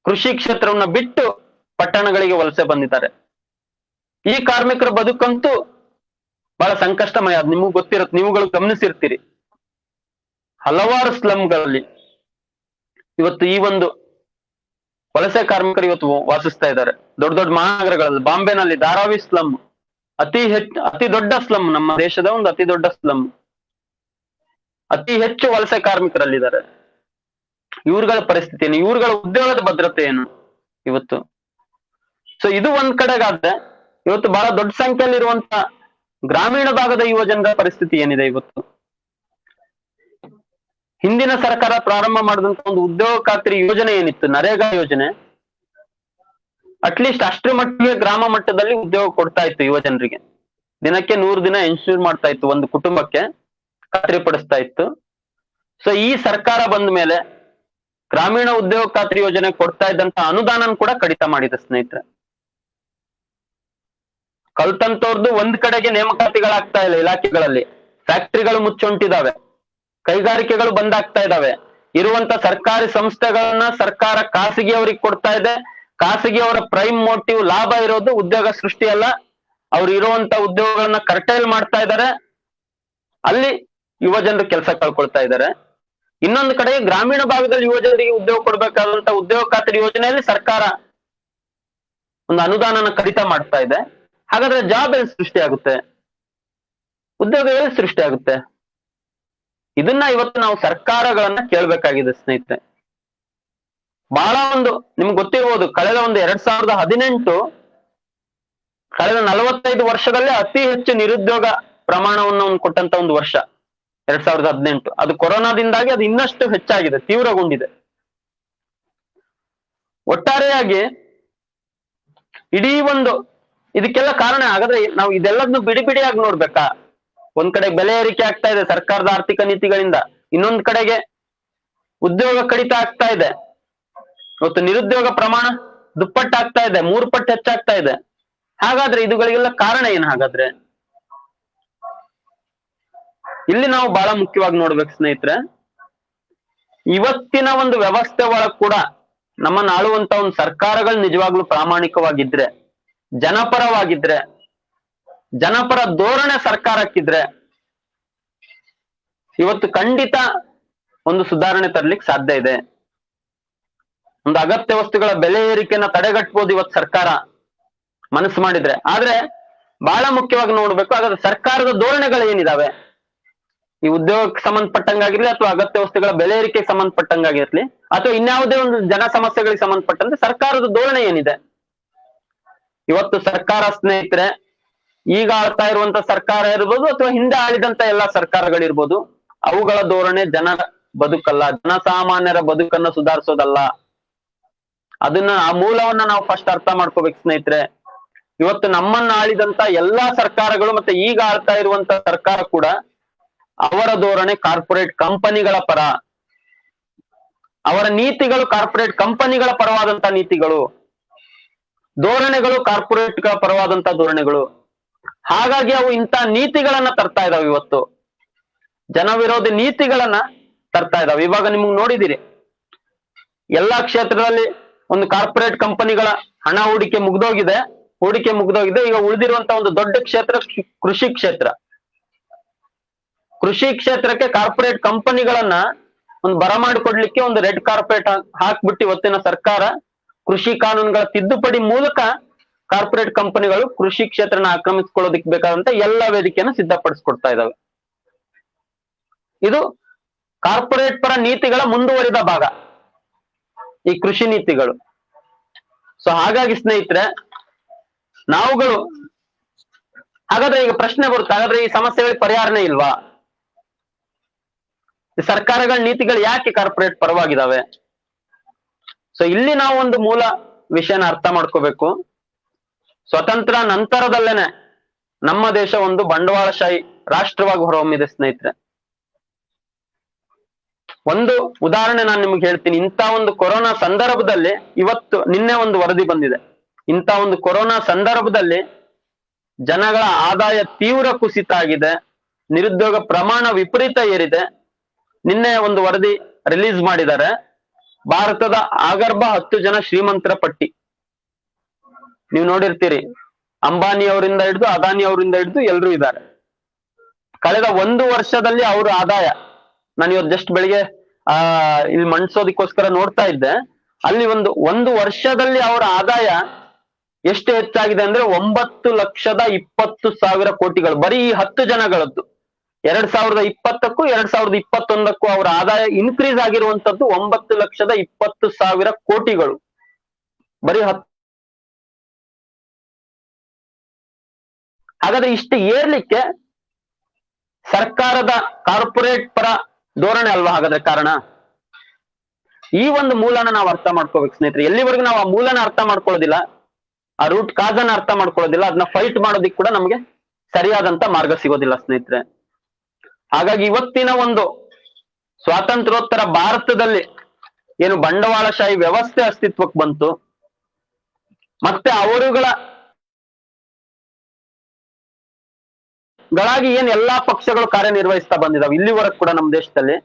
[SPEAKER 2] ಕೃಷಿ ಕ್ಷೇತ್ರವನ್ನ ಬಿಟ್ಟು ಪಟ್ಟಣಗಳಿಗೆ ವಲಸೆ ಬಂದಿದ್ದಾರೆ. ಈ ಕಾರ್ಮಿಕರ ಬದುಕಂತೂ ಬಹಳ ಸಂಕಷ್ಟಮಯ. ಅದು ನಿಮಗೂ ಗೊತ್ತಿರುತ್ತೆ, ನೀವುಗಳು ಗಮನಿಸಿರ್ತೀರಿ. ಹಲವಾರು ಸ್ಲಮ್ಗಳಲ್ಲಿ ಇವತ್ತು ಈ ಒಂದು ವಲಸೆ ಕಾರ್ಮಿಕರು ಇವತ್ತು ವಾಸಿಸ್ತಾ ಇದ್ದಾರೆ. ದೊಡ್ಡ ದೊಡ್ಡ ಮಹಾನಗರಗಳಲ್ಲಿ, ಬಾಂಬೆನಲ್ಲಿ ಧಾರಾವಿ ಸ್ಲಮ್ ಅತಿ ದೊಡ್ಡ ಸ್ಲಮ್, ನಮ್ಮ ದೇಶದ ಒಂದು ಅತಿ ದೊಡ್ಡ ಸ್ಲಮ್. ಅತಿ ಹೆಚ್ಚು ವಲಸೆ ಕಾರ್ಮಿಕರಲ್ಲಿದ್ದಾರೆ. ಇವ್ರುಗಳ ಪರಿಸ್ಥಿತಿ ಏನು, ಇವ್ರುಗಳ ಉದ್ಯೋಗದ ಭದ್ರತೆ ಏನು ಇವತ್ತು? ಸೊ ಇದು ಒಂದ್ ಕಡೆಗಾದ್ರೆ, ಇವತ್ತು ಬಹಳ ದೊಡ್ಡ ಸಂಖ್ಯೆಯಲ್ಲಿ ಇರುವಂತ ಗ್ರಾಮೀಣ ಭಾಗದ ಯುವ ಜನರ ಪರಿಸ್ಥಿತಿ ಏನಿದೆ ಇವತ್ತು? ಹಿಂದಿನ ಸರ್ಕಾರ ಪ್ರಾರಂಭ ಮಾಡಿದಂತ ಒಂದು ಉದ್ಯೋಗ ಖಾತ್ರಿ ಯೋಜನೆ ಏನಿತ್ತು, ನರೇಗಾ ಯೋಜನೆ, ಅಟ್ಲೀಸ್ಟ್ ಅಷ್ಟರ ಮಟ್ಟಿಗೆ ಗ್ರಾಮ ಮಟ್ಟದಲ್ಲಿ ಉದ್ಯೋಗ ಕೊಡ್ತಾ ಇತ್ತು ಯುವ ಜನರಿಗೆ. ದಿನಕ್ಕೆ 100 ದಿನ ಇನ್ಶೂರ್ ಮಾಡ್ತಾ ಇತ್ತು, ಒಂದು ಕುಟುಂಬಕ್ಕೆ ಖಾತ್ರಿ ಪಡಿಸ್ತಾ ಇತ್ತು. ಸೊ ಈ ಸರ್ಕಾರ ಬಂದ ಮೇಲೆ ಗ್ರಾಮೀಣ ಉದ್ಯೋಗ ಖಾತ್ರಿ ಯೋಜನೆ ಕೊಡ್ತಾ ಇದ್ದಂತ ಅನುದಾನ ಕೂಡ ಕಡಿತ ಮಾಡಿದೆ ಸ್ನೇಹಿತರೆ. ಕಲ್ತಂತವ್ರದ್ದು ಒಂದ್ ಕಡೆಗೆ ನೇಮಕಾತಿಗಳಾಗ್ತಾ ಇಲ್ಲ ಇಲಾಖೆಗಳಲ್ಲಿ. ಫ್ಯಾಕ್ಟ್ರಿಗಳು ಮುಚ್ಚೊಂಟಿದಾವೆ, ಕೈಗಾರಿಕೆಗಳು ಬಂದಾಗ್ತಾ ಇದಾವೆ. ಇರುವಂತ ಸರ್ಕಾರಿ ಸಂಸ್ಥೆಗಳನ್ನ ಸರ್ಕಾರ ಖಾಸಗಿಯವರಿಗೆ ಕೊಡ್ತಾ ಇದೆ. ಖಾಸಗಿಯವರ ಪ್ರೈಮ್ ಮೋಟಿವ್ ಲಾಭ ಇರೋದು, ಉದ್ಯೋಗ ಸೃಷ್ಟಿ ಅಲ್ಲ. ಅವ್ರು ಇರುವಂತ ಉದ್ಯೋಗಗಳನ್ನ ಕರ್ಟೈಲ್ ಮಾಡ್ತಾ ಇದ್ದಾರೆ. ಅಲ್ಲಿ ಯುವ ಜನರು ಕೆಲಸ ಕಳ್ಕೊಳ್ತಾ ಇದ್ದಾರೆ. ಇನ್ನೊಂದು ಕಡೆ ಗ್ರಾಮೀಣ ಭಾಗದಲ್ಲಿ ಯುವ ಜನರಿಗೆ ಉದ್ಯೋಗ ಕೊಡ್ಬೇಕಾದಂತ ಉದ್ಯೋಗ ಖಾತ್ರಿ ಯೋಜನೆಯಲ್ಲಿ ಸರ್ಕಾರ ಒಂದು ಅನುದಾನನ ಕಡಿತ ಮಾಡ್ತಾ ಇದೆ. ಹಾಗಾದ್ರೆ ಜಾಬ್ ಎಲ್ಲಿ ಸೃಷ್ಟಿ ಆಗುತ್ತೆ, ಉದ್ಯೋಗ ಎಲ್ಲಿ ಸೃಷ್ಟಿ ಆಗುತ್ತೆ? ಇದನ್ನ ಇವತ್ತು ನಾವು ಸರ್ಕಾರಗಳನ್ನ ಕೇಳ್ಬೇಕಾಗಿದೆ ಸ್ನೇಹಿತರೆ. ಬಹಳ ಒಂದು ನಿಮ್ಗೆ ಗೊತ್ತಿರ್ಬೋದು, ಕಳೆದ ಒಂದು 2018 ಕಳೆದ 45 ವರ್ಷದಲ್ಲೇ ಅತಿ ಹೆಚ್ಚು ನಿರುದ್ಯೋಗ ಪ್ರಮಾಣವನ್ನು ಕೊಟ್ಟಂತ ಒಂದು ವರ್ಷ 2018. ಅದು ಕೊರೋನಾದಿಂದಾಗಿ ಅದು ಇನ್ನಷ್ಟು ಹೆಚ್ಚಾಗಿದೆ, ತೀವ್ರಗೊಂಡಿದೆ. ಒಟ್ಟಾರೆಯಾಗಿ ಇಡೀ ಒಂದು ಇದಕ್ಕೆಲ್ಲ ಕಾರಣ ಹಾಗಾದ್ರೆ ನಾವು ಇದೆಲ್ಲದನ್ನು ಬಿಡಿ ಬಿಡಿಯಾಗಿ ನೋಡ್ಬೇಕಾ? ಒಂದ್ ಕಡೆ ಬೆಲೆ ಏರಿಕೆ ಆಗ್ತಾ ಇದೆ ಸರ್ಕಾರದ ಆರ್ಥಿಕ ನೀತಿಗಳಿಂದ, ಇನ್ನೊಂದ್ ಕಡೆಗೆ ಉದ್ಯೋಗ ಕಡಿತ ಆಗ್ತಾ ಇದೆ. ಇವತ್ತು ನಿರುದ್ಯೋಗ ಪ್ರಮಾಣ ದುಪ್ಪಟ್ಟಾಗ್ತಾ ಇದೆ, 3 ಪಟ್ಟು ಹೆಚ್ಚಾಗ್ತಾ ಇದೆ. ಹಾಗಾದ್ರೆ ಇದುಗಳಿಗೆಲ್ಲ ಕಾರಣ ಏನು? ಹಾಗಾದ್ರೆ ಇಲ್ಲಿ ನಾವು ಬಹಳ ಮುಖ್ಯವಾಗಿ ನೋಡ್ಬೇಕು ಸ್ನೇಹಿತರೆ. ಇವತ್ತಿನ ಒಂದು ವ್ಯವಸ್ಥೆ ಒಳಗ್ ಕೂಡ ನಮ್ಮನ್ನ ಆಳುವಂತ ಒಂದು ಸರ್ಕಾರಗಳು ನಿಜವಾಗ್ಲೂ ಪ್ರಾಮಾಣಿಕವಾಗಿದ್ರೆ, ಜನಪರವಾಗಿದ್ರೆ, ಜನಪರ ಧೋರಣೆ ಸರ್ಕಾರಕ್ಕಿದ್ರೆ ಇವತ್ತು ಖಂಡಿತ ಒಂದು ಸುಧಾರಣೆ ತರ್ಲಿಕ್ಕೆ ಸಾಧ್ಯ ಇದೆ. ಒಂದು ಅಗತ್ಯ ವಸ್ತುಗಳ ಬೆಲೆ ಏರಿಕೆನ ತಡೆಗಟ್ಟಬಹುದು ಇವತ್ತು ಸರ್ಕಾರ ಮನಸ್ಸು ಮಾಡಿದ್ರೆ. ಆದ್ರೆ ಬಹಳ ಮುಖ್ಯವಾಗಿ ನೋಡ್ಬೇಕು, ಹಾಗಾದ್ರೆ ಸರ್ಕಾರದ ಧೋರಣೆಗಳು ಏನಿದಾವೆ? ಈ ಉದ್ಯೋಗಕ್ಕೆ ಸಂಬಂಧಪಟ್ಟಂಗಾಗಿರ್ಲಿ, ಅಥವಾ ಅಗತ್ಯ ವಸ್ತುಗಳ ಬೆಲೆ ಏರಿಕೆಗೆ ಸಂಬಂಧಪಟ್ಟಂಗಾಗಿರ್ಲಿ, ಅಥವಾ ಇನ್ಯಾವುದೇ ಒಂದು ಜನ ಸಮಸ್ಯೆಗಳಿಗೆ ಸಂಬಂಧಪಟ್ಟಂತೆ ಸರ್ಕಾರದ ಧೋರಣೆ ಏನಿದೆ ಇವತ್ತು? ಸರ್ಕಾರ ಸ್ನೇಹಿತರೆ, ಈಗ ಆಳ್ತಾ ಇರುವಂತ ಸರ್ಕಾರ ಇರ್ಬೋದು ಅಥವಾ ಹಿಂದೆ ಆಳಿದಂತ ಎಲ್ಲಾ ಸರ್ಕಾರಗಳಿರ್ಬೋದು, ಅವುಗಳ ಧೋರಣೆ ಬದುಕಲ್ಲ, ಜನಸಾಮಾನ್ಯರ ಬದುಕನ್ನ ಸುಧಾರಿಸೋದಲ್ಲ. ಅದನ್ನ ಆ ಮೂಲವನ್ನ ನಾವು ಫಸ್ಟ್ ಅರ್ಥ ಮಾಡ್ಕೋಬೇಕು ಸ್ನೇಹಿತರೆ. ಇವತ್ತು ನಮ್ಮನ್ನ ಆಳಿದಂತ ಎಲ್ಲಾ ಸರ್ಕಾರಗಳು ಮತ್ತೆ ಈಗ ಆಳ್ತಾ ಇರುವಂತ ಸರ್ಕಾರ ಕೂಡ ಅವರ ಧೋರಣೆ ಕಾರ್ಪೊರೇಟ್ ಕಂಪನಿಗಳ ಪರ, ಅವರ ನೀತಿಗಳು ಕಾರ್ಪೊರೇಟ್ ಕಂಪನಿಗಳ ಪರವಾದಂತ ನೀತಿಗಳು, ಧೋರಣೆಗಳು ಕಾರ್ಪೊರೇಟ್ ಗಳ ಪರವಾದಂತ ಧೋರಣೆಗಳು. ಹಾಗಾಗಿ ಅವು ಇಂಥ ನೀತಿಗಳನ್ನ ತರ್ತಾ ಇದಾವೆ, ಇವತ್ತು ಜನ ವಿರೋಧಿ ನೀತಿಗಳನ್ನ ತರ್ತಾ ಇದಾವೆ. ಇವಾಗ ನಿಮ್ಗೆ ನೋಡಿದಿರಿ, ಎಲ್ಲಾ ಕ್ಷೇತ್ರದಲ್ಲಿ ಒಂದು ಕಾರ್ಪೊರೇಟ್ ಕಂಪನಿಗಳ ಹಣ ಹೂಡಿಕೆ ಮುಗ್ದೋಗಿದೆ. ಈಗ ಉಳಿದಿರುವಂತ ಒಂದು ದೊಡ್ಡ ಕ್ಷೇತ್ರ ಕೃಷಿ ಕ್ಷೇತ್ರ. ಕೃಷಿ ಕ್ಷೇತ್ರಕ್ಕೆ ಕಾರ್ಪೊರೇಟ್ ಕಂಪನಿಗಳನ್ನ ಒಂದು ಬರಮಾಡಿಕೊಡ್ಲಿಕ್ಕೆ ಒಂದು ರೆಡ್ ಕಾರ್ಪೆಟ್ ಹಾಕ್ಬಿಟ್ಟು ಇವತ್ತಿನ ಸರ್ಕಾರ ಕೃಷಿ ಕಾನೂನುಗಳ ತಿದ್ದುಪಡಿ ಮೂಲಕ ಕಾರ್ಪೊರೇಟ್ ಕಂಪನಿಗಳು ಕೃಷಿ ಕ್ಷೇತ್ರನ ಆಕ್ರಮಿಸಿಕೊಳ್ಳೋದಕ್ಕೆ ಬೇಕಾದಂತ ಎಲ್ಲ ವೇದಿಕೆಯನ್ನು ಸಿದ್ಧಪಡಿಸ್ಕೊಡ್ತಾ ಇದಾವೆ. ಇದು ಕಾರ್ಪೊರೇಟ್ ಪರ ನೀತಿಗಳ ಮುಂದುವರಿದ ಭಾಗ ಈ ಕೃಷಿ ನೀತಿಗಳು. ಸೊ ಹಾಗಾಗಿ ಸ್ನೇಹಿತರೆ, ನಾವುಗಳು ಹಾಗಾದ್ರೆ ಈಗ ಪ್ರಶ್ನೆ ಬರುತ್ತೆ, ಹಾಗಾದ್ರೆ ಈ ಸಮಸ್ಯೆಗಳಿಗೆ ಪರಿಹಾರನೇ ಇಲ್ವಾ? ಸರ್ಕಾರಗಳ ನೀತಿಗಳು ಯಾಕೆ ಕಾರ್ಪೊರೇಟ್ ಪರವಾಗಿದ್ದಾವೆ? ಸೊ ಇಲ್ಲಿ ನಾವು ಒಂದು ಮೂಲ ವಿಷಯನ ಅರ್ಥ ಮಾಡ್ಕೋಬೇಕು. ಸ್ವತಂತ್ರ ನಂತರದಲ್ಲೇನೆ ನಮ್ಮ ದೇಶ ಒಂದು ಬಂಡವಾಳಶಾಹಿ ರಾಷ್ಟ್ರವಾಗಿ ಹೊರಹೊಮ್ಮಿದೆ ಸ್ನೇಹಿತರೆ. ಒಂದು ಉದಾಹರಣೆ ನಾನು ನಿಮ್ಗೆ ಹೇಳ್ತೀನಿ. ಇಂಥ ಒಂದು ಕೊರೋನಾ ಸಂದರ್ಭದಲ್ಲಿ, ಇವತ್ತು ನಿನ್ನೆ ಒಂದು ವರದಿ ಬಂದಿದೆ, ಇಂಥ ಒಂದು ಕೊರೋನಾ ಸಂದರ್ಭದಲ್ಲಿ ಜನಗಳ ಆದಾಯ ತೀವ್ರ ಕುಸಿತ ಆಗಿದೆ, ನಿರುದ್ಯೋಗ ಪ್ರಮಾಣ ವಿಪರೀತ ಏರಿದೆ. ನಿನ್ನೆ ಒಂದು ವರದಿ ರಿಲೀಸ್ ಮಾಡಿದ್ದಾರೆ, ಭಾರತದ ಆಗರ್ಭ 10 ಜನ ಶ್ರೀಮಂತರ ಪಟ್ಟಿ. ನೀವು ನೋಡಿರ್ತೀರಿ, ಅಂಬಾನಿ ಅವರಿಂದ ಹಿಡಿದು ಅದಾನಿ ಅವರಿಂದ ಹಿಡಿದು ಎಲ್ರು ಇದ್ದಾರೆ. ಕಳೆದ 1 ವರ್ಷದಲ್ಲಿ ಅವರ ಆದಾಯ, ನಾನು ಇವತ್ತು ಜಸ್ಟ್ ಬೆಳಿಗ್ಗೆ ಇಲ್ಲಿ ಮಂಡಿಸೋದಕ್ಕೋಸ್ಕರ ನೋಡ್ತಾ ಇದ್ದೆ, ಅಲ್ಲಿ ಒಂದು ವರ್ಷದಲ್ಲಿ ಅವರ ಆದಾಯ ಎಷ್ಟು ಹೆಚ್ಚಾಗಿದೆ ಅಂದ್ರೆ 9,20,000 ಕೋಟಿಗಳು. ಬರೀ ಈ 10 ಜನಗಳದ್ದು 2020ಕ್ಕೂ 2021ಕ್ಕೂ ಅವರ ಆದಾಯ ಇನ್ಕ್ರೀಸ್ ಆಗಿರುವಂತದ್ದು 9,20,000 ಕೋಟಿಗಳು. ಬರೀ ಹಾಗಾದ್ರೆ ಇಷ್ಟು ಏರ್ಲಿಕ್ಕೆ ಸರ್ಕಾರದ ಕಾರ್ಪೊರೇಟ್ ಪರ ಧೋರಣೆ ಅಲ್ವಾ ಹಾಗಾದ್ರೆ ಕಾರಣ? ಈ ಒಂದು ಮೂಲನ ನಾವು ಅರ್ಥ ಮಾಡ್ಕೋಬೇಕು ಸ್ನೇಹಿತರೆ. ಎಲ್ಲಿವರೆಗೂ ನಾವು ಆ ಮೂಲನ ಅರ್ಥ ಮಾಡ್ಕೊಳ್ಳೋದಿಲ್ಲ, ಆ ರೂಟ್ ಕಾಸ್ ಅನ್ನ ಅರ್ಥ ಮಾಡ್ಕೊಳ್ಳೋದಿಲ್ಲ, ಅದನ್ನ ಫೈಟ್ ಮಾಡೋದಿಕ್ ಕೂಡ ನಮ್ಗೆ ಸರಿಯಾದಂತ ಮಾರ್ಗ ಸಿಗೋದಿಲ್ಲ ಸ್ನೇಹಿತರೆ. ಹಾಗಾಗಿ ಇವತ್ತಿನ ಒಂದು ಸ್ವಾತಂತ್ರ್ಯೋತ್ತರ ಭಾರತದಲ್ಲಿ ಏನು ಬಂಡವಾಳಶಾಹಿ ವ್ಯವಸ್ಥೆ ಅಸ್ತಿತ್ವಕ್ಕೆ ಬಂತು, ಮತ್ತೆ ಗಳಾಗಿ ಏನ್ ಎಲ್ಲಾ ಪಕ್ಷಗಳು ಕಾರ್ಯನಿರ್ವಹಿಸ್ತಾ ಬಂದಿದಾವೆ ಇಲ್ಲಿವರೆಗೂ ಕೂಡ ನಮ್ಮ ದೇಶದಲ್ಲಿ.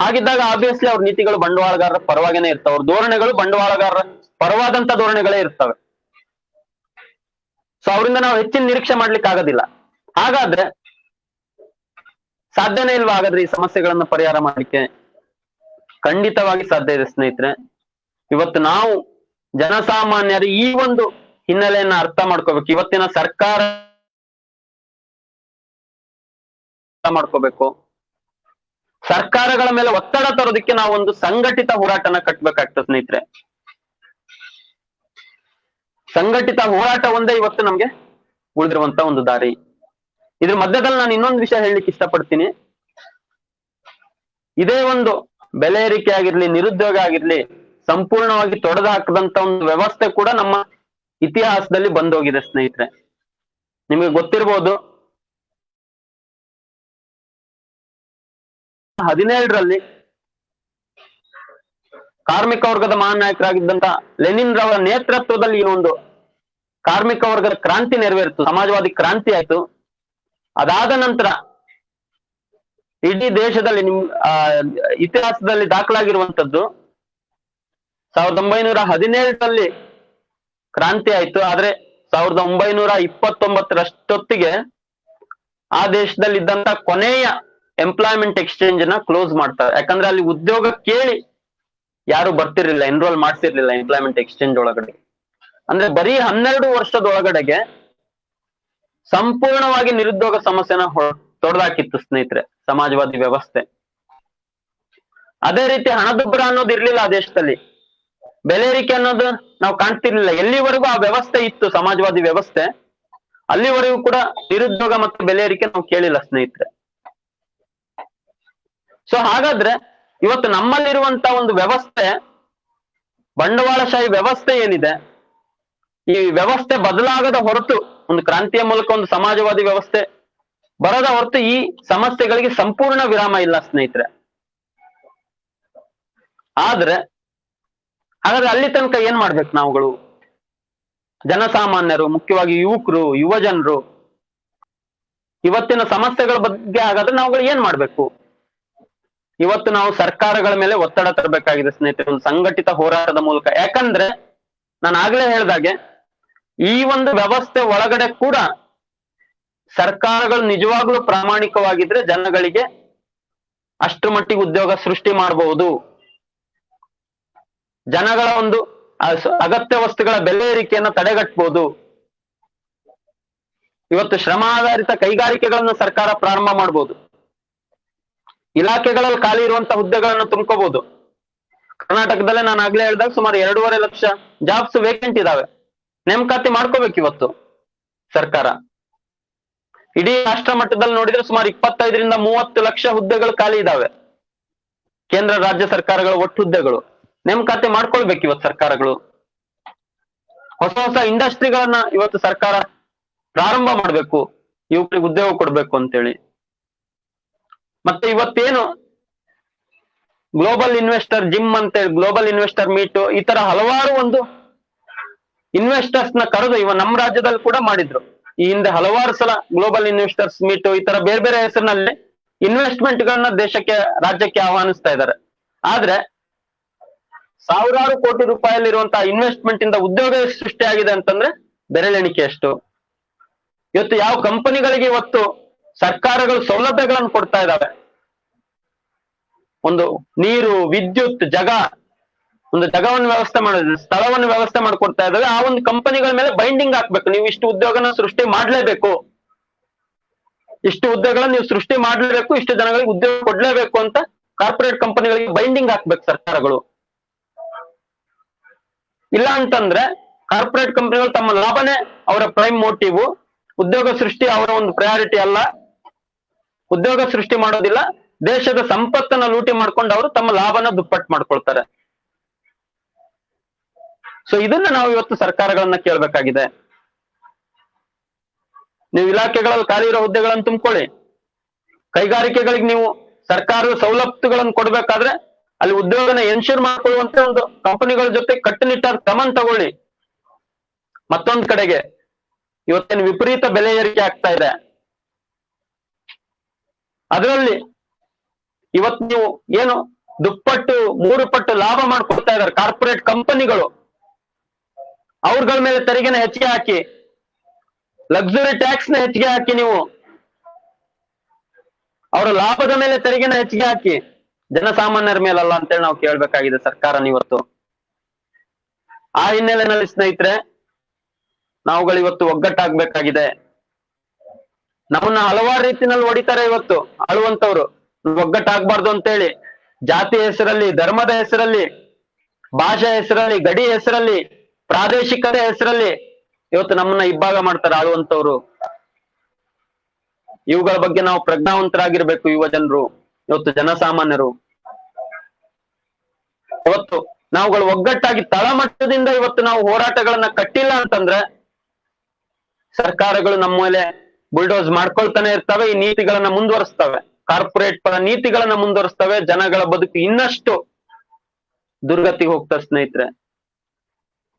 [SPEAKER 2] ಹಾಗಿದ್ದಾಗ ಆಬ್ವಿಯಸ್ಲಿ ಅವ್ರ ನೀತಿಗಳು ಬಂಡವಾಳಗಾರರ ಪರವಾಗಿನೇ ಇರ್ತಾವೆ, ಅವ್ರ ಧೋರಣೆಗಳು ಬಂಡವಾಳಗಾರರ ಪರವಾದಂತ ಧೋರಣೆಗಳೇ ಇರ್ತವೆ. ಸೊ ಅವರಿಂದ ನಾವು ಹೆಚ್ಚಿನ ನಿರೀಕ್ಷೆ ಮಾಡ್ಲಿಕ್ಕೆ ಆಗೋದಿಲ್ಲ. ಹಾಗಾದ್ರೆ ಸಾಧ್ಯನೇ ಇಲ್ವಾ ಹಾಗಾದ್ರೆ ಈ ಸಮಸ್ಯೆಗಳನ್ನ ಪರಿಹಾರ ಮಾಡ್ಲಿಕ್ಕೆ? ಖಂಡಿತವಾಗಿ ಸಾಧ್ಯ ಇದೆ ಸ್ನೇಹಿತರೆ. ಇವತ್ತು ನಾವು ಜನಸಾಮಾನ್ಯರು ಈ ಒಂದು ಹಿನ್ನೆಲೆಯನ್ನ ಅರ್ಥ ಮಾಡ್ಕೋಬೇಕು. ಇವತ್ತಿನ ಸರ್ಕಾರ ಮಾಡ್ಕೋಬೇಕು. ಸರ್ಕಾರಗಳ ಮೇಲೆ ಒತ್ತಡ ತರೋದಕ್ಕೆ ನಾವು ಒಂದು ಸಂಘಟಿತ ಹೋರಾಟನ ಕಟ್ಟಬೇಕಾಗ್ತದೆ ಸ್ನೇಹಿತರೆ. ಸಂಘಟಿತ ಹೋರಾಟ ಒಂದೇ ಇವತ್ತು ನಮ್ಗೆ ಉಳಿದಿರುವಂತ ಒಂದು ದಾರಿ. ಇದ್ರ ಮಧ್ಯದಲ್ಲಿ ನಾನು ಇನ್ನೊಂದು ವಿಷಯ ಹೇಳಲಿಕ್ಕೆ ಇಷ್ಟಪಡ್ತೀನಿ. ಇದೇ ಒಂದು ಬೆಲೆ ಏರಿಕೆ ಆಗಿರ್ಲಿ, ನಿರುದ್ಯೋಗ ಆಗಿರ್ಲಿ, ಸಂಪೂರ್ಣವಾಗಿ ತೊಡೆದು ಹಾಕದಂತ ಒಂದು ವ್ಯವಸ್ಥೆ ಕೂಡ ನಮ್ಮ ಇತಿಹಾಸದಲ್ಲಿ ಬಂದೋಗಿದೆ ಸ್ನೇಹಿತರೆ. ನಿಮಗೆ ಗೊತ್ತಿರ್ಬೋದು, 2017ರಲ್ಲಿ ಕಾರ್ಮಿಕ ವರ್ಗದ ಮಹಾನಾಯಕರಾಗಿದ್ದಂತ ಲೆನಿನ್ ರವರ ನೇತೃತ್ವದಲ್ಲಿ ಒಂದು ಕಾರ್ಮಿಕ ವರ್ಗದ ಕ್ರಾಂತಿ ನೆರವೇರಿತು, ಸಮಾಜವಾದಿ ಕ್ರಾಂತಿ ಆಯ್ತು. ಅದಾದ ನಂತರ ಇಡೀ ದೇಶದಲ್ಲಿ ಇತಿಹಾಸದಲ್ಲಿ ದಾಖಲಾಗಿರುವಂತದ್ದು 1917ರಲ್ಲಿ ಕ್ರಾಂತಿ ಆಯ್ತು. ಆದ್ರೆ 1929ರಷ್ಟೊತ್ತಿಗೆ ಆ ದೇಶದಲ್ಲಿ ಇದ್ದಂತ ಕೊನೆಯ ಎಂಪ್ಲಾಯ್ಮೆಂಟ್ ಎಕ್ಸ್ಚೇಂಜ್ ನ ಕ್ಲೋಸ್ ಮಾಡ್ತಾರೆ. ಯಾಕಂದ್ರೆ ಅಲ್ಲಿ ಉದ್ಯೋಗ ಕೇಳಿ ಯಾರು ಬರ್ತಿರ್ಲಿಲ್ಲ, ಎನ್ರೋಲ್ ಮಾಡ್ತಿರ್ಲಿಲ್ಲ ಎಂಪ್ಲಾಯ್ಮೆಂಟ್ ಎಕ್ಸ್ಚೇಂಜ್ ಒಳಗಡೆ. ಅಂದ್ರೆ ಬರೀ 12 ವರ್ಷದೊಳಗಡೆಗೆ ಸಂಪೂರ್ಣವಾಗಿ ನಿರುದ್ಯೋಗ ಸಮಸ್ಯೆನ ತೊಡೆದಾಕಿತ್ತು ಸ್ನೇಹಿತರೆ ಸಮಾಜವಾದಿ ವ್ಯವಸ್ಥೆ. ಅದೇ ರೀತಿ ಹಣದುಬ್ಬರ ಅನ್ನೋದು ಇರ್ಲಿಲ್ಲ ಆ ದೇಶದಲ್ಲಿ, ಬೆಲೆ ಏರಿಕೆ ಅನ್ನೋದು ನಾವು ಕಾಣ್ತಿರ್ಲಿಲ್ಲ. ಎಲ್ಲಿವರೆಗೂ ಆ ವ್ಯವಸ್ಥೆ ಇತ್ತು, ಸಮಾಜವಾದಿ ವ್ಯವಸ್ಥೆ, ಅಲ್ಲಿವರೆಗೂ ಕೂಡ ನಿರುದ್ಯೋಗ ಮತ್ತು ಬೆಲೆ ಏರಿಕೆ ನಾವು ಕೇಳಿಲ್ಲ ಸ್ನೇಹಿತರೆ. ಸೊ ಹಾಗಾದ್ರೆ ಇವತ್ತು ನಮ್ಮಲ್ಲಿರುವಂತ ಒಂದು ವ್ಯವಸ್ಥೆ, ಬಂಡವಾಳಶಾಹಿ ವ್ಯವಸ್ಥೆ ಏನಿದೆ, ಈ ವ್ಯವಸ್ಥೆ ಬದಲಾಗದ ಹೊರತು, ಒಂದು ಕ್ರಾಂತಿಯ ಮೂಲಕ ಒಂದು ಸಮಾಜವಾದಿ ವ್ಯವಸ್ಥೆ ಬರದ ಹೊರತು ಈ ಸಮಸ್ಯೆಗಳಿಗೆ ಸಂಪೂರ್ಣ ವಿರಾಮ ಇಲ್ಲ ಸ್ನೇಹಿತರೆ. ಆದ್ರೆ ಹಾಗಾದ್ರೆ ಅಲ್ಲಿ ತನಕ ಏನ್ ಮಾಡ್ಬೇಕು ನಾವುಗಳು, ಜನಸಾಮಾನ್ಯರು, ಮುಖ್ಯವಾಗಿ ಯುವಕರು, ಯುವ ಜನರು, ಇವತ್ತಿನ ಸಮಸ್ಯೆಗಳ ಬಗ್ಗೆ ಹಾಗಾದ್ರೆ ನಾವುಗಳು ಏನ್ ಮಾಡ್ಬೇಕು? ಇವತ್ತು ನಾವು ಸರ್ಕಾರಗಳ ಮೇಲೆ ಒತ್ತಡ ತರಬೇಕಾಗಿದೆ ಸ್ನೇಹಿತರೆ, ಒಂದು ಸಂಘಟಿತ ಹೋರಾಟದ ಮೂಲಕ. ಯಾಕಂದ್ರೆ ನಾನು ಆಗ್ಲೇ ಹೇಳ್ದಾಗೆ ಈ ಒಂದು ವ್ಯವಸ್ಥೆ ಒಳಗಡೆ ಕೂಡ ಸರ್ಕಾರಗಳು ನಿಜವಾಗ್ಲೂ ಪ್ರಾಮಾಣಿಕವಾಗಿದ್ರೆ ಜನಗಳಿಗೆ ಅಷ್ಟರ ಮಟ್ಟಿಗೆ ಉದ್ಯೋಗ ಸೃಷ್ಟಿ ಮಾಡಬಹುದು. ಜನಗಳ ಒಂದು ಅಗತ್ಯ ವಸ್ತುಗಳ ಬೆಲೆ ಏರಿಕೆಯನ್ನು ತಡೆಗಟ್ಟಬಹುದು. ಇವತ್ತು ಶ್ರಮ ಆಧಾರಿತ ಕೈಗಾರಿಕೆಗಳನ್ನು ಸರ್ಕಾರ ಪ್ರಾರಂಭ ಮಾಡಬಹುದು. ಇಲಾಖೆಗಳಲ್ಲಿ ಖಾಲಿ ಇರುವಂತಹ ಹುದ್ದೆಗಳನ್ನು ತುಂಬ್ಕೋಬಹುದು. ಕರ್ನಾಟಕದಲ್ಲೇ ನಾನು ಆಗ್ಲೇ ಹೇಳಿದಾಗ ಸುಮಾರು 2.5 ಲಕ್ಷ ಜಾಬ್ಸ್ ವೇಕೆಂಟ್ ಇದಾವೆ. ನೇಮಕಾತಿ ಮಾಡ್ಕೋಬೇಕು ಇವತ್ತು ಸರ್ಕಾರ. ಇಡೀ ರಾಷ್ಟ್ರ ಮಟ್ಟದಲ್ಲಿ ನೋಡಿದ್ರೆ ಸುಮಾರು 25ರಿಂದ 30 ಲಕ್ಷ ಹುದ್ದೆಗಳು ಖಾಲಿ ಇದಾವೆ. ಕೇಂದ್ರ ರಾಜ್ಯ ಸರ್ಕಾರಗಳ ಒಟ್ಟು ಹುದ್ದೆಗಳು ನೇಮಕಾತಿ ಮಾಡ್ಕೊಳ್ಬೇಕು ಇವತ್ತು ಸರ್ಕಾರಗಳು. ಹೊಸ ಹೊಸ ಇಂಡಸ್ಟ್ರಿಗಳನ್ನ ಇವತ್ತು ಸರ್ಕಾರ ಪ್ರಾರಂಭ ಮಾಡ್ಬೇಕು, ಯುವಕರಿಗೆ ಉದ್ಯೋಗ ಕೊಡ್ಬೇಕು ಅಂತೇಳಿ. ಮತ್ತೆ ಇವತ್ತೇನು ಗ್ಲೋಬಲ್ ಇನ್ವೆಸ್ಟರ್ ಜಿಮ್ ಅಂತೇಳಿ, ಗ್ಲೋಬಲ್ ಇನ್ವೆಸ್ಟರ್ ಮೀಟ್, ಈ ತರ ಹಲವಾರು ಒಂದು ಇನ್ವೆಸ್ಟರ್ಸ್ ನ ಕರೆದು ನಮ್ಮ ರಾಜ್ಯದಲ್ಲಿ ಕೂಡ ಮಾಡಿದ್ರು. ಈ ಹಿಂದೆ ಹಲವಾರು ಸಲ ಗ್ಲೋಬಲ್ ಇನ್ವೆಸ್ಟರ್ಸ್ ಮೀಟ್, ಈ ತರ ಬೇರೆ ಬೇರೆ ಹೆಸರಿನಲ್ಲಿ ಇನ್ವೆಸ್ಟ್ಮೆಂಟ್ ಗಳನ್ನ ದೇಶಕ್ಕೆ, ರಾಜ್ಯಕ್ಕೆ ಆಹ್ವಾನಿಸ್ತಾ ಇದ್ದಾರೆ. ಆದ್ರೆ ಸಾವಿರಾರು ಕೋಟಿ ರೂಪಾಯಿಯಲ್ಲಿರುವಂತಹ ಇನ್ವೆಸ್ಟ್ಮೆಂಟ್ ಇಂದ ಉದ್ಯೋಗ ಸೃಷ್ಟಿಯಾಗಿದೆ ಅಂತಂದ್ರೆ ಬೆರಳೆಣಿಕೆ ಎಷ್ಟು. ಇವತ್ತು ಯಾವ ಕಂಪನಿಗಳಿಗೆ ಇವತ್ತು ಸರ್ಕಾರಗಳು ಸೌಲಭ್ಯಗಳನ್ನು ಕೊಡ್ತಾ ಇದ್ದಾವೆ, ಒಂದು ನೀರು, ವಿದ್ಯುತ್, ಒಂದು ಜಗವನ್ನು ವ್ಯವಸ್ಥೆ ಮಾಡಿದ್ರೆ, ಸ್ಥಳವನ್ನು ವ್ಯವಸ್ಥೆ ಮಾಡಿಕೊಡ್ತಾ ಇದ್ದಾವೆ. ಆ ಒಂದು ಕಂಪನಿಗಳ ಮೇಲೆ ಬೈಂಡಿಂಗ್ ಹಾಕ್ಬೇಕು. ನೀವು ಇಷ್ಟು ಉದ್ಯೋಗನ ಸೃಷ್ಟಿ ಮಾಡ್ಲೇಬೇಕು, ಇಷ್ಟು ಉದ್ಯೋಗಗಳನ್ನ ನೀವು ಸೃಷ್ಟಿ ಮಾಡ್ಲೇಬೇಕು, ಇಷ್ಟು ಜನಗಳಿಗೆ ಉದ್ಯೋಗ ಕೊಡ್ಲೇಬೇಕು ಅಂತ ಕಾರ್ಪೊರೇಟ್ ಕಂಪನಿಗಳಿಗೆ ಬೈಂಡಿಂಗ್ ಹಾಕ್ಬೇಕು ಸರ್ಕಾರಗಳು. ಇಲ್ಲ ಅಂತಂದ್ರೆ ಕಾರ್ಪೊರೇಟ್ ಕಂಪನಿಗಳು ತಮ್ಮ ಲಾಭನೇ ಅವರ ಪ್ರೈಮ್ ಮೋಟಿವ್, ಉದ್ಯೋಗ ಸೃಷ್ಟಿ ಅವರ ಒಂದು ಪ್ರಯಾರಿಟಿ ಅಲ್ಲ. ಉದ್ಯೋಗ ಸೃಷ್ಟಿ ಮಾಡೋದಿಲ್ಲ, ದೇಶದ ಸಂಪತ್ತನ್ನ ಲೂಟಿ ಮಾಡ್ಕೊಂಡು ಅವರು ತಮ್ಮ ಲಾಭನ ದುಪ್ಪಟ್ಟು ಮಾಡ್ಕೊಳ್ತಾರೆ. ಸೊ ಇದನ್ನ ನಾವು ಇವತ್ತು ಸರ್ಕಾರಗಳನ್ನ ಕೇಳಬೇಕಾಗಿದೆ. ನೀವು ಇಲಾಖೆಗಳಲ್ಲಿ ಖಾಲಿ ಇರೋ ಹುದ್ದೆಗಳನ್ನು ತುಂಬಿಕೊಳ್ಳಿ. ಕೈಗಾರಿಕೆಗಳಿಗೆ ನೀವು ಸರ್ಕಾರದ ಸವಲತ್ತುಗಳನ್ನು ಕೊಡ್ಬೇಕಾದ್ರೆ ಅಲ್ಲಿ ಉದ್ಯೋಗನ ಎನ್ಶೂರ್ ಮಾಡ್ಕೊಳ್ಳುವಂತ ಒಂದು ಕಂಪನಿಗಳ ಜೊತೆ ಕಟ್ಟುನಿಟ್ಟಾದ ಕ್ರಮ ತಗೊಳ್ಳಿ. ಮತ್ತೊಂದ್ ಕಡೆಗೆ ಇವತ್ತೇನು ವಿಪರೀತ ಬೆಲೆ ಏರಿಕೆ ಆಗ್ತಾ ಇದೆ, ಅದರಲ್ಲಿ ಇವತ್ತು ನೀವು ಏನು ದುಪ್ಪಟ್ಟು 3 ಪಟ್ಟು ಲಾಭ ಮಾಡ್ಕೊಡ್ತಾ ಇದ್ದಾರೆ ಕಾರ್ಪೊರೇಟ್ ಕಂಪನಿಗಳು. ಅವ್ರಗಳ ಮೇಲೆ ತೆರಿಗೆನ ಹೆಚ್ಚಿಗೆ ಹಾಕಿ, ಲಕ್ಸುರಿ ಟ್ಯಾಕ್ಸ್ ನ ಹೆಚ್ಚಿಗೆ ಹಾಕಿ, ನೀವು ಅವರ ಲಾಭದ ಮೇಲೆ ತೆರಿಗೆನ ಹೆಚ್ಚಿಗೆ ಹಾಕಿ, ಜನಸಾಮಾನ್ಯರ ಮೇಲಲ್ಲ ಅಂತೇಳಿ ನಾವು ಕೇಳ್ಬೇಕಾಗಿದೆ ಸರ್ಕಾರನ ಇವತ್ತು. ಆ ಹಿನ್ನೆಲೆಯಲ್ಲಿ ಸ್ನೇಹಿತರೆ, ನಾವುಗಳು ಇವತ್ತು ಒಗ್ಗಟ್ಟಾಗ್ಬೇಕಾಗಿದೆ. ನಮ್ಮನ್ನ ಹಲವಾರು ರೀತಿಯಲ್ಲಿ ಹೊಡಿತಾರೆ ಇವತ್ತು ಆಳುವಂತವ್ರು, ಒಗ್ಗಟ್ಟಾಗ್ಬಾರ್ದು ಅಂತೇಳಿ. ಜಾತಿ ಹೆಸರಲ್ಲಿ, ಧರ್ಮದ ಹೆಸರಲ್ಲಿ, ಭಾಷೆ ಹೆಸರಲ್ಲಿ, ಗಡಿ ಹೆಸರಲ್ಲಿ, ಪ್ರಾದೇಶಿಕತೆ ಹೆಸರಲ್ಲಿ ಇವತ್ತು ನಮ್ಮನ್ನ ಇಬ್ಬಾಗ ಮಾಡ್ತಾರೆ ಆಳುವಂತವ್ರು. ಇವುಗಳ ಬಗ್ಗೆ ನಾವು ಪ್ರಜ್ಞಾವಂತರಾಗಿರ್ಬೇಕು. ಯುವ ಜನರು, ಇವತ್ತು ಜನಸಾಮಾನ್ಯರು, ಇವತ್ತು ನಾವುಗಳು ಒಗ್ಗಟ್ಟಾಗಿ ತಳಮಟ್ಟದಿಂದ ಇವತ್ತು ನಾವು ಹೋರಾಟಗಳನ್ನ ಕಟ್ಟಿಲ್ಲ ಅಂತಂದ್ರೆ ಸರ್ಕಾರಗಳು ನಮ್ಮ ಮೇಲೆ ಬುಲ್ಡೋಸ್ ಮಾಡ್ಕೊಳ್ತಾನೆ ಇರ್ತವೆ, ಈ ನೀತಿಗಳನ್ನ ಮುಂದುವರಿಸ್ತವೆ, ಕಾರ್ಪೊರೇಟ್ ಪರ ನೀತಿಗಳನ್ನ ಮುಂದುವರಿಸ್ತವೆ. ಜನಗಳ ಬದುಕು ಇನ್ನಷ್ಟು ದುರ್ಗತಿಗೆ ಹೋಗ್ತದೆ ಸ್ನೇಹಿತರೆ.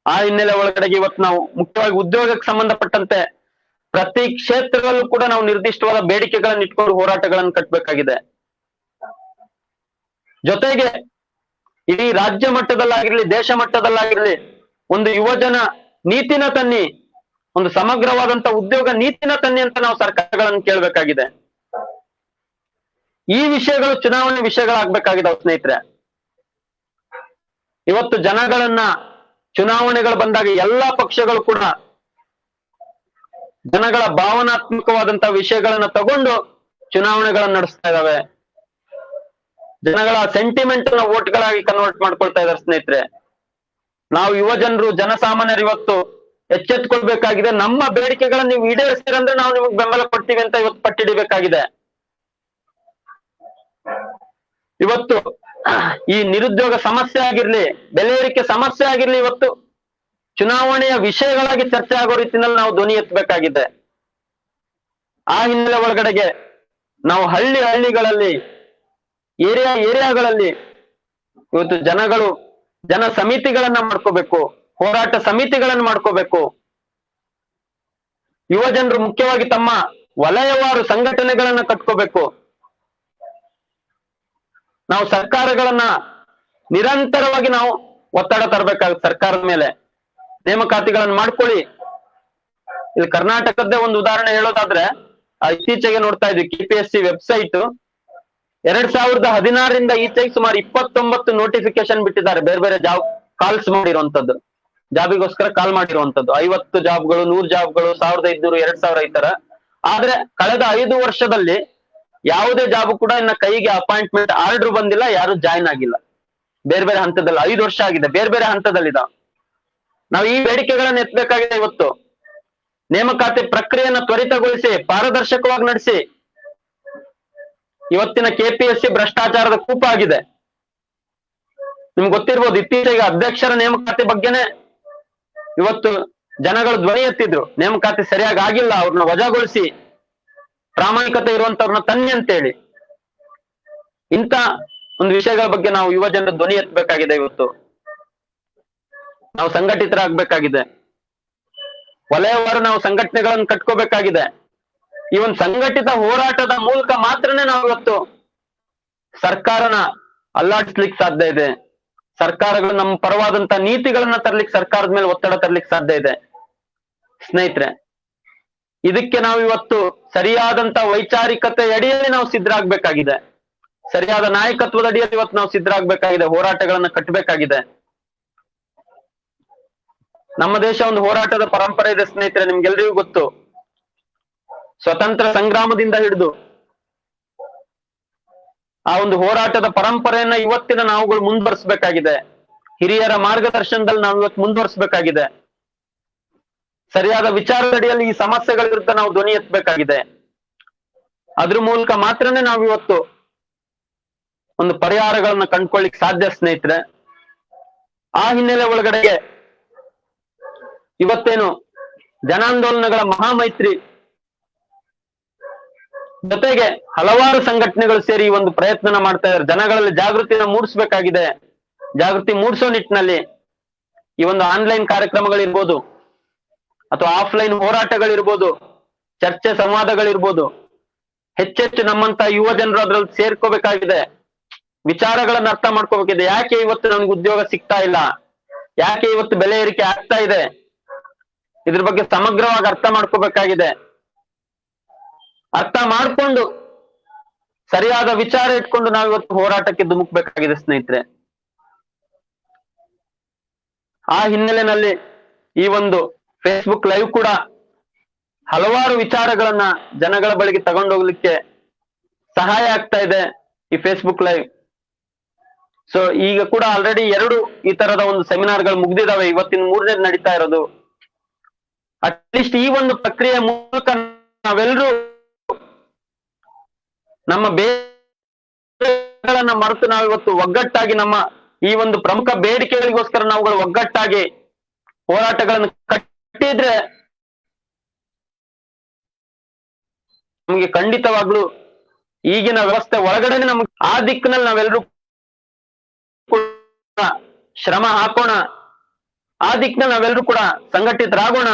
[SPEAKER 2] ಆ ಹಿನ್ನೆಲೆ ಒಳಗಡೆಗೆ ಇವತ್ತು ನಾವು ಮುಖ್ಯವಾಗಿ ಉದ್ಯೋಗಕ್ಕೆ ಸಂಬಂಧಪಟ್ಟಂತೆ ಪ್ರತಿ ಕ್ಷೇತ್ರದಲ್ಲೂ ಕೂಡ ನಾವು ನಿರ್ದಿಷ್ಟವಾದ ಬೇಡಿಕೆಗಳನ್ನ ಇಟ್ಕೊಂಡು ಹೋರಾಟಗಳನ್ನು ಕಟ್ಟಬೇಕಾಗಿದೆ. ಜೊತೆಗೆ ಇಡೀ ರಾಜ್ಯ ಮಟ್ಟದಲ್ಲಾಗಿರ್ಲಿ, ದೇಶ ಮಟ್ಟದಲ್ಲಾಗಿರ್ಲಿ ಒಂದು ಯುವಜನ ನೀತಿನ ತನ್ನಿ, ಒಂದು ಸಮಗ್ರವಾದಂತ ಉದ್ಯೋಗ ನೀತಿನ ತನ್ನಿ ಅಂತ ನಾವು ಸರ್ಕಾರಗಳನ್ನು ಕೇಳಬೇಕಾಗಿದೆ. ಈ ವಿಷಯಗಳು ಚುನಾವಣೆ ವಿಷಯಗಳಾಗಬೇಕಾಗಿದ್ದಾವೆ ಸ್ನೇಹಿತರೆ. ಇವತ್ತು ಜನಗಳನ್ನ ಚುನಾವಣೆಗಳು ಬಂದಾಗ ಎಲ್ಲಾ ಪಕ್ಷಗಳು ಕೂಡ ಜನಗಳ ಭಾವನಾತ್ಮಕವಾದಂತಹ ವಿಷಯಗಳನ್ನ ತಗೊಂಡು ಚುನಾವಣೆಗಳನ್ನ ನಡೆಸ್ತಾ ಇದಾವೆ. ಜನಗಳ ಸೆಂಟಿಮೆಂಟ್ ನ ವೋಟ್ಗಳಾಗಿ ಕನ್ವರ್ಟ್ ಮಾಡ್ಕೊಳ್ತಾ ಇದಾರೆ ಸ್ನೇಹಿತರೆ. ನಾವು ಯುವ ಜನರು, ಜನಸಾಮಾನ್ಯರು ಇವತ್ತು ಎಚ್ಚೆತ್ಕೊಳ್ಬೇಕಾಗಿದೆ. ನಮ್ಮ ಬೇಡಿಕೆಗಳನ್ನ ನೀವು ಈಡೇರಿಸ್ತೀರಂದ್ರೆ ನಾವು ನಿಮಗೆ ಬೆಂಬಲ ಕೊಡ್ತೀವಿ ಅಂತ ಇವತ್ತು ಪಟ್ಟಿಡಿಬೇಕಾಗಿದೆ. ಇವತ್ತು ಈ ನಿರುದ್ಯೋಗ ಸಮಸ್ಯೆ ಆಗಿರ್ಲಿ, ಬೆಲೆ ಏರಿಕೆ ಸಮಸ್ಯೆ ಆಗಿರ್ಲಿ, ಇವತ್ತು ಚುನಾವಣೆಯ ವಿಷಯಗಳಾಗಿ ಚರ್ಚೆ ಆಗೋ ರೀತಿಯಲ್ಲಿ ನಾವು ಧ್ವನಿ ಎತ್ತಬೇಕಾಗಿದೆ. ಆ ಹಿನ್ನೆಲೆ ಒಳಗಡೆಗೆ ನಾವು ಹಳ್ಳಿಗಳಲ್ಲಿ, ಏರಿಯಾಗಳಲ್ಲಿ ಇವತ್ತು ಜನ ಸಮಿತಿಗಳನ್ನ ಮಾಡ್ಕೋಬೇಕು, ಹೋರಾಟ ಸಮಿತಿಗಳನ್ನ ಮಾಡ್ಕೋಬೇಕು. ಯುವ ಜನರು ಮುಖ್ಯವಾಗಿ ತಮ್ಮ ವಲಯವಾರು ಸಂಘಟನೆಗಳನ್ನ ಕಟ್ಕೋಬೇಕು. ನಾವು ಸರ್ಕಾರಗಳನ್ನ ನಿರಂತರವಾಗಿ ನಾವು ಒತ್ತಡ ತರಬೇಕಾಗುತ್ತೆ ಸರ್ಕಾರದ ಮೇಲೆ. ನೇಮಕಾತಿಗಳನ್ನ ಮಾಡ್ಕೊಳ್ಳಿ. ಇಲ್ಲಿ ಕರ್ನಾಟಕದ್ದೇ ಒಂದು ಉದಾಹರಣೆ ಹೇಳೋದಾದ್ರೆ, ಇತ್ತೀಚೆಗೆ ನೋಡ್ತಾ ಇದ್ವಿ KPSC ವೆಬ್ಸೈಟ್ 2016ರಿಂದ ಈಚೆಗೆ ಸುಮಾರು 29 ನೋಟಿಫಿಕೇಶನ್ ಬಿಟ್ಟಿದ್ದಾರೆ. ಬೇರೆ ಬೇರೆ ಜಾಬ್ ಕಾಲ್ಸ್ ಮಾಡಿರುವಂತದ್ದು, ಜಾಬಿಗೋಸ್ಕರ ಕಾಲ್ ಮಾಡಿರುವಂತದ್ದು. 50 ಜಾಬ್ಗಳು, 100 ಜಾಬ್ಗಳು, 1500, 2000 ಈ ತರ. ಆದ್ರೆ ಕಳೆದ 5 ವರ್ಷದಲ್ಲಿ ಯಾವುದೇ ಜಾಬ್ ಕೂಡ ಇನ್ನ ಕೈಗೆ ಅಪಾಯಿಂಟ್ಮೆಂಟ್ ಆರ್ಡರ್ ಬಂದಿಲ್ಲ, ಯಾರು ಜಾಯಿನ್ ಆಗಿಲ್ಲ. ಬೇರೆ ಬೇರೆ ಹಂತದಲ್ಲಿ 5 ವರ್ಷ ಆಗಿದೆ, ಬೇರೆ ಬೇರೆ ಹಂತದಲ್ಲಿದ. ನಾವು ಈ ಬೇಡಿಕೆಗಳನ್ನ ಎತ್ತಬೇಕಾಗಿದೆ. ಇವತ್ತು ನೇಮಕಾತಿ ಪ್ರಕ್ರಿಯೆಯನ್ನ ತ್ವರಿತಗೊಳಿಸಿ, ಪಾರದರ್ಶಕವಾಗಿ ನಡೆಸಿ. ಇವತ್ತಿನ KPSC ಭ್ರಷ್ಟಾಚಾರದ ಕೂಪ ಆಗಿದೆ. ನಿಮ್ಗೆ ಗೊತ್ತಿರ್ಬೋದು, ಇತ್ತೀಚೆಗೆ ಅಧ್ಯಕ್ಷರ ನೇಮಕಾತಿ ಬಗ್ಗೆನೆ ಇವತ್ತು ಜನಗಳು ಧ್ವನಿ ಎತ್ತಿದ್ರು. ನೇಮಕಾತಿ ಸರಿಯಾಗಿ ಆಗಿಲ್ಲ, ಅವ್ರನ್ನ ವಜಾಗೊಳಿಸಿ, ಪ್ರಾಮಾಣಿಕತೆ ಇರುವಂತವ್ರನ್ನ ತನ್ನಿ ಅಂತೇಳಿ. ಇಂಥ ಒಂದು ವಿಷಯಗಳ ಬಗ್ಗೆ ನಾವು ಯುವ ಜನರ ಧ್ವನಿ ಎತ್ತಬೇಕಾಗಿದೆ. ಇವತ್ತು ನಾವು ಸಂಘಟಿತರಾಗಬೇಕಾಗಿದೆ. ವಲಯವಾರು ನಾವು ಸಂಘಟನೆಗಳನ್ನು ಕಟ್ಕೋಬೇಕಾಗಿದೆ. ಈ ಒಂದು ಸಂಘಟಿತ ಹೋರಾಟದ ಮೂಲಕ ಮಾತ್ರನೇ ನಾವು ಇವತ್ತು ಸರ್ಕಾರನ ಅಲ್ಲಾಡಿಸ್ಲಿಕ್ಕೆ ಸಾಧ್ಯ ಇದೆ. ಸರ್ಕಾರಗಳು ನಮ್ಮ ಪರವಾದಂತ ನೀತಿಗಳನ್ನ ತರ್ಲಿಕ್ಕೆ, ಸರ್ಕಾರದ ಮೇಲೆ ಒತ್ತಡ ತರ್ಲಿಕ್ಕೆ ಸಾಧ್ಯ ಇದೆ. ಸ್ನೇಹಿತರೆ, ಇದಕ್ಕೆ ನಾವು ಇವತ್ತು ಸರಿಯಾದಂತ ವೈಚಾರಿಕತೆ ಅಡಿಯಲ್ಲಿ ನಾವು ಸಿದ್ಧರಾಗಬೇಕಾಗಿದೆ. ಸರಿಯಾದ ನಾಯಕತ್ವದ ಅಡಿಯಲ್ಲಿ ಇವತ್ತು ನಾವು ಸಿದ್ಧರಾಗಬೇಕಾಗಿದೆ. ಹೋರಾಟಗಳನ್ನ ಕಟ್ಟಬೇಕಾಗಿದೆ. ನಮ್ಮ ದೇಶ ಒಂದು ಹೋರಾಟದ ಪರಂಪರೆ ಇದೆ ಸ್ನೇಹಿತರೆ, ನಿಮ್ಗೆಲ್ರಿಗೂ ಗೊತ್ತು. ಸ್ವತಂತ್ರ ಸಂಗ್ರಾಮದಿಂದ ಹಿಡಿದು ಆ ಒಂದು ಹೋರಾಟದ ಪರಂಪರೆಯನ್ನ ಇವತ್ತಿನ ನಾವುಗಳು ಮುಂದುವರಿಸಬೇಕಾಗಿದೆ. ಹಿರಿಯರ ಮಾರ್ಗದರ್ಶನದಲ್ಲಿ ನಾವು ಇವತ್ತು ಮುಂದುವರಿಸಬೇಕಾಗಿದೆ. ಸರಿಯಾದ ವಿಚಾರದಡಿಯಲ್ಲಿ ಈ ಸಮಸ್ಯೆಗಳ ವಿರುದ್ಧ ನಾವು ಧ್ವನಿ ಎತ್ತಬೇಕಾಗಿದೆ. ಅದ್ರ ಮೂಲಕ ಮಾತ್ರನೇ ನಾವು ಇವತ್ತು ಒಂದು ಪರಿಹಾರಗಳನ್ನ ಕಂಡುಕೊಳ್ಳಿಕ್ ಸಾಧ್ಯ ಸ್ನೇಹಿತರೆ. ಆ ಹಿನ್ನೆಲೆ ಒಳಗಡೆಗೆ ಇವತ್ತೇನು ಜನಾಂದೋಲನಗಳ ಮಹಾಮೈತ್ರಿ ಜೊತೆಗೆ ಹಲವಾರು ಸಂಘಟನೆಗಳು ಸೇರಿ ಈ ಒಂದು ಪ್ರಯತ್ನ ಮಾಡ್ತಾ ಇದ್ದಾರೆ. ಜನಗಳಲ್ಲಿ ಜಾಗೃತಿನ ಮೂಡಿಸ್ಬೇಕಾಗಿದೆ. ಜಾಗೃತಿ ಮೂಡಿಸೋ ನಿಟ್ಟಿನಲ್ಲಿ ಈ ಒಂದು ಆನ್ಲೈನ್ ಕಾರ್ಯಕ್ರಮಗಳಿರ್ಬೋದು, ಅಥವಾ ಆಫ್ಲೈನ್ ಹೋರಾಟಗಳಿರ್ಬೋದು, ಚರ್ಚೆ ಸಂವಾದಗಳಿರ್ಬೋದು, ಹೆಚ್ಚೆಚ್ಚು ನಮ್ಮಂತ ಯುವ ಜನರು ಅದ್ರಲ್ಲಿ ಸೇರ್ಕೋಬೇಕಾಗಿದೆ. ವಿಚಾರಗಳನ್ನ ಅರ್ಥ ಮಾಡ್ಕೋಬೇಕಿದೆ. ಯಾಕೆ ಇವತ್ತು ನಮ್ಗೆ ಉದ್ಯೋಗ ಸಿಗ್ತಾ ಇಲ್ಲ, ಯಾಕೆ ಇವತ್ತು ಬೆಲೆ ಏರಿಕೆ ಆಗ್ತಾ ಇದೆ, ಇದ್ರ ಬಗ್ಗೆ ಸಮಗ್ರವಾಗಿ ಅರ್ಥ ಮಾಡ್ಕೋಬೇಕಾಗಿದೆ. ಅರ್ಥ ಮಾಡ್ಕೊಂಡು ಸರಿಯಾದ ವಿಚಾರ ಇಟ್ಕೊಂಡು ನಾವು ಇವತ್ತು ಹೋರಾಟಕ್ಕೆ ಧುಮುಕ್ಬೇಕಾಗಿದೆ ಸ್ನೇಹಿತರೆ. ಆ ಹಿನ್ನೆಲೆಯಲ್ಲಿ ಈ ಒಂದು ಫೇಸ್ಬುಕ್ ಲೈವ್ ಕೂಡ ಹಲವಾರು ವಿಚಾರಗಳನ್ನ ಜನಗಳ ಬಳಿಗೆ ತಗೊಂಡೋಗ್ಲಿಕ್ಕೆ ಸಹಾಯ ಆಗ್ತಾ ಇದೆ ಈ ಫೇಸ್ಬುಕ್ ಲೈವ್. ಸೊ ಈಗ ಕೂಡ ಆಲ್ರೆಡಿ 2 ಈ ತರದ ಒಂದು ಸೆಮಿನಾರ್ಗಳು ಮುಗ್ದಿದಾವೆ. ಇವತ್ತಿನ 3ನೇದು ನಡೀತಾ ಇರೋದು. ಅಟ್ಲೀಸ್ಟ್ ಈ ಒಂದು ಪ್ರಕ್ರಿಯೆ ಮೂಲಕ ನಾವೆಲ್ಲರೂ ನಮ್ಮ ಬೇಡಿಕೆಗಳನ್ನ ಮರೆತು ನಾವಿವತ್ತು ಒಗ್ಗಟ್ಟಾಗಿ ನಮ್ಮ ಈ ಒಂದು ಪ್ರಮುಖ ಬೇಡಿಕೆಗಳಿಗೋಸ್ಕರ ನಾವುಗಳು ಒಗ್ಗಟ್ಟಾಗಿ ಹೋರಾಟಗಳನ್ನು ಕಟ್ಟಿದ್ರೆ ನಮಗೆ ಖಂಡಿತವಾಗ್ಲೂ ಈಗಿನ ವ್ಯವಸ್ಥೆ ಒಳಗಡೆನೆ ನಮ್ಗೆ ಆ ದಿಕ್ಕಿನಲ್ಲಿ ನಾವೆಲ್ಲರೂ ಶ್ರಮ ಹಾಕೋಣ, ಆ ದಿಕ್ಕಿನಲ್ಲಿ ನಾವೆಲ್ಲರೂ ಕೂಡ ಸಂಘಟಿತರಾಗೋಣ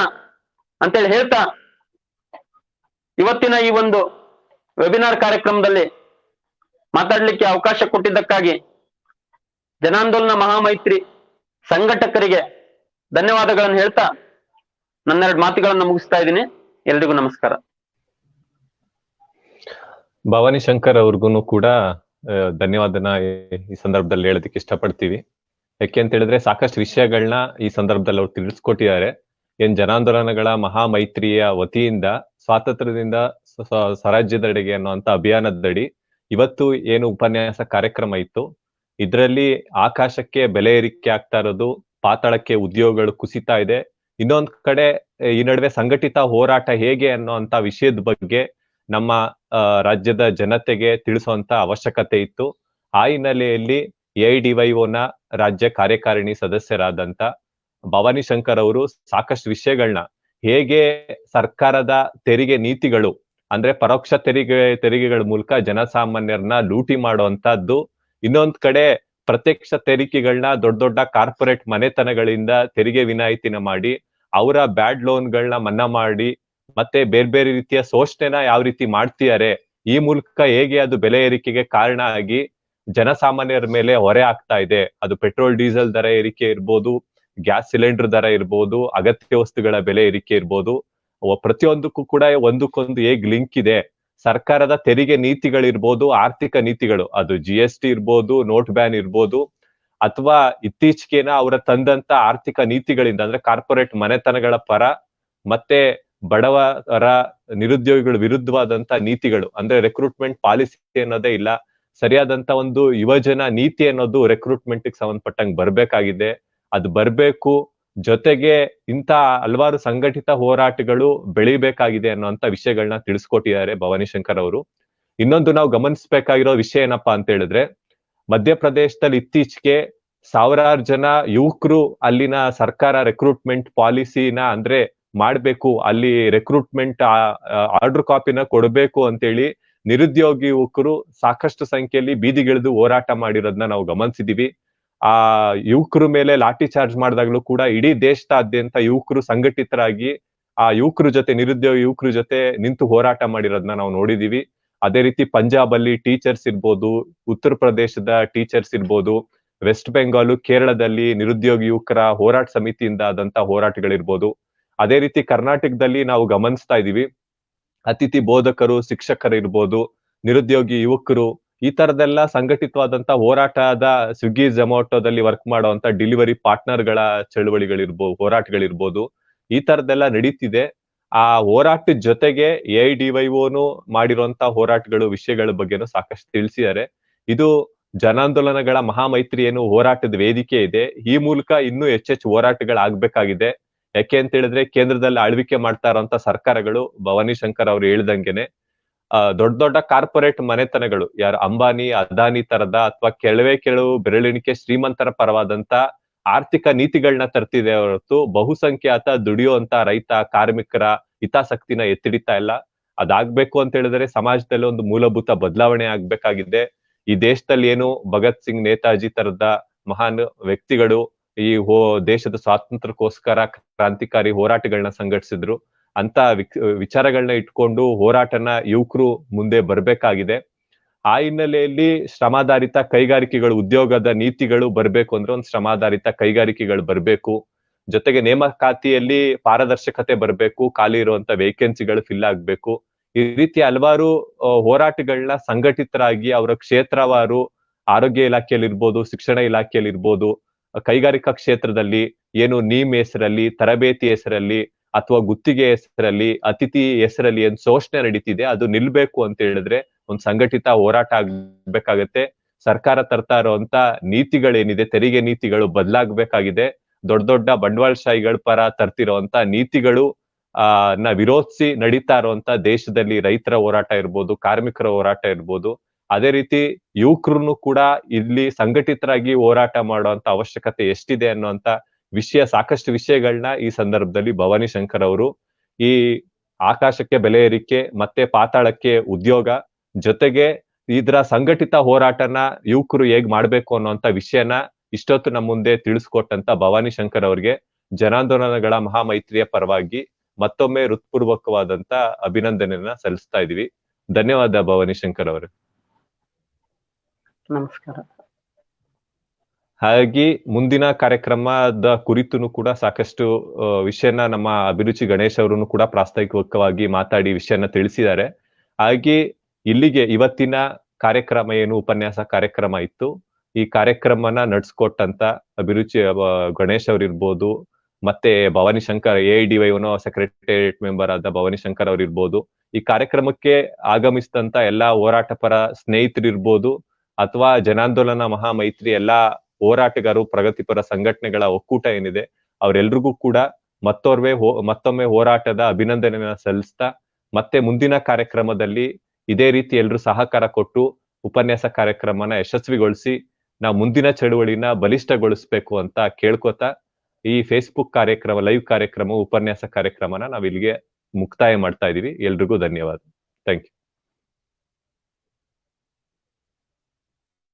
[SPEAKER 2] ಅಂತೇಳಿ ಹೇಳ್ತಾ, ಇವತ್ತಿನ ಈ ಒಂದು ವೆಬಿನಾರ್ ಕಾರ್ಯಕ್ರಮದಲ್ಲಿ ಮಾತಾಡ್ಲಿಕ್ಕೆ ಅವಕಾಶ ಕೊಟ್ಟಿದ್ದಕ್ಕಾಗಿ ಜನಾಂದೋಲನ ಮಹಾಮೈತ್ರಿ ಸಂಘಟಕರಿಗೆ ಧನ್ಯವಾದಗಳನ್ನು ಹೇಳ್ತಾ ನನ್ನೆರಡು ಮಾತುಗಳನ್ನು ಮುಗಿಸ್ತಾ ಇದ್ದೀನಿ. ಎಲ್ರಿಗೂ ನಮಸ್ಕಾರ.
[SPEAKER 1] ಭವಾನಿ ಶಂಕರ್ ಅವ್ರಿಗೂ ಕೂಡ ಧನ್ಯವಾದನ ಈ ಸಂದರ್ಭದಲ್ಲಿ ಹೇಳೋದಕ್ಕೆ ಇಷ್ಟಪಡ್ತೀವಿ. ಯಾಕೆ ಅಂತ ಹೇಳಿದ್ರೆ ಸಾಕಷ್ಟು ವಿಷಯಗಳನ್ನ ಈ ಸಂದರ್ಭದಲ್ಲಿ ಅವ್ರು ತಿಳಿಸ್ಕೊಟ್ಟಿದ್ದಾರೆ. ಜನಾಂದೋಲನಗಳ ಮಹಾಮೈತ್ರಿಯ ವತಿಯಿಂದ ಸ್ವಾತಂತ್ರ್ಯದಿಂದ ಸ್ವರಾಜ್ಯದೆಡೆಗೆ ಅನ್ನುವಂತ ಅಭಿಯಾನದಡಿ ಇವತ್ತು ಏನು ಉಪನ್ಯಾಸ ಕಾರ್ಯಕ್ರಮ ಇತ್ತು, ಇದರಲ್ಲಿ ಆಕಾಶಕ್ಕೆ ಬೆಲೆ ಏರಿಕೆ ಆಗ್ತಾ ಇರೋದು, ಪಾತಾಳಕ್ಕೆ ಉದ್ಯೋಗಗಳು ಕುಸಿತಾ ಇದೆ, ಇನ್ನೊಂದ್ ಕಡೆ ಈ ನಡುವೆ ಸಂಘಟಿತ ಹೋರಾಟ ಹೇಗೆ ಅನ್ನುವಂತ ವಿಷಯದ ಬಗ್ಗೆ ನಮ್ಮ ರಾಜ್ಯದ ಜನತೆಗೆ ತಿಳಿಸುವಂತ ಅವಶ್ಯಕತೆ ಇತ್ತು. ಆ ಹಿನ್ನೆಲೆಯಲ್ಲಿ AIDYO-ನ ರಾಜ್ಯ ಕಾರ್ಯಕಾರಿಣಿ ಸದಸ್ಯರಾದಂತ ಭವಾನಿ ಶಂಕರ್ ಅವರು ಸಾಕಷ್ಟು ವಿಷಯಗಳನ್ನ ಹೇಗೆ ಸರ್ಕಾರದ ತೆರಿಗೆ ನೀತಿಗಳು ಅಂದ್ರೆ ಪರೋಕ್ಷ ತೆರಿಗೆಗಳ ಮೂಲಕ ಜನಸಾಮಾನ್ಯರನ್ನ ಲೂಟಿ ಮಾಡುವಂತದ್ದು, ಇನ್ನೊಂದ್ ಕಡೆ ಪ್ರತ್ಯಕ್ಷ ತೆರಿಗೆಗಳನ್ನ ದೊಡ್ಡ ದೊಡ್ಡ ಕಾರ್ಪೊರೇಟ್ ಮನೆತನಗಳಿಂದ ತೆರಿಗೆ ವಿನಾಯಿತಿನ ಮಾಡಿ ಅವರ ಬ್ಯಾಡ್ ಲೋನ್ಗಳನ್ನ ಮನ್ನಾ ಮಾಡಿ ಮತ್ತೆ ಬೇರೆ ಬೇರೆ ರೀತಿಯ ಶೋಷಣೆನ ಯಾವ ರೀತಿ ಮಾಡ್ತಿದ್ದಾರೆ, ಈ ಮೂಲಕ ಹೇಗೆ ಅದು ಬೆಲೆ ಏರಿಕೆಗೆ ಕಾರಣ ಆಗಿ ಜನಸಾಮಾನ್ಯರ ಮೇಲೆ ಹೊರೆ ಆಗ್ತಾ ಇದೆ. ಅದು ಪೆಟ್ರೋಲ್ ಡೀಸೆಲ್ ದರ ಏರಿಕೆ ಇರ್ಬೋದು, ಗ್ಯಾಸ್ ಸಿಲಿಂಡರ್ ದರ ಇರ್ಬೋದು, ಅಗತ್ಯ ವಸ್ತುಗಳ ಬೆಲೆ ಏರಿಕೆ ಇರ್ಬೋದು, ಪ್ರತಿಯೊಂದಕ್ಕೂ ಕೂಡ ಒಂದಕ್ಕೊಂದು ಹೇಗ್ ಲಿಂಕ್ ಇದೆ. ಸರ್ಕಾರದ ತೆರಿಗೆ ನೀತಿಗಳಿರ್ಬೋದು, ಆರ್ಥಿಕ ನೀತಿಗಳು, ಅದು GST ಇರ್ಬೋದು, ನೋಟ್ ಬ್ಯಾನ್ ಇರ್ಬೋದು, ಅಥವಾ ಇತ್ತೀಚೆಗೆನ ಅವರ ತಂದಂತ ಆರ್ಥಿಕ ನೀತಿಗಳಿಂದ ಅಂದ್ರೆ ಕಾರ್ಪೊರೇಟ್ ಮನೆತನಗಳ ಪರ ಮತ್ತೆ ಬಡವರ ನಿರುದ್ಯೋಗಿಗಳ ವಿರುದ್ಧವಾದಂತ ನೀತಿಗಳು, ಅಂದ್ರೆ ರೆಕ್ರೂಟ್ಮೆಂಟ್ ಪಾಲಿಸಿ ಅನ್ನೋದೇ ಇಲ್ಲ, ಸರಿಯಾದಂತ ಒಂದು ಯುವಜನ ನೀತಿ ಅನ್ನೋದು ರೆಕ್ರೂಟ್ಮೆಂಟ್ ಸಂಬಂಧಪಟ್ಟಂಗೆ ಬರ್ಬೇಕಾಗಿದೆ. ಅದು ಬರ್ಬೇಕು, ಜೊತೆಗೆ ಇಂತ ಹಲವಾರು ಸಂಘಟಿತ ಹೋರಾಟಗಳು ಬೆಳಿಬೇಕಾಗಿದೆ ಅನ್ನುವಂತ ವಿಷಯಗಳನ್ನ ತಿಳಿಸ್ಕೊಟ್ಟಿದ್ದಾರೆ ಭವಾನಿ ಶಂಕರ್ ಅವರು. ಇನ್ನೊಂದು ನಾವು ಗಮನಿಸಬೇಕಾಗಿರೋ ವಿಷಯ ಏನಪ್ಪಾ ಅಂತ ಹೇಳಿದ್ರೆ, ಮಧ್ಯಪ್ರದೇಶದಲ್ಲಿ ಇತ್ತೀಚೆಗೆ ಸಾವಿರಾರು ಜನ ಯುವಕರು ಅಲ್ಲಿನ ಸರ್ಕಾರ ರೆಕ್ರೂಟ್ಮೆಂಟ್ ಪಾಲಿಸಿನ ಅಂದ್ರೆ ಮಾಡ್ಬೇಕು, ಅಲ್ಲಿ ರೆಕ್ರೂಟ್ಮೆಂಟ್ ಆರ್ಡರ್ ಕಾಪಿನ ಕೊಡಬೇಕು ಅಂತೇಳಿ ನಿರುದ್ಯೋಗಿ ಯುವಕರು ಸಾಕಷ್ಟು ಸಂಖ್ಯೆಯಲ್ಲಿ ಬೀದಿಗಿಳಿದು ಹೋರಾಟ ಮಾಡಿರೋದನ್ನ ನಾವು ಗಮನಿಸಿದೀವಿ. ಆ ಯುವಕರ ಮೇಲೆ ಲಾಠಿ ಚಾರ್ಜ್ ಮಾಡಿದಾಗ್ಲೂ ಕೂಡ ಇಡೀ ದೇಶದಾದ್ಯಂತ ಯುವಕರು ಸಂಘಟಿತರಾಗಿ ಆ ಯುವಕರ ಜೊತೆ, ನಿರುದ್ಯೋಗಿ ಯುವಕರ ಜೊತೆ ನಿಂತು ಹೋರಾಟ ಮಾಡಿರೋದನ್ನ ನಾವು ನೋಡಿದೀವಿ. ಅದೇ ರೀತಿ ಪಂಜಾಬ್ ಅಲ್ಲಿ ಟೀಚರ್ಸ್ ಇರ್ಬೋದು, ಉತ್ತರ ಪ್ರದೇಶದ ಟೀಚರ್ಸ್ ಇರ್ಬೋದು, ವೆಸ್ಟ್ ಬೆಂಗಾಲ್, ಕೇರಳದಲ್ಲಿ ನಿರುದ್ಯೋಗಿ ಯುವಕರ ಹೋರಾಟ ಸಮಿತಿಯಿಂದ ಆದಂತ ಹೋರಾಟಗಳಿರ್ಬೋದು. ಅದೇ ರೀತಿ ಕರ್ನಾಟಕದಲ್ಲಿ ನಾವು ಗಮನಿಸ್ತಾ ಇದೀವಿ, ಅತಿಥಿ ಬೋಧಕರು, ಶಿಕ್ಷಕರು ಇರ್ಬೋದು, ನಿರುದ್ಯೋಗಿ ಯುವಕರು, ಈ ತರದೆಲ್ಲ ಸಂಘಟಿತವಾದಂತ ಹೋರಾಟದ ಸ್ವಿಗ್ಗಿ ಝೊಮ್ಯಾಟೋದಲ್ಲಿ ವರ್ಕ್ ಮಾಡುವಂತ ಡೆಲಿವರಿ ಪಾರ್ಟ್ನರ್ಗಳ ಚಳುವಳಿಗಳಿರ್ಬೋದು, ಹೋರಾಟಗಳಿರ್ಬೋದು, ಈ ತರದೆಲ್ಲ ನಡೀತಿದೆ. ಆ ಹೋರಾಟದ ಜೊತೆಗೆ AIDYO ಮಾಡಿರುವಂತ ಹೋರಾಟಗಳು, ವಿಷಯಗಳ ಬಗ್ಗೆನೂ ಸಾಕಷ್ಟು ತಿಳಿಸಿದ್ದಾರೆ. ಇದು ಜನಾಂದೋಲನಗಳ ಮಹಾಮೈತ್ರಿ ಏನು ಹೋರಾಟದ ವೇದಿಕೆ ಇದೆ, ಈ ಮೂಲಕ ಇನ್ನೂ ಹೆಚ್ಚೆಚ್ಚು ಹೋರಾಟಗಳಾಗ್ಬೇಕಾಗಿದೆ. ಯಾಕೆ ಅಂತ ಹೇಳಿದ್ರೆ ಕೇಂದ್ರದಲ್ಲಿ ಆಳ್ವಿಕೆ ಮಾಡ್ತಾ ಇರುವಂತ ಸರ್ಕಾರಗಳು ಭವಾನಿ ಶಂಕರ್ ಅವ್ರು ಹೇಳ್ದಂಗೆನೆ ದೊಡ್ಡ ದೊಡ್ಡ ಕಾರ್ಪೊರೇಟ್ ಮನೆತನಗಳು, ಯಾರು ಅಂಬಾನಿ, ಅದಾನಿ ತರದ ಅಥವಾ ಕೆಲವು ಬೆರಳೆಣಿಕೆ ಶ್ರೀಮಂತರ ಪರವಾದಂತ ಆರ್ಥಿಕ ನೀತಿಗಳನ್ನ ತರ್ತಿದೆ ಹೊರತು ಬಹುಸಂಖ್ಯಾತ ದುಡಿಯುವಂತ ರೈತ, ಕಾರ್ಮಿಕರ ಹಿತಾಸಕ್ತಿನ ಎತ್ತಿಡಿತಾ ಇಲ್ಲ. ಅದಾಗ್ಬೇಕು ಅಂತ ಹೇಳಿದ್ರೆ ಸಮಾಜದಲ್ಲಿ ಒಂದು ಮೂಲಭೂತ ಬದಲಾವಣೆ ಆಗ್ಬೇಕಾಗಿದೆ. ಈ ದೇಶದಲ್ಲಿ ಏನು ಭಗತ್ ಸಿಂಗ್, ನೇತಾಜಿ ತರದ ಮಹಾನ್ ವ್ಯಕ್ತಿಗಳು ಈ ದೇಶದ ಸ್ವಾತಂತ್ರ್ಯಕ್ಕೋಸ್ಕರ ಕ್ರಾಂತಿಕಾರಿ ಹೋರಾಟಗಳನ್ನ ಸಂಘಟಿಸಿದ್ರು, ಅಂತ ವಿಚಾರಗಳನ್ನ ಇಟ್ಕೊಂಡು ಹೋರಾಟನ ಯುವಕರು ಮುಂದೆ ಬರ್ಬೇಕಾಗಿದೆ. ಆ ಹಿನ್ನೆಲೆಯಲ್ಲಿ ಶ್ರಮಾಧಾರಿತ ಕೈಗಾರಿಕೆಗಳು, ಉದ್ಯೋಗದ ನೀತಿಗಳು ಬರ್ಬೇಕು ಅಂದ್ರೆ ಒಂದು ಶ್ರಮಾಧಾರಿತ ಕೈಗಾರಿಕೆಗಳು ಬರ್ಬೇಕು. ಜೊತೆಗೆ ನೇಮಕಾತಿಯಲ್ಲಿ ಪಾರದರ್ಶಕತೆ ಬರ್ಬೇಕು, ಖಾಲಿ ಇರುವಂತ ವೇಕೆನ್ಸಿಗಳು ಫಿಲ್ ಆಗ್ಬೇಕು. ಈ ರೀತಿ ಹಲವಾರು ಹೋರಾಟಗಳನ್ನ ಸಂಘಟಿತರಾಗಿ ಅವರ ಕ್ಷೇತ್ರವಾರು, ಆರೋಗ್ಯ ಇಲಾಖೆಯಲ್ಲಿ ಇರ್ಬೋದು, ಶಿಕ್ಷಣ ಇಲಾಖೆಯಲ್ಲಿ ಇರ್ಬೋದು, ಕೈಗಾರಿಕಾ ಕ್ಷೇತ್ರದಲ್ಲಿ ಏನು ನೀಮ್ ಹೆಸರಲ್ಲಿ, ತರಬೇತಿ ಹೆಸರಲ್ಲಿ ಅಥವಾ ಗುತ್ತಿಗೆ ಹೆಸರಲ್ಲಿ, ಅತಿಥಿ ಹೆಸರಲ್ಲಿ ಏನ್ ಶೋಷಣೆ ನಡೀತಿದೆ ಅದು ನಿಲ್ಬೇಕು ಅಂತ ಹೇಳಿದ್ರೆ ಒಂದ್ ಸಂಘಟಿತ ಹೋರಾಟ ಆಗ್ಬೇಕಾಗತ್ತೆ. ಸರ್ಕಾರ ತರ್ತಾ ಇರುವಂತ ನೀತಿಗಳೇನಿದೆ, ತೆರಿಗೆ ನೀತಿಗಳು ಬದಲಾಗಬೇಕಾಗಿದೆ. ದೊಡ್ಡ ದೊಡ್ಡ ಬಂಡವಾಳಶಾಹಿಗಳ ಪರ ತರ್ತಿರುವಂತ ನೀತಿಗಳು ವಿರೋಧಿಸಿ ನಡೀತಾ ಇರುವಂತ ದೇಶದಲ್ಲಿ ರೈತರ ಹೋರಾಟ ಇರ್ಬೋದು, ಕಾರ್ಮಿಕರ ಹೋರಾಟ ಇರ್ಬೋದು, ಅದೇ ರೀತಿ ಯುವಕರನ್ನು ಕೂಡ ಇಲ್ಲಿ ಸಂಘಟಿತರಾಗಿ ಹೋರಾಟ ಮಾಡುವಂತ ಅವಶ್ಯಕತೆ ಎಷ್ಟಿದೆ ಅನ್ನುವಂತ ಸಾಕಷ್ಟು ವಿಷಯಗಳನ್ನ ಈ ಸಂದರ್ಭದಲ್ಲಿ ಭವಾನಿ ಶಂಕರ್ ಅವರು ಈ ಆಕಾಶಕ್ಕೆ ಬೆಲೆ ಏರಿಕೆ ಮತ್ತೆ ಪಾತಾಳಕ್ಕೆ ಉದ್ಯೋಗ, ಜೊತೆಗೆ ಇದರ ಸಂಘಟಿತ ಹೋರಾಟನ ಯುವಕರು ಹೇಗ್ ಮಾಡ್ಬೇಕು ಅನ್ನುವಂತ ವಿಷಯನ ಇಷ್ಟೊತ್ತು ನಮ್ಮ ಮುಂದೆ ತಿಳಿಸ್ಕೊಟ್ಟಂತ ಭವಾನಿ ಶಂಕರ್ ಅವರಿಗೆ ಜನಾಂದೋಲನಗಳ ಮಹಾಮೈತ್ರಿಯ ಪರವಾಗಿ ಮತ್ತೊಮ್ಮೆ ಹೃತ್ಪೂರ್ವಕವಾದಂತ ಅಭಿನಂದನೆಯನ್ನ ಸಲ್ಲಿಸ್ತಾ ಇದೀವಿ. ಧನ್ಯವಾದ ಭವಾನಿ ಶಂಕರ್ ಅವರು.
[SPEAKER 2] ನಮಸ್ಕಾರ.
[SPEAKER 1] ಹಾಗಾಗಿ ಮುಂದಿನ ಕಾರ್ಯಕ್ರಮದ ಕುರಿತುನು ಕೂಡ ಸಾಕಷ್ಟು ವಿಷಯನ ನಮ್ಮ ಅಭಿರುಚಿ ಗಣೇಶ್ ಅವರು ಕೂಡ ಪ್ರಾಸ್ತಾವಿಕವಾಗಿ ಮಾತಾಡಿ ವಿಷಯನ ತಿಳಿಸಿದ್ದಾರೆ. ಹಾಗೆ ಇಲ್ಲಿಗೆ ಇವತ್ತಿನ ಕಾರ್ಯಕ್ರಮ ಏನು ಉಪನ್ಯಾಸ ಕಾರ್ಯಕ್ರಮ ಇತ್ತು, ಈ ಕಾರ್ಯಕ್ರಮನ ನಡ್ಸ್ಕೊಟ್ಟಂತ ಅಭಿರುಚಿ ಗಣೇಶ್ ಅವ್ರು ಇರ್ಬೋದು, ಮತ್ತೆ Bhavani Shankar AIDYO secretariat member ಆದ ಭವಾನಿ ಶಂಕರ್ ಅವ್ರು ಇರ್ಬೋದು, ಈ ಕಾರ್ಯಕ್ರಮಕ್ಕೆ ಆಗಮಿಸಿದಂತ ಎಲ್ಲಾ ಹೋರಾಟ ಪರ ಸ್ನೇಹಿತರಿರ್ಬೋದು ಅಥವಾ ಜನಾಂದೋಲನ ಮಹಾಮೈತ್ರಿ ಎಲ್ಲಾ ಹೋರಾಟಗಾರರು, ಪ್ರಗತಿಪರ ಸಂಘಟನೆಗಳ ಒಕ್ಕೂಟ ಏನಿದೆ ಅವರೆಲ್ರಿಗೂ ಕೂಡ ಮತ್ತೊಮ್ಮೆ ಹೋರಾಟದ ಅಭಿನಂದನೆಯನ್ನ ಸಲ್ಲಿಸ್ತಾ, ಮತ್ತೆ ಮುಂದಿನ ಕಾರ್ಯಕ್ರಮದಲ್ಲಿ ಇದೇ ರೀತಿ ಎಲ್ರು ಸಹಕಾರ ಕೊಟ್ಟು ಉಪನ್ಯಾಸ ಕಾರ್ಯಕ್ರಮನ ಯಶಸ್ವಿಗೊಳಿಸಿ ನಾವು ಮುಂದಿನ ಚಳುವಳಿನ ಬಲಿಷ್ಠಗೊಳಿಸ್ಬೇಕು ಅಂತ ಕೇಳ್ಕೊತಾ ಈ ಫೇಸ್ಬುಕ್ ಕಾರ್ಯಕ್ರಮ, ಲೈವ್ ಕಾರ್ಯಕ್ರಮ, ಉಪನ್ಯಾಸ ಕಾರ್ಯಕ್ರಮನ ನಾವ್ ಇಲ್ಲಿಗೆ ಮುಕ್ತಾಯ ಮಾಡ್ತಾ ಇದೀವಿ. ಎಲ್ರಿಗೂ ಧನ್ಯವಾದ. Thank you.